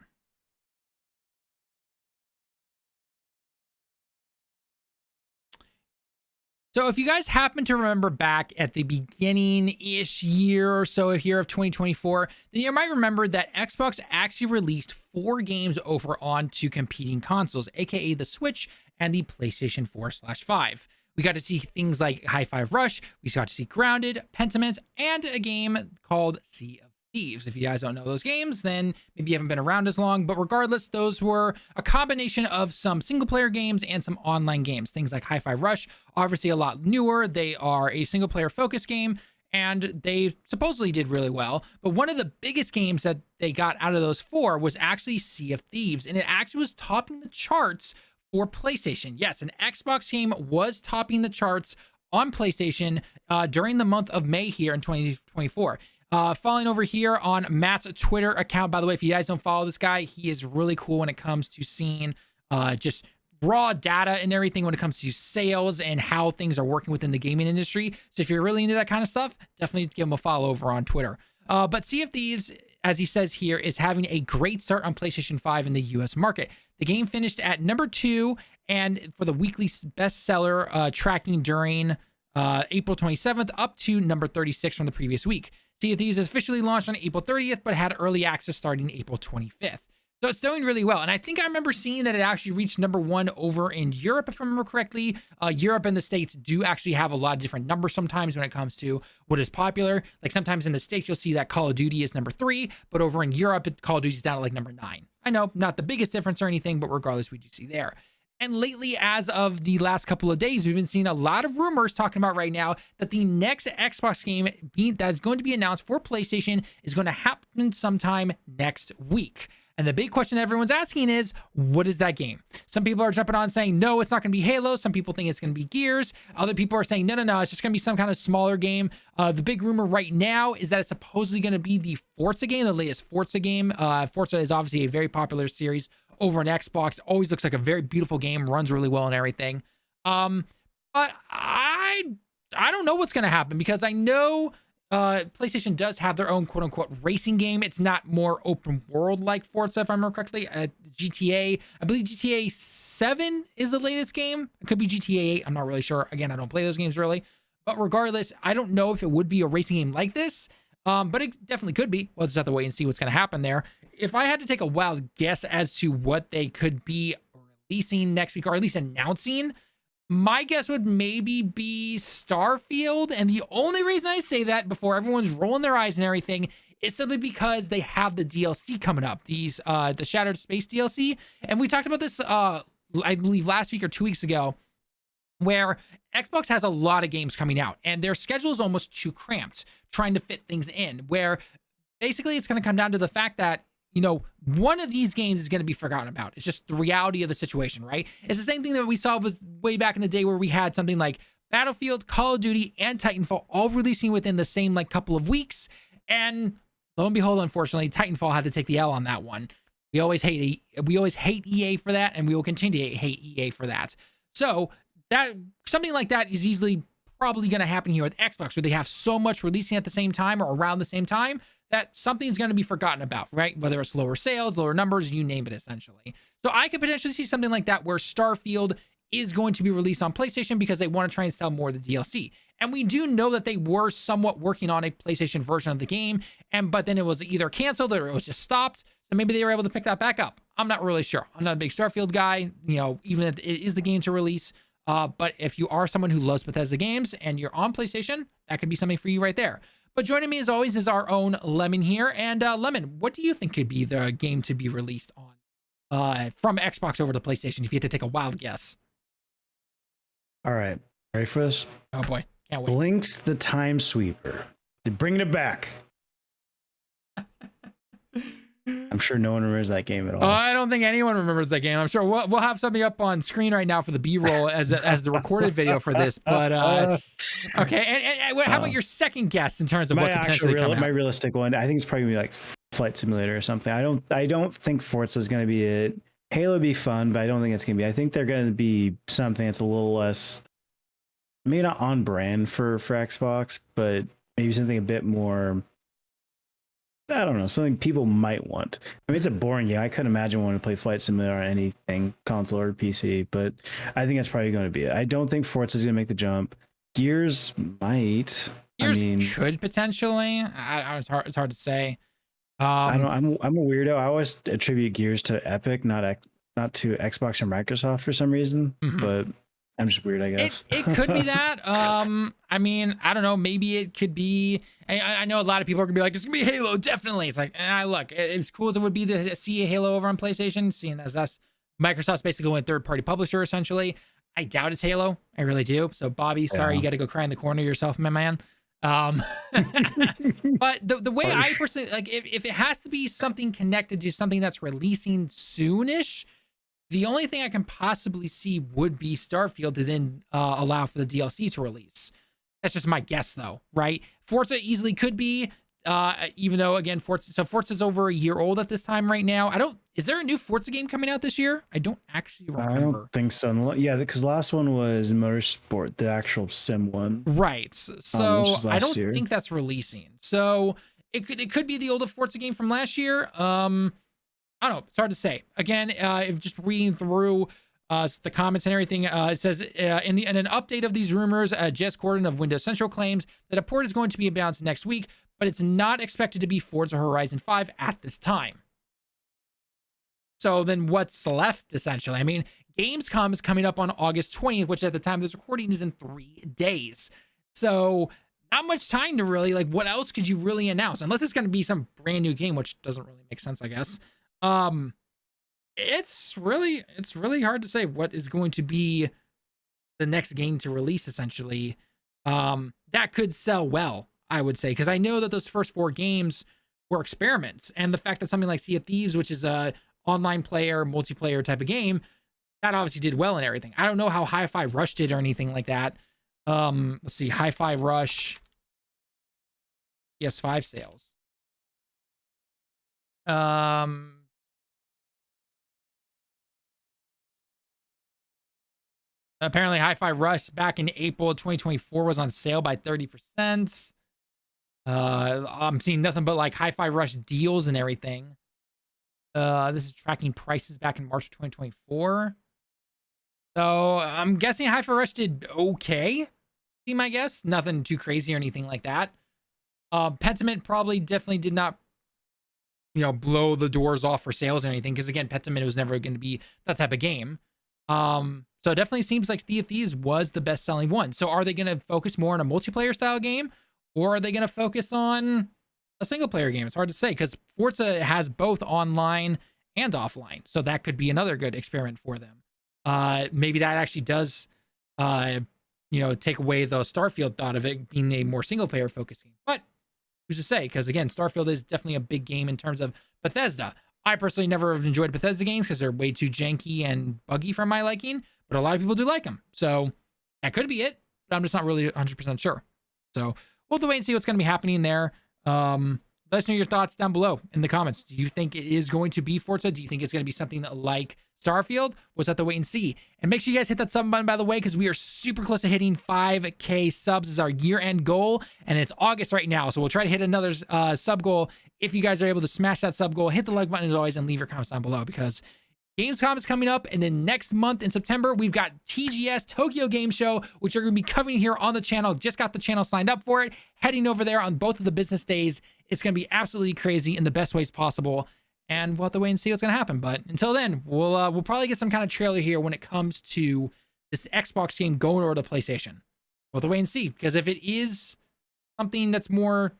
So if you guys happen to remember back at the beginning-ish year or so here of 2024, then you might remember that Xbox actually released 4 games over onto competing consoles, aka the Switch and the PlayStation 4/5. We got to see things like High Five Rush, we got to see Grounded, Pentiment, and a game called Sea of Thieves. If you guys don't know those games, then maybe you haven't been around as long, but regardless, those were a combination of some single-player games and some online games. Things like High Five Rush, obviously a lot newer. They are a single-player focused game, and they supposedly did really well. But one of the biggest games that they got out of those 4 was actually Sea of Thieves, and it actually was topping the charts for PlayStation. Yes, an Xbox game was topping the charts on PlayStation during the month of May here in 2024. Following over here on Matt's Twitter account. By the way, if you guys don't follow this guy, he is really cool when it comes to seeing just raw data and everything when it comes to sales and how things are working within the gaming industry. So if you're really into that kind of stuff, definitely give him a follow over on Twitter. But Sea of Thieves, as he says here, is having a great start on PlayStation 5 in the US market. The game finished at number 2 and for the weekly bestseller tracking during April 27th up to number 36 from the previous week. Sea of Thieves officially launched on April 30th, but had early access starting April 25th. So it's doing really well. And I think I remember seeing that it actually reached number 1 over in Europe, if I remember correctly. Europe and the States do actually have a lot of different numbers sometimes when it comes to what is popular. Like sometimes in the States, you'll see that Call of Duty is number 3, but over in Europe, Call of Duty is down at like number 9. I know, not the biggest difference or anything, but regardless, we do see there. And lately, as of the last couple of days, we've been seeing a lot of rumors talking about right now that the next Xbox game that's going to be announced for PlayStation is going to happen sometime next week. And the big question everyone's asking is, what is that game? Some people are jumping on saying, no, it's not going to be Halo. Some people think it's going to be Gears. Other people are saying, no, it's just going to be some kind of smaller game. The big rumor right now is that it's supposedly going to be the Forza game, the latest Forza game. Forza is obviously a very popular series over on Xbox. Always looks like a very beautiful game, runs really well and everything. But I don't know what's going to happen, because I know PlayStation does have their own quote-unquote racing game. It's not more open world like Forza, if I remember correctly. GTA, I believe GTA 7 is the latest game. It could be GTA 8. I'm not really sure. Again, I don't play those games really. But regardless, I don't know if it would be a racing game like this. But it definitely could be. We'll just have to wait and see what's going to happen there. If I had to take a wild guess as to what they could be releasing next week, or at least announcing, my guess would maybe be Starfield. And the only reason I say that, before everyone's rolling their eyes and everything, is simply because they have the DLC coming up, the Shattered Space DLC. And we talked about this, I believe last week or 2 weeks ago, where Xbox has a lot of games coming out and their schedule is almost too cramped trying to fit things in, where basically it's going to come down to the fact that, you know, one of these games is going to be forgotten about. It's just the reality of the situation, right? It's the same thing that we saw was way back in the day, where we had something like Battlefield, Call of Duty, and Titanfall all releasing within the same like couple of weeks. And lo and behold, unfortunately, Titanfall had to take the L on that one. We always hate EA for that, and we will continue to hate EA for that. So that something like that is easily probably going to happen here with Xbox, where they have so much releasing at the same time or around the same time that something's going to be forgotten about, right? Whether it's lower sales, lower numbers, you name it, essentially. So I could potentially see something like that where Starfield is going to be released on PlayStation because they want to try and sell more of the DLC. And we do know that they were somewhat working on a PlayStation version of the game, but then it was either canceled or it was just stopped. So maybe they were able to pick that back up. I'm not really sure. I'm not a big Starfield guy, even if it is the game to release. But if you are someone who loves Bethesda games and you're on PlayStation, that could be something for you right there. But joining me as always is our own Lemon here. And Lemon, what do you think could be the game to be released on from Xbox over to PlayStation if you had to take a wild guess? All right. Ready for this? Oh boy. Can't wait. Blinks the Time Sweeper. They're bringing it back. I'm sure no one remembers that game at all. I don't think anyone remembers that game. I'm sure we'll have something up on screen right now for the B-roll as the recorded video for this. But okay. And how about your second guess in terms of what could potentially come out? My realistic one, I think it's probably gonna be like Flight Simulator or something. I don't think Forza is gonna be it. Halo would be fun, but I don't think it's gonna be. I think they're gonna be something that's a little less, maybe not on brand for Xbox, but maybe something a bit more. I don't know, something people might want. I mean, it's a boring game. I couldn't imagine wanting to play Flight Simulator on anything, console or PC, but I think that's probably going to be it. I don't think Forza is going to make the jump. Gears might. Gears could potentially. It's hard to say. I don't. I'm a weirdo. I always attribute Gears to Epic, not to Xbox or Microsoft for some reason. Mm-hmm. But I'm just weird, I guess. It could be that. I mean, I don't know. Maybe it could be. I know a lot of people are gonna be like, it's gonna be Halo, definitely. It's like, look, it's cool as it would be to see a Halo over on PlayStation, seeing as that's Microsoft's basically going third-party publisher essentially. I doubt it's Halo. I really do. So, Bobby, sorry, you got to go cry in the corner yourself, my man. But the way I personally like, if it has to be something connected to something that's releasing soonish. The only thing I can possibly see would be Starfield to then allow for the DLC to release. That's just my guess, though, right? Forza easily could be, even though, again, Forza's over a year old at this time right now. Is there a new Forza game coming out this year? I don't actually remember. I don't think so. Yeah, because last one was Motorsport, the actual sim one. Right. So I don't think that's releasing. So it could be the older Forza game from last year. I don't know. It's hard to say. Again, if just reading through the comments and everything, it says in an update of these rumors, Jess Gordon of Windows Central claims that a port is going to be announced next week, but it's not expected to be Forza Horizon 5 at this time. So then what's left, essentially? I mean, Gamescom is coming up on August 20th, which at the time of this recording is in 3 days. So not much time to really, like, what else could you really announce? Unless it's going to be some brand new game, which doesn't really make sense, I guess. It's really hard to say what is going to be the next game to release, essentially. That could sell well, I would say, because I know that those first 4 games were experiments, and the fact that something like Sea of Thieves, which is a online player, multiplayer type of game, that obviously did well and everything. I don't know how Hi-Fi Rush did or anything like that. Let's see, Hi-Fi Rush PS5 sales. Apparently, Hi-Fi Rush back in April 2024 was on sale by 30%. I'm seeing nothing but like Hi-Fi Rush deals and everything. This is tracking prices back in March 2024. So I'm guessing Hi-Fi Rush did okay. Be my guess. Nothing too crazy or anything like that. Pentiment probably definitely did not, blow the doors off for sales or anything. Because again, Pentiment was never going to be that type of game. So it definitely seems like Sea of Thieves was the best selling one. So are they going to focus more on a multiplayer style game, or are they going to focus on a single player game? It's hard to say because Forza has both online and offline. So that could be another good experiment for them. Maybe that actually does, take away the Starfield thought of it being a more single player focused game. But who's to say? Because again, Starfield is definitely a big game in terms of Bethesda. I personally never have enjoyed Bethesda games because they're way too janky and buggy for my liking, but a lot of people do like them. So that could be it, but I'm just not really 100% sure. So we'll have to wait and see what's going to be happening there. Let us know your thoughts down below in the comments. Do you think it is going to be Forza? Do you think it's going to be something like Starfield, we'll just have to wait and see. And make sure you guys hit that sub button, by the way, because we are super close to hitting 5K subs as our year-end goal. And it's August right now, so we'll try to hit another sub goal. If you guys are able to smash that sub goal, hit the like button as always, and leave your comments down below, because Gamescom is coming up, and then next month in September, we've got TGS Tokyo Game Show, which we're going to be covering here on the channel. Just got the channel signed up for it. Heading over there on both of the business days. It's going to be absolutely crazy in the best ways possible. And we'll have to wait and see what's going to happen. But until then, we'll probably get some kind of trailer here when it comes to this Xbox game going over to PlayStation. We'll have to wait and see, because if it is something that's more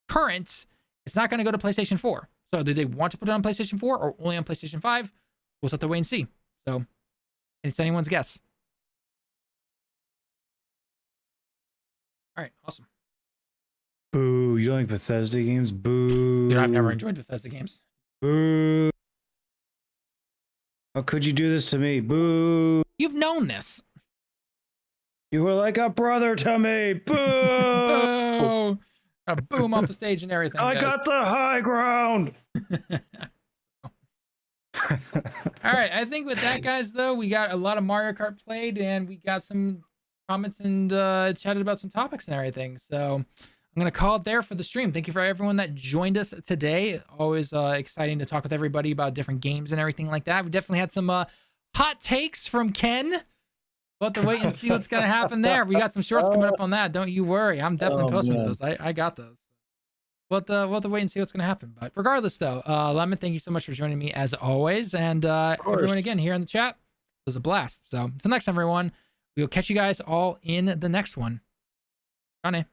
current, it's not going to go to PlayStation 4. So do they want to put it on PlayStation 4 or only on PlayStation 5? We'll just have to wait and see. So it's anyone's guess. All right, awesome. Boo! You don't like Bethesda games? Boo! Dude, I've never enjoyed Bethesda games. Boo! How could you do this to me? Boo! You've known this. You were like a brother to me. Boo! Boo! Boom off the stage and everything. I guys. got the high ground. All right, I think with that, guys, though, we got a lot of Mario Kart played, and we got some comments and chatted about some topics and everything. So I'm gonna call it there for the stream. Thank you for everyone that joined us today. Always exciting to talk with everybody about different games and everything like that. We definitely had some hot takes from Ken. We'll have to wait and see what's gonna happen there. We got some shorts coming up on that. Don't you worry. I'm definitely posting those. I got those. We'll have to wait and see what's going to happen. But regardless, though, Lemon, thank you so much for joining me as always. And everyone again here in the chat, it was a blast. So until next time, everyone, we will catch you guys all in the next one. Johnny.